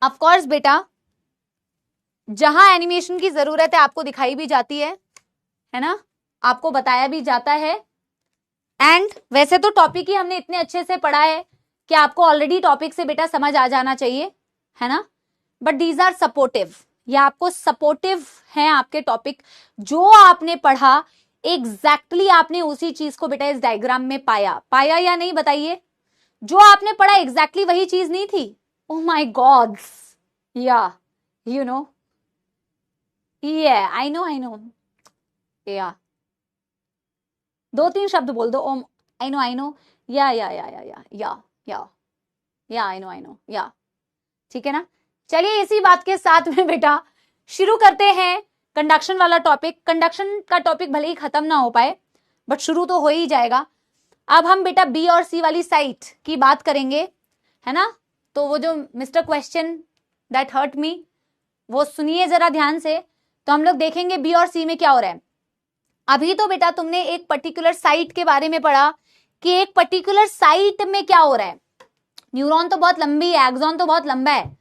ऑफ कोर्स बेटा, जहां एनिमेशन की जरूरत है आपको दिखाई भी जाती है ना, आपको बताया भी जाता है। एंड वैसे तो टॉपिक ही हमने इतने अच्छे से पढ़ा है कि आपको ऑलरेडी टॉपिक से बेटा समझ आ जाना चाहिए, है ना। बट दीज आर सपोर्टिव, या आपको सपोर्टिव हैं आपके टॉपिक। जो आपने पढ़ा एग्जैक्टली आपने उसी चीज को बेटा इस डायग्राम में पाया या नहीं, बताइए। जो आपने पढ़ा एग्जैक्टली वही चीज नहीं थी। ओह माय गॉड्स, या यू नो, आई नो, या 2-3 शब्द बोल दो। ओम, आई नो, या आई नो, या, ठीक है ना। चलिए इसी बात के साथ में बेटा शुरू करते हैं कंडक्शन वाला टॉपिक। कंडक्शन का टॉपिक भले ही खत्म ना हो पाए बट शुरू तो हो ही जाएगा। अब हम बेटा बी और सी वाली साइट की बात करेंगे, है ना। तो वो जो mister question that hurt me, वो सुनिए जरा ध्यान से। तो हम लोग देखेंगे बी और सी में क्या हो रहा है। अभी तो बेटा तुमने एक पर्टिकुलर साइट के बारे में पढ़ा कि एक पर्टिकुलर साइट में क्या हो रहा है। न्यूरॉन तो बहुत लंबी है, एक्सॉन तो बहुत लंबा है।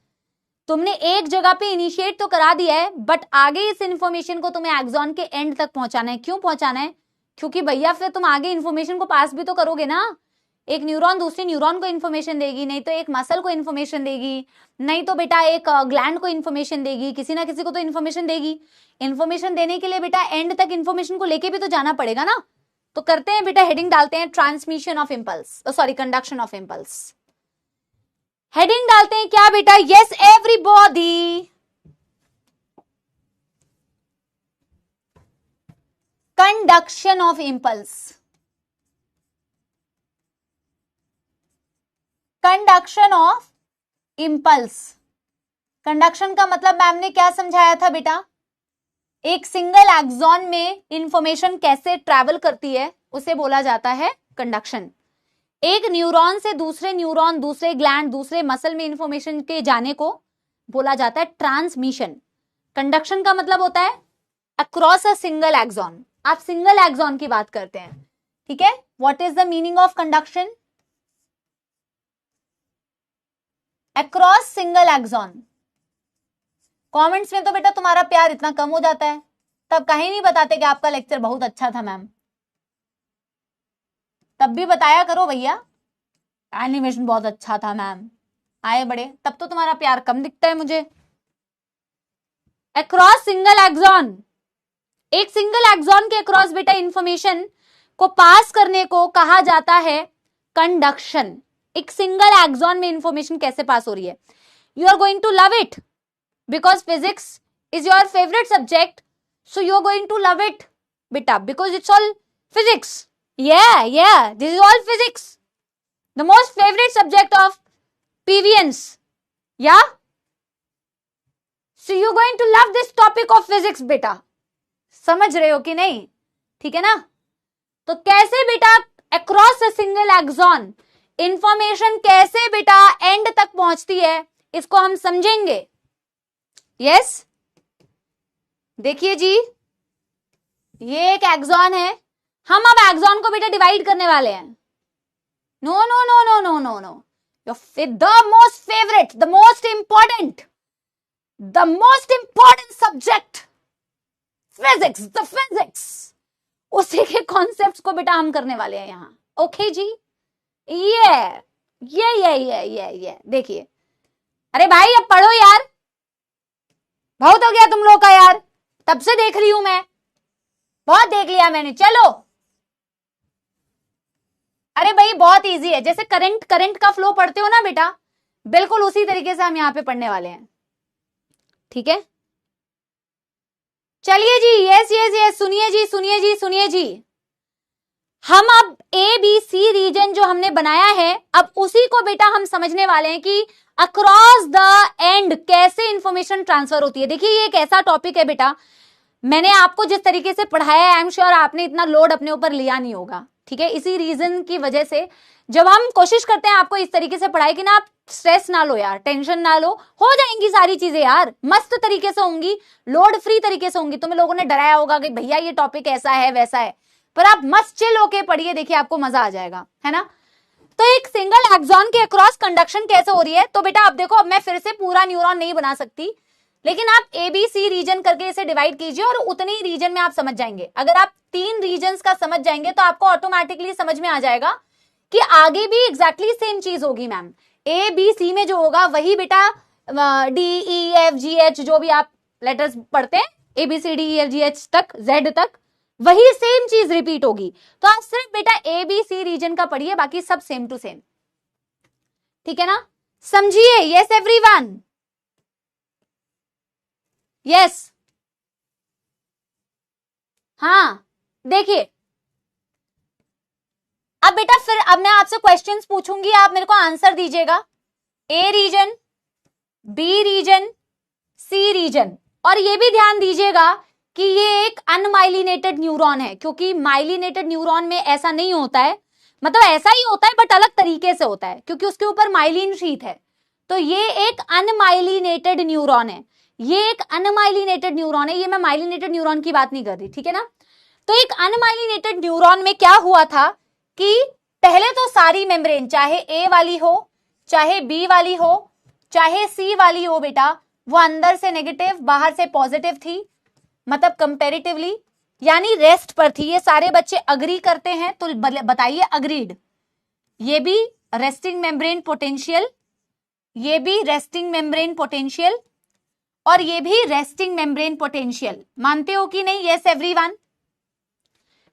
तुमने एक जगह पे इनिशिएट तो करा दिया है, बट आगे इस इंफॉर्मेशन को तुम्हें एक्सॉन के एंड तक पहुंचाना है। क्यों पहुंचाना है? क्योंकि भैया फिर तुम आगे इंफॉर्मेशन को पास भी तो करोगे ना। एक न्यूरॉन दूसरे न्यूरॉन को इन्फॉर्मेशन देगी, नहीं तो एक मसल को इन्फॉर्मेशन देगी, नहीं तो बेटा एक ग्लैंड को इन्फॉर्मेशन देगी, किसी ना किसी को तो इन्फॉर्मेशन देगी। इन्फॉर्मेशन देने के लिए बेटा एंड तक इन्फॉर्मेशन को लेके भी तो जाना पड़ेगा ना। तो करते हैं बेटा, हेडिंग डालते हैं transmission of impulse, sorry conduction of impulse. Heading डालते हैं क्या बेटा? Yes everybody, conduction of impulse. Conduction of impulse. Conduction का मतलब मैम ने क्या समझाया था बेटा? एक सिंगल एक्सॉन में इंफॉर्मेशन कैसे ट्रैवल करती है उसे बोला जाता है कंडक्शन। एक न्यूरॉन से दूसरे न्यूरॉन, दूसरे ग्लैंड, दूसरे मसल में इंफॉर्मेशन के जाने को बोला जाता है ट्रांसमिशन। कंडक्शन का मतलब होता है अक्रॉस अ सिंगल एक्सॉन। आप सिंगल एक्सॉन की बात करते हैं, ठीक है। What is the meaning of conduction? Across single axon. Comments में तो बेटा तुम्हारा प्यार इतना कम हो जाता है, तब कहीं नहीं बताते कि आपका लेक्चर बहुत अच्छा था मैम। तब भी बताया करो भैया, एनिमेशन बहुत अच्छा था मैम, आए बड़े, तब तो तुम्हारा प्यार कम दिखता है मुझे। अक्रॉस सिंगल एक्सॉन, एक सिंगल एक्सॉन के अक्रॉस बेटा इंफॉर्मेशन को पास करने को कहा जाता है कंडक्शन। एक सिंगल एक्सॉन में इंफॉर्मेशन कैसे पास हो रही है। You are going to love it because physics is your favourite subject, so you are going to love it बेटा because it's all physics. Yeah, this is all physics. The most favorite subject of PVNs. Yeah? So you're going to love this topic of physics, बेटा। समझ रहे हो कि नहीं? ठीक है ना? तो कैसे बेटा across a single axon information कैसे बेटा एंड तक पहुंचती है, इसको हम समझेंगे। यस, देखिए जी, ये एक एक्सॉन है, हम अब एक्सॉन को बेटा डिवाइड करने वाले हैं। No no no no no no no, the most favourite, the most important subject, physics, the physics, उसी के कॉन्सेप्ट्स को बेटा हम करने वाले हैं यहां। ओके जी, ये देखिए, अरे भाई अब पढ़ो यार, बहुत हो गया तुम लोग का यार, तब से देख रही हूं मैं, बहुत देख लिया मैंने, चलो। अरे भाई बहुत इजी है, जैसे करंट का फ्लो पढ़ते हो ना बेटा, बिल्कुल उसी तरीके से हम यहां पे पढ़ने वाले हैं, ठीक है। चलिए जी, यस यस यस, सुनिए जी सुनिए जी सुनिए जी, हम अब ए बी सी रीजन जो हमने बनाया है, अब उसी को बेटा हम समझने वाले हैं कि अक्रॉस द एंड कैसे इंफॉर्मेशन ट्रांसफर होती है। देखिए ये एक ऐसा टॉपिक है बेटा, मैंने आपको जिस तरीके से पढ़ाया है, आई एम श्योर आपने इतना लोड अपने ऊपर लिया नहीं होगा, ठीक है। इसी रीजन की वजह से जब हम कोशिश करते हैं आपको इस तरीके से पढ़ाई कि ना आप स्ट्रेस ना लो यार, टेंशन ना लो, हो जाएंगी सारी चीजें यार, मस्त तरीके से होंगी, लोड फ्री तरीके से होंगी। तुम्हें लोगों ने डराया होगा कि भैया ये टॉपिक ऐसा है वैसा है, पर आप मस्त चिल होके पढ़िए, देखिए आपको मजा आ जाएगा, है ना। तो एक सिंगल एक्सॉन के अक्रॉस कंडक्शन कैसे हो रही है, तो बेटा अब देखो, अब मैं फिर से पूरा न्यूरॉन नहीं बना सकती, लेकिन आप ए बी सी रीजन करके इसे डिवाइड कीजिए और उतनी रीजन में आप समझ जाएंगे। अगर आप 3 रीजन्स का समझ जाएंगे तो आपको ऑटोमेटिकली समझ में आ जाएगा कि आगे भी एग्जैक्टली सेम चीज होगी मैम। ए बी सी में जो होगा वही बेटा D E F G H, जो भी आप लेटर्स पढ़ते हैं A B C D E F G H तक, जेड तक, वही सेम चीज रिपीट होगी। तो आप सिर्फ बेटा ए बी सी रीजन का पढ़िए, बाकी सब सेम टू सेम, ठीक है ना, समझिए। यस एवरीवन, यस, हाँ देखिए, अब बेटा फिर अब मैं आपसे क्वेश्चंस पूछूंगी, आप मेरे को आंसर दीजिएगा। ए रीजन, बी रीजन, सी रीजन, और ये भी ध्यान दीजिएगा कि ये एक अनमाइलिनेटेड न्यूरॉन है, क्योंकि माइलिनेटेड न्यूरॉन में ऐसा नहीं होता है, मतलब ऐसा ही होता है बट अलग तरीके से होता है, क्योंकि उसके ऊपर माइलिन शीथ है। तो ये एक अनमाइलिनेटेड न्यूरॉन है, ये एक अनमाइलिनेटेड न्यूरॉन है, ये मैं माइलिनेटेड न्यूरॉन की बात नहीं कर रही, ठीक है ना। तो एक अनमाइलिनेटेड न्यूरॉन में क्या हुआ था कि पहले तो सारी मेम्ब्रेन, चाहे ए वाली हो, चाहे बी वाली हो, चाहे सी वाली हो बेटा, वो अंदर से नेगेटिव बाहर से पॉजिटिव थी, मतलब कंपैरेटिवली, यानी रेस्ट पर थी। ये सारे बच्चे अग्री करते हैं तो बताइए अग्रीड। ये भी रेस्टिंग मेम्ब्रेन पोटेंशियल, ये भी रेस्टिंग मेम्ब्रेन पोटेंशियल, और ये भी रेस्टिंग मेम्ब्रेन पोटेंशियल, मानते हो कि नहीं? Yes everyone,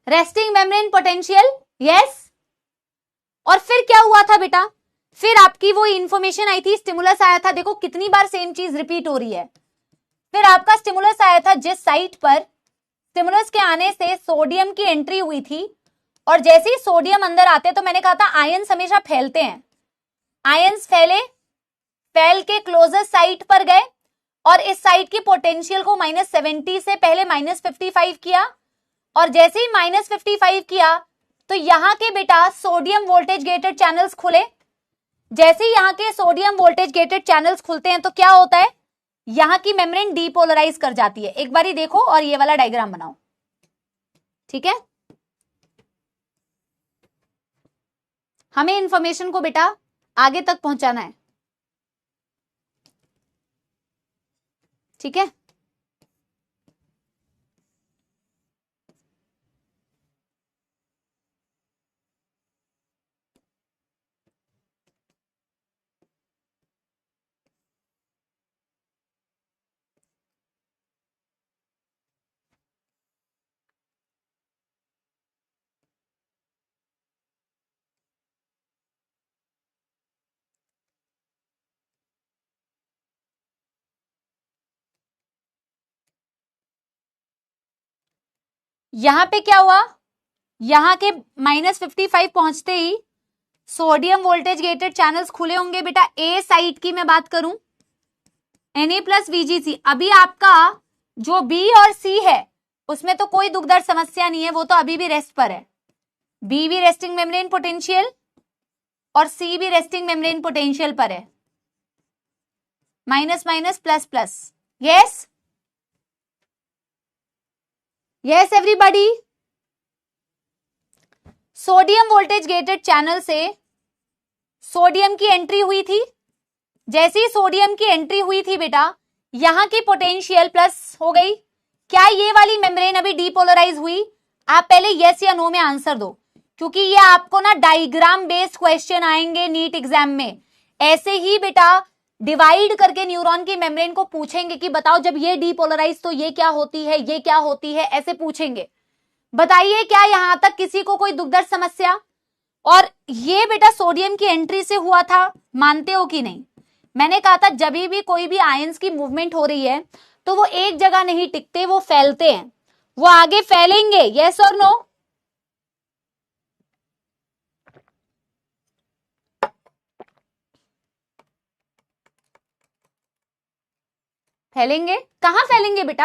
resting membrane potential, yes. और फिर क्या हुआ था बेटा, फिर आपकी वो इंफॉर्मेशन आई थी, स्टिमुलस आया था, देखो कितनी बार सेम चीज रिपीट हो रही है। फिर आपका स्टिमुलस आया था जिस साइट पर, स्टिमुलस के आने से सोडियम की एंट्री हुई थी, और जैसे ही सोडियम अंदर आते तो मैंने कहा था आयंस हमेशा फैलते हैं, आयंस फैले, फैल के क्लोजेस्ट साइट पर गए, और इस साइट की पोटेंशियल को -70 से पहले -55 किया, और जैसे ही -55 किया तो यहां के बेटा सोडियम वोल्टेज गेटेड चैनल्स खुले। जैसे ही यहां के सोडियम वोल्टेज गेटेड चैनल्स खुलते हैं तो क्या होता है, यहां की मेम्ब्रेन डीपोलराइज कर जाती है। एक बारी देखो और ये वाला डायग्राम बनाओ, ठीक है। हमें इंफॉर्मेशन को बेटा आगे तक पहुंचाना है, ठीक है। यहां पे क्या हुआ, यहां के -55 पहुंचते ही सोडियम वोल्टेज गेटेड चैनल्स खुले होंगे बेटा। ए साइट की मैं बात करूं, Na+VGC, अभी आपका जो बी और सी है उसमें तो कोई दुख दर्द समस्या नहीं है, वो तो अभी भी रेस्ट पर है। बी भी रेस्टिंग मेम्ब्रेन पोटेंशियल और सी भी रेस्टिंग मेम्ब्रेन पोटेंशियल पर है, minus minus plus plus, yes yes everybody, sodium voltage gated channel से सोडियम की एंट्री हुई थी। जैसे ही सोडियम की एंट्री हुई थी बेटा, यहां की पोटेंशियल प्लस हो गई। क्या ये वाली मेम्ब्रेन अभी डीपोलराइज हुई? आप पहले यस या नो में आंसर दो, क्योंकि ये आपको ना डायग्राम बेस्ड क्वेश्चन आएंगे नीट एग्जाम में। ऐसे ही बेटा डिवाइड करके न्यूरॉन की मेम्ब्रेन को पूछेंगे कि बताओ जब ये डीपोलराइज तो ये क्या होती है, ये क्या होती है, ऐसे पूछेंगे। बताइए क्या यहां तक किसी को कोई दुखदर्द समस्या? और ये बेटा सोडियम की एंट्री से हुआ था, मानते हो कि नहीं? मैंने कहा था जब भी कोई भी आयंस की मूवमेंट हो रही है तो वो एक जगह नहीं टिकते, वो फैलते हैं, वो आगे फैलेंगे। यस और नो? फैलेंगे। कहां फैलेंगे बेटा?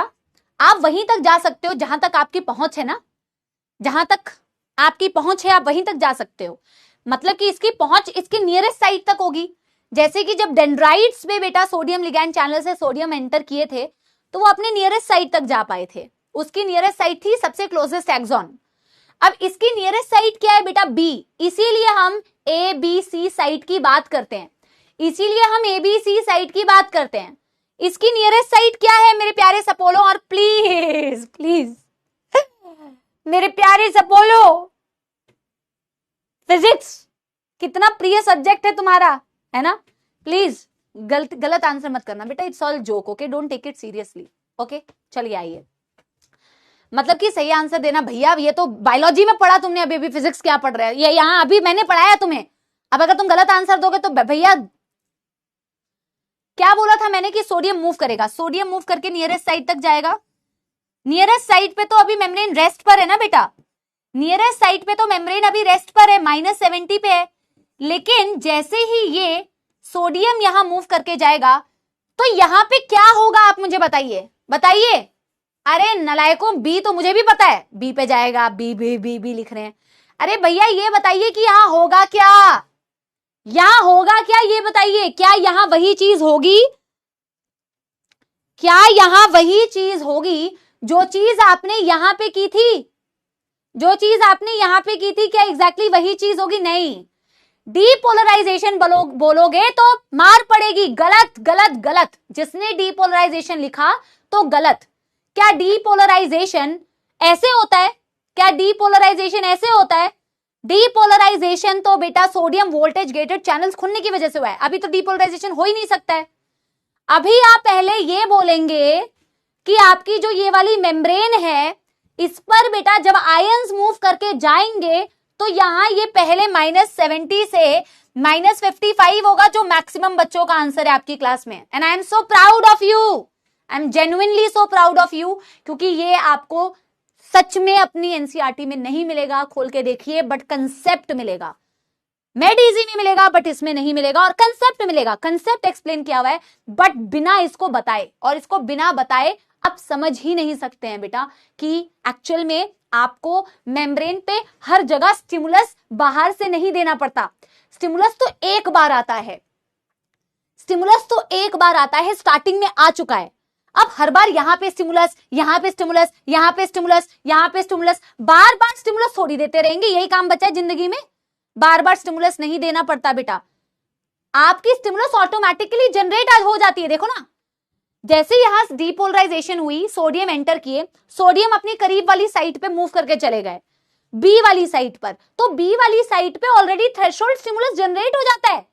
आप वहीं तक जा सकते हो जहां तक आपकी पहुंच है ना, जहां तक आपकी पहुंच है आप वहीं तक जा सकते हो। मतलब कि इसकी पहुंच इसके नियरेस्ट साइड तक होगी। जैसे कि जब डेंड्राइट्स में बेटा सोडियम लिगैंड चैनल से सोडियम एंटर किए थे तो वो अपने नियरेस्ट साइड तक जा पाए थे। उसकी नियरेस्ट साइड थी सबसे क्लोजेस्ट एक्सॉन। अब इसकी नियरेस्ट साइड क्या है बेटा? बी। इसीलिए हम ए बी सी साइड की बात करते हैं, इसीलिए हम ए बी सी साइड की बात करते हैं। इसकी नियरेस्ट साइड क्या है मेरे प्यारे सपोलो? और प्लीज प्लीज मेरे प्यारे सपोलो, फिजिक्स कितना प्रिय सब्जेक्ट है तुम्हारा, है ना? प्लीज गलत आंसर मत करना बेटा, it's all joke, okay? Don't take it seriously, okay? चलिए आइए, मतलब कि सही आंसर देना भैया। ये तो बायोलॉजी में पढ़ा तुमने, अभी फिजिक्स क्या पढ़ रहे हो? ये यहाँ अभी मैंने पढ़ाया तुम्हें। अब अगर तुम गलत आंसर दोगे तो भैया, क्या बोला था मैंने कि सोडियम मूव करेगा, सोडियम मूव करके नियरेस्ट साइड तक जाएगा। नियरेस्ट साइड पे तो अभी मेम्ब्रेन रेस्ट पर है ना बेटा, नियरेस्ट साइड पे तो मेम्ब्रेन अभी रेस्ट पर है, -70 पे है। लेकिन जैसे ही ये सोडियम यहां मूव करके जाएगा तो यहां पे क्या होगा आप मुझे बताइए, बताइए। अरे नलायकों, बी तो मुझे भी पता है, बी पे जाएगा, बी बी बी बी लिख रहे हैं। अरे भैया ये बताइए कि यहां होगा क्या, यहां होगा क्या, ये बताइए। क्या यहां वही चीज होगी? क्या यहां वही चीज होगी जो चीज आपने यहां पे की थी? जो चीज आपने यहां पे की थी, क्या एग्जैक्टली वही चीज होगी? नहीं। डीपोलराइजेशन बोलोगे तो मार पड़ेगी। गलत गलत गलत। जिसने डीपोलराइजेशन लिखा तो गलत। क्या डीपोलराइजेशन ऐसे होता है? क्या डीपोलराइजेशन ऐसे होता है? डीपोलराइजेशन तो बेटा सोडियम वोल्टेज गेटेड चैनल्स खुलने की वजह से हुआ है। अभी तो डीपोलराइजेशन हो ही नहीं सकता है। अभी आप पहले ये बोलेंगे कि आपकी जो ये वाली मेम्ब्रेन है, इस पर बेटा जब आयंस मूव करके जाएंगे तो यहां ये पहले -70 से -55 होगा, जो मैक्सिमम बच्चों का आंसर है आपकी क्लास में। And I am so proud of you, I am genuinely so proud of you, क्योंकि ये आपको सच में अपनी एनसीईआरटी में नहीं मिलेगा। खोल के देखिए, बट कंसेप्ट मिलेगा। मेडिजी में मिलेगा बट इसमें नहीं मिलेगा, और कंसेप्ट मिलेगा, कंसेप्ट एक्सप्लेन किया हुआ है बट बिना इसको बताए। और इसको बिना बताए आप समझ ही नहीं सकते हैं बेटा कि एक्चुअल में आपको मेम्ब्रेन पे हर जगह स्टिमुलस बाहर से नहीं देना पड़ता। स्टिमुलस तो एक बार आता है, स्टिमुलस तो एक बार आता है, स्टार्टिंग में आ चुका है। अब हर बार यहां पे स्टिमुलस, यहां पे स्टिमुलस, यहां पे स्टिमुलस, यहां पे स्टिमुलस, बार बार स्टिमुलस थोड़ी देते रहेंगे। यही काम बचा है जिंदगी में, बार बार स्टिमुलस नहीं देना पड़ता बेटा। आपकी स्टिमुलस ऑटोमेटिकली जनरेट हो जाती है। देखो ना, जैसे यहां डीपोलराइजेशन हुई, सोडियम एंटर किए, सोडियम अपनी करीब वाली साइट पे मूव करके चले गए बी वाली साइट पर, तो बी वाली साइट पे ऑलरेडी थ्रेशोल्ड स्टिमुलस जनरेट हो जाता है।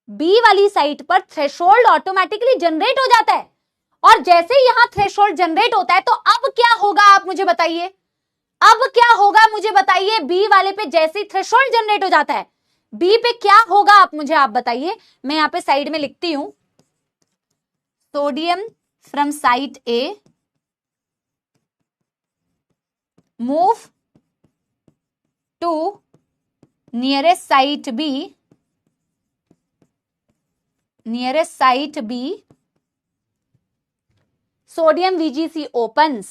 बी वाली साइट पर थ्रेशोल्ड ऑटोमेटिकली जनरेट हो जाता है। और जैसे यहां थ्रेशोल्ड जनरेट होता है तो अब क्या होगा आप मुझे बताइए, अब क्या होगा मुझे बताइए। बी वाले पे जैसे थ्रेशोल्ड जनरेट हो जाता है, बी पे क्या होगा आप मुझे आप बताइए। मैं यहां पे साइड में लिखती हूं, sodium from site A move to nearest site B, nearest site B, sodium VGC opens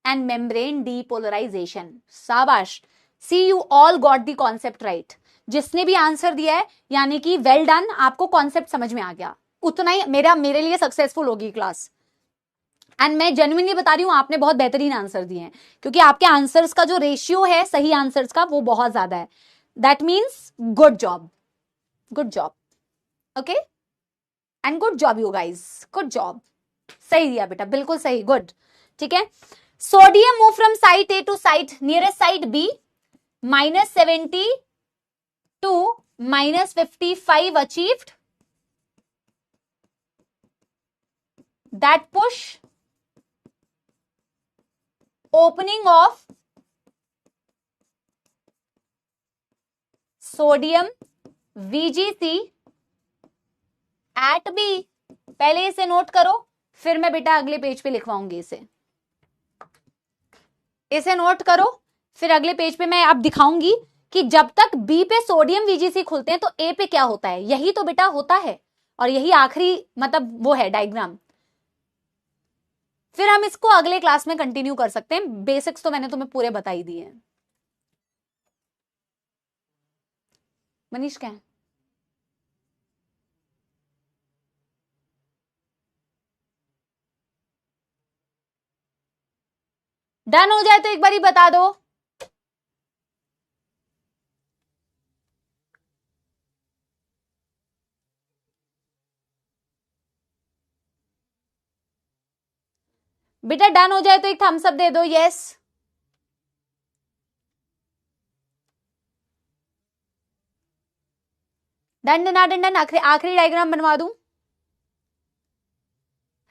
and membrane depolarization. शाबाश, see you all got the concept right. जिसने भी आंसर दिया है यानी कि वेल डन, आपको कॉन्सेप्ट समझ में आ गया, उतना ही मेरे लिए सक्सेसफुल होगी क्लास। एंड मैं जेन्युइनली बता रही हूं, आपने बहुत बेहतरीन आंसर दिए हैं, क्योंकि आपके आंसर्स का जो रेशियो है सही आंसर्स का वो बहुत ज्यादा है. That means good job, good job. Okay, and good job you guys, good job. सही दिया बेटा, बिल्कुल सही, गुड. ठीक है. Sodium move from site A to site nearest site B, -70 to -55 achieved. That push opening of sodium VGC at B. पहले इसे note करो, फिर मैं बेटा अगले पेज पे लिखवाऊंगी इसे नोट करो, फिर अगले पेज पे मैं अब दिखाऊंगी कि जब तक बी पे सोडियम वीजीसी खुलते हैं तो ए पे क्या होता है. यही तो बेटा होता है, और यही आखिरी मतलब वो है डायग्राम. फिर हम इसको अगले क्लास में कंटिन्यू कर सकते हैं. बेसिक्स तो मैंने तुम्हें पूरे बता ही दिए हैं. मनीष क्या है? डन हो जाए तो एक बार ही बता दो. बेटा डन हो जाए तो एक थम्स अप दे दो. Yes. Done done done done. आखिरी डायग्राम बनवा दूं,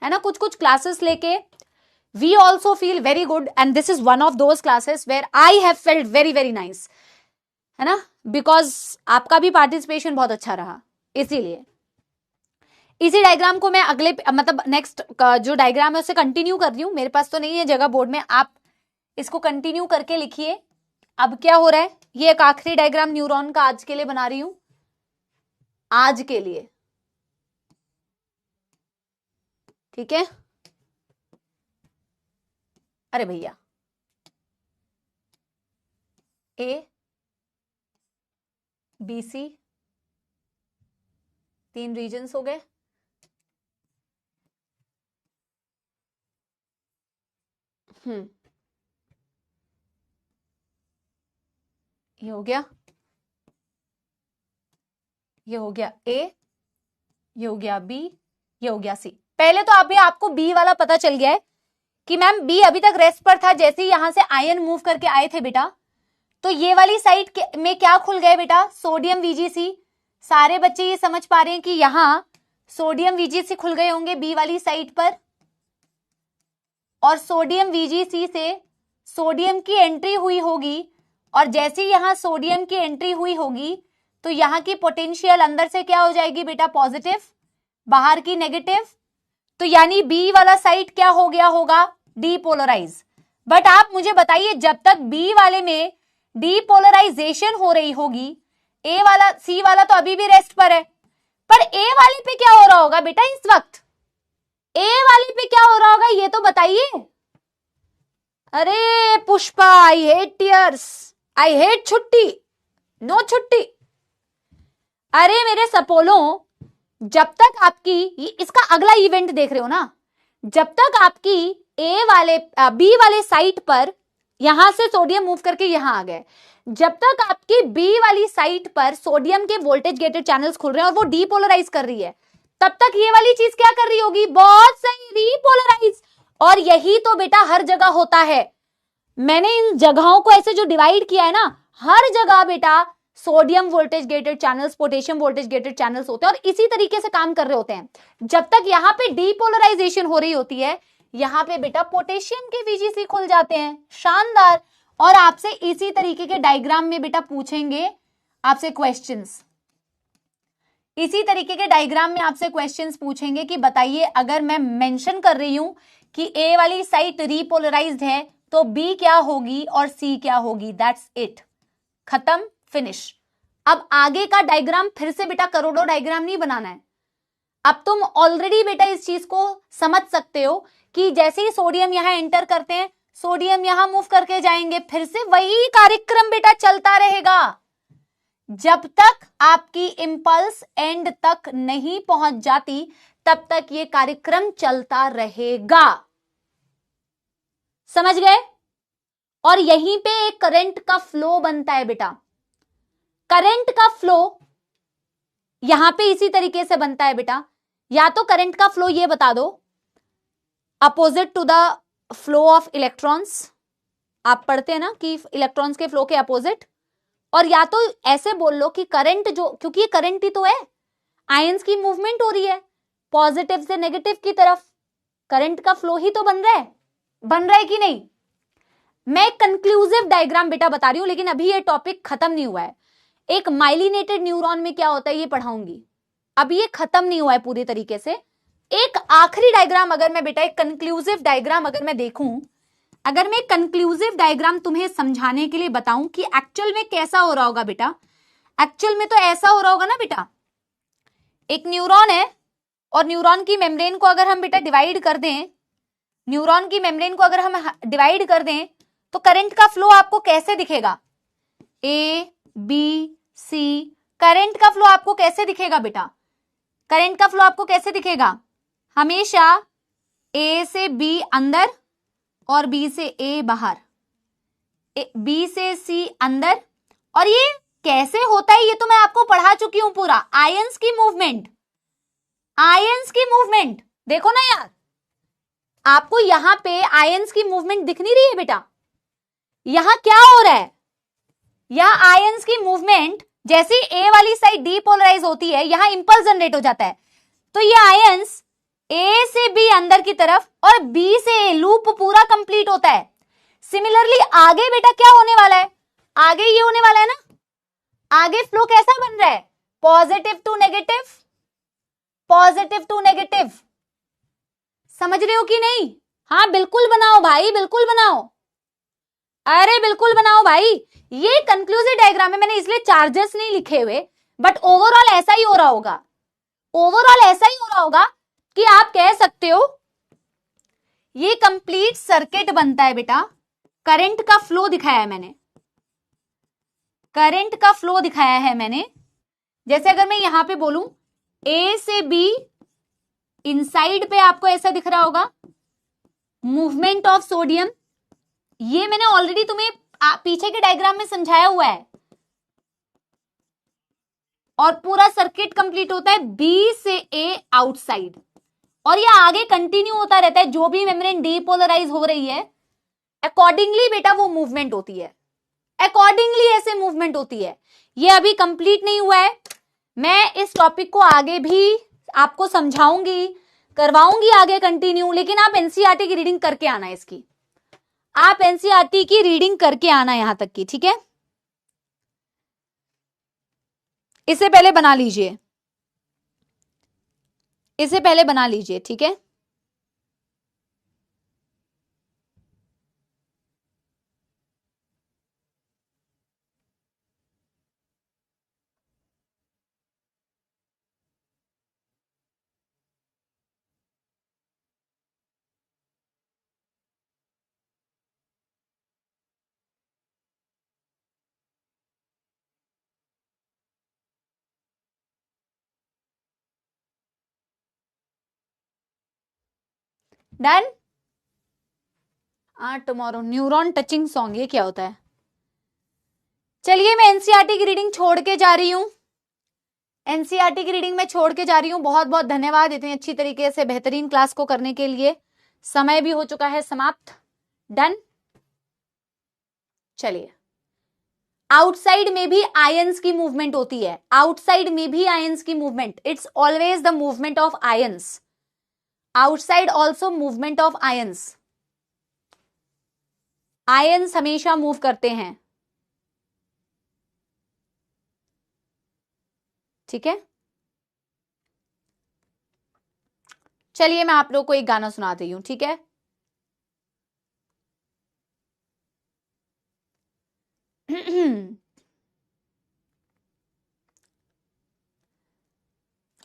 है ना. कुछ कुछ क्लासेस लेके we also feel very good, and this is one of those classes where I have felt very very nice, है ना, बिकॉज आपका भी पार्टिसिपेशन बहुत अच्छा रहा. इसीलिए इसी डायग्राम को मैं अगले मतलब नेक्स्ट जो डायग्राम है उसे कंटिन्यू कर रही हूं. मेरे पास तो नहीं है जगह बोर्ड में, आप इसको कंटिन्यू करके लिखिए. अब क्या हो रहा है, ये एक आखिरी डायग्राम न्यूरॉन का आज के लिए बना रही हूं, आज के लिए. ठीक है. अरे भैया, ए बी सी 3 रीजन्स हो गए. ये हो गया, ये हो गया ए, ये हो गया बी, ये हो गया सी. पहले तो अभी आपको बी वाला पता चल गया है कि मैम बी अभी तक रेस्ट पर था. जैसे ही यहां से आयन मूव करके आए थे बेटा, तो ये वाली साइड में क्या खुल गए बेटा, सोडियम वीजीसी. सारे बच्चे ये समझ पा रहे हैं कि यहां सोडियम वीजीसी खुल गए होंगे बी वाली साइड पर, और सोडियम वीजीसी से सोडियम की एंट्री हुई होगी, और जैसे ही यहां सोडियम की एंट्री हुई होगी तो यहां की पोटेंशियल अंदर से क्या हो जाएगी बेटा, पॉजिटिव, बाहर की नेगेटिव. तो यानी बी वाला साइड क्या हो गया होगा, डीपोलराइज. बट आप मुझे बताइए, जब तक बी वाले में डीपोलराइजेशन हो रही होगी, ए वाला सी वाला तो अभी भी रेस्ट पर है, पर ए वाले पे क्या हो रहा होगा बेटा इस वक्त, ए वाले पे क्या हो रहा होगा ये तो बताइए. अरे Pushpa, I hate tears, I hate छुट्टी, नो छुट्टी. अरे मेरे सपोलो, जब तक आपकी इसका अगला इवेंट देख रहे हो ना, जब तक आपकी ए वाले बी वाले साइट पर यहां से सोडियम मूव करके यहां आ गए, जब तक आपकी बी वाली साइट पर सोडियम के वोल्टेज गेटेड चैनल्स खुल रहे हैं और वो डीपोलराइज कर रही है, तब तक ये वाली चीज क्या कर रही होगी, बहुत सही, रीपोलराइज. और यही तो बेटा हर जगह होता है. मैंने इन जगहों को ऐसे जो डिवाइड किया है ना, हर जगह बेटा sodium voltage gated channels, potassium voltage gated channels होते हैं और इसी तरीके से काम कर रहे होते हैं. जब तक यहां पे डीपोलराइजेशन हो रही होती है, यहां पे बेटा पोटेशियम के वीजीसी खुल जाते हैं. शानदार. और आपसे इसी तरीके के डायग्राम में बेटा पूछेंगे आपसे क्वेश्चंस, इसी तरीके के डायग्राम में आपसे क्वेश्चंस पूछेंगे कि बताइए, अगर मैं मेंशन कर रही हूं कि ए वाली साइट रीपोलराइज्ड है तो बी क्या होगी और सी क्या होगी. दैट्स इट, खत्म, फिनिश. अब आगे का डायग्राम फिर से बेटा करोड़ों डायग्राम नहीं बनाना है. अब तुम ऑलरेडी बेटा इस चीज को समझ सकते हो कि जैसे ही सोडियम यहां एंटर करते हैं, सोडियम यहां मूव करके जाएंगे, फिर से वही कार्यक्रम बेटा चलता रहेगा. जब तक आपकी इंपल्स एंड तक नहीं पहुंच जाती, तब तक ये कार्यक्रम चलता रहेगा. समझ गए? और यहीं पे एक करंट का फ्लो बनता है बेटा। करंट का फ्लो यहां पे इसी तरीके से बनता है बेटा। या तो करंट का फ्लो ये बता दो opposite to the flow of electrons, आप पढ़ते हैं ना कि इलेक्ट्रॉन्स के फ्लो के अपोजिट, और या तो ऐसे बोल लो कि करंट जो, क्योंकि ये करंट ही तो है, आयंस की मूवमेंट हो रही है पॉजिटिव से नेगेटिव की तरफ, करंट का फ्लो ही तो बन रहा है कि नहीं? मैं कंक्लूसिव डायग्राम बेटा बता रही हूं, लेकिन अभी ये टॉपिक खत्म नहीं हुआ है। एक माइलिनेटेड न्यूरॉन में क्या होता है ये पढ़ाऊंगी, अभी ये खत्म नहीं हुआ है पूरी तरीके से। एक आखिरी डायग्राम अगर मैं बेटा, एक कंक्लूसिव डायग्राम अगर मैं देखूं, अगर मैं कंक्लूसिव डायग्राम तुम्हें समझाने के लिए बताऊं कि एक्चुअल में कैसा हो रहा होगा बेटा, एक्चुअल में तो ऐसा हो रहा होगा ना बेटा, एक न्यूरॉन है और न्यूरॉन की मेम्ब्रेन को अगर हम बेटा डिवाइड कर दें, न्यूरॉन की मेम्ब्रेन को अगर हम डिवाइड कर दें तो करंट का फ्लो आपको कैसे दिखेगा? ए बी सी, करंट का फ्लो आपको कैसे दिखेगा बेटा? करंट का फ्लो आपको कैसे दिखेगा? हमेशा ए से बी अंदर और बी से ए बाहर, बी से सी अंदर। और ये कैसे होता है ये तो मैं आपको पढ़ा चुकी हूं पूरा, आयंस की मूवमेंट, आयंस की मूवमेंट देखो ना यार, आपको यहां पे आयंस की मूवमेंट दिख नहीं रही है बेटा? यहां क्या हो रहा है? यहां आयंस की मूवमेंट, जैसे ए वाली साइड डीपोलराइज होती है यहां इंपल्स जनरेट हो जाता है, तो ये आयंस ए से बी अंदर की तरफ और बी से ए, लूप पूरा कंप्लीट होता है। सिमिलरली आगे बेटा क्या होने वाला है? आगे ये होने वाला है ना, आगे फ्लो कैसा बन रहा है? Positive to negative, positive to negative. समझ रहे हो कि नहीं? हाँ बिल्कुल बनाओ भाई, बिल्कुल बनाओ, अरे बिल्कुल बनाओ भाई। ये कंक्लूसिव डायग्राम है, मैंने इसलिए चार्जेस नहीं लिखे हुए, बट ओवरऑल ऐसा ही हो रहा होगा, ओवरऑल ऐसा ही हो रहा होगा कि आप कह सकते हो ये कंप्लीट सर्किट बनता है बेटा। करंट का फ्लो दिखाया है मैंने, करंट का फ्लो दिखाया है मैंने। जैसे अगर मैं यहां पे बोलूं ए से बी, इनसाइड पे आपको ऐसा दिख रहा होगा मूवमेंट ऑफ सोडियम, ये मैंने ऑलरेडी तुम्हें पीछे के डायग्राम में समझाया हुआ है। और पूरा सर्किट कंप्लीट होता है बी से ए आउटसाइड, और ये आगे कंटिन्यू होता रहता है, जो भी मेम्ब्रेन डीपोलराइज हो रही है अकॉर्डिंगली बेटा वो मूवमेंट होती है, अकॉर्डिंगली ऐसे मूवमेंट होती है। ये अभी कंप्लीट नहीं हुआ है, मैं इस टॉपिक को आगे भी आपको समझाऊंगी, करवाऊंगी आगे कंटिन्यू, लेकिन आप एनसीईआरटी की रीडिंग करके आना है इसकी, आप एनसीईआरटी की रीडिंग करके आना यहां तक की, ठीक है? इसे पहले बना लीजिए, इसे पहले बना लीजिए, ठीक है? Done. Tomorrow neuron touching song, ये क्या होता है? चलिए मैं एनसीईआरटी की रीडिंग छोड़ के जा रही हूं, एनसीईआरटी की रीडिंग में छोड़ के जा रही हूं। बहुत बहुत धन्यवाद इतनी अच्छी तरीके से बेहतरीन क्लास को करने के लिए। समय भी हो चुका है समाप्त। डन। चलिए, आउटसाइड में भी आयंस की मूवमेंट होती है, आउटसाइड में भी आयंस की movement, it's always the movement of ions, outside also movement of ions, ions हमेशा मूव करते हैं, ठीक है? चलिए मैं आप लोगों को एक गाना सुना रही हूं, ठीक है?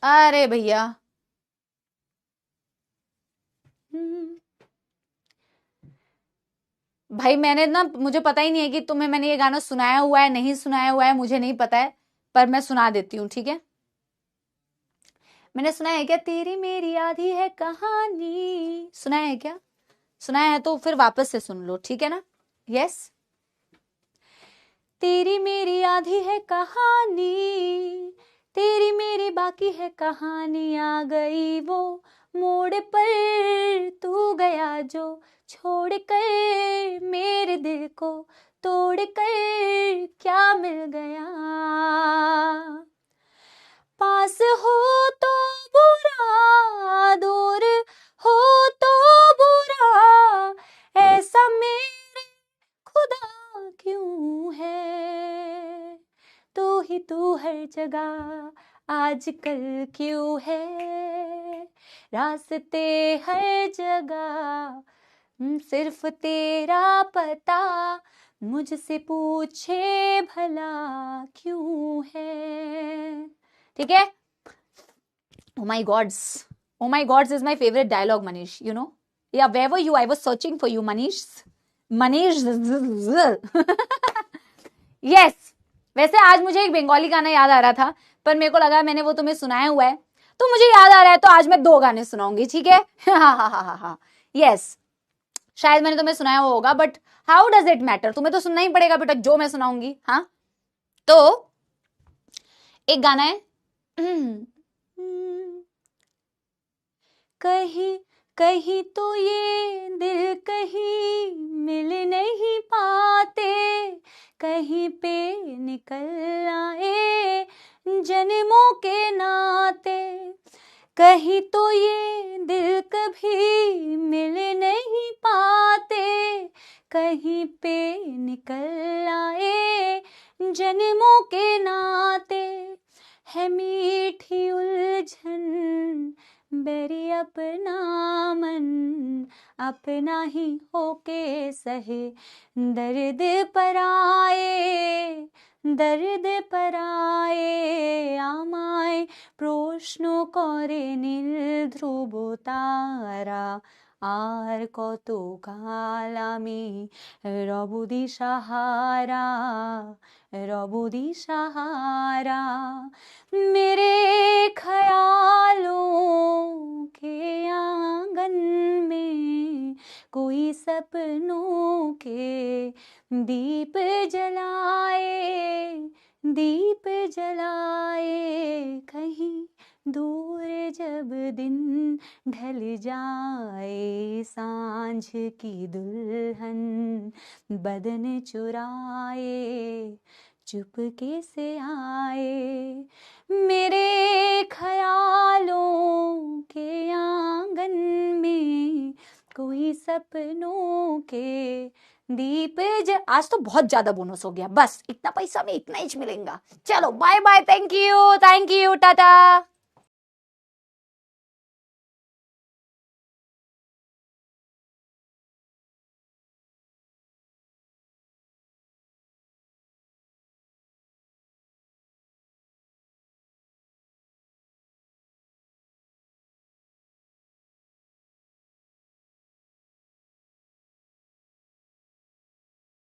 अरे भैया, भाई मैंने ना, मुझे पता ही नहीं है कि तुम्हें मैंने ये गाना सुनाया हुआ है नहीं सुनाया हुआ है, मुझे नहीं पता है, पर मैं सुना देती हूँ, ठीक है? मैंने सुना है क्या तेरी मेरी आधी है कहानी, सुना है क्या? सुनाया है तो फिर वापस से सुन लो, ठीक है ना? यस। तेरी मेरी आधी है कहानी, तेरी मेरी बाकी है कहानी, आ गई वो मोड़ पर तू गया जो, छोड़ कर मेरे दिल को तोड़ कर क्या मिल गया। पास हो तो बुरा, दूर हो तो बुरा, ऐसा मेरे खुदा क्यों है। तू ही तू हर जगह आजकल क्यों है, रास्ते हर जगह सिर्फ तेरा पता, मुझसे पूछे भला क्यों है। ठीक है? Oh my gods is my favorite dialogue, Manish, you know. Yeah, where were you? I was searching for you, Manish. Yes. वैसे आज मुझे एक बंगाली गाना याद आ रहा था, पर मेरे को लगा मैंने वो तुम्हें सुनाया हुआ है, तो मुझे याद आ रहा है, तो आज मैं 2 गाने सुनाऊंगी, ठीक है? यस, शायद मैंने तुम्हें सुनाया होगा, but how does it matter, तुम्हें तो सुनना ही पड़ेगा बेटा जो मैं सुनाऊंगी। हाँ, तो एक गाना है, कहीं कहीं तो ये दिल कहीं मिल नहीं पाते, कहीं पे निकल आए जन्मों के नाते, कहीं तो ये दिल कभी मिल नहीं पाते, कहीं पे निकल आए जन्मों के नाते, है मीठी उलझन बेरी अपना मन, अपना ही होके सहे दर्द पर आए, दर्द पर आए आमाय प्रश्न करे নীল ধ্রুব তারা, আর কত কাল আমি রব দিশাহারা, रब दिशहारा, मेरे ख्यालों के आंगन में कोई सपनों के दीप जलाए, दीप जलाए, कहीं दूर जब दिन ढल जाए, सांझ की दुल्हन बदन चुराए, चुपके से आए, मेरे ख्यालों के आंगन में कोई सपनों के दीप आज तो बहुत ज्यादा बोनस हो गया, बस इतना पैसा में इतना ही मिलेगा। चलो bye bye, thank you Tata.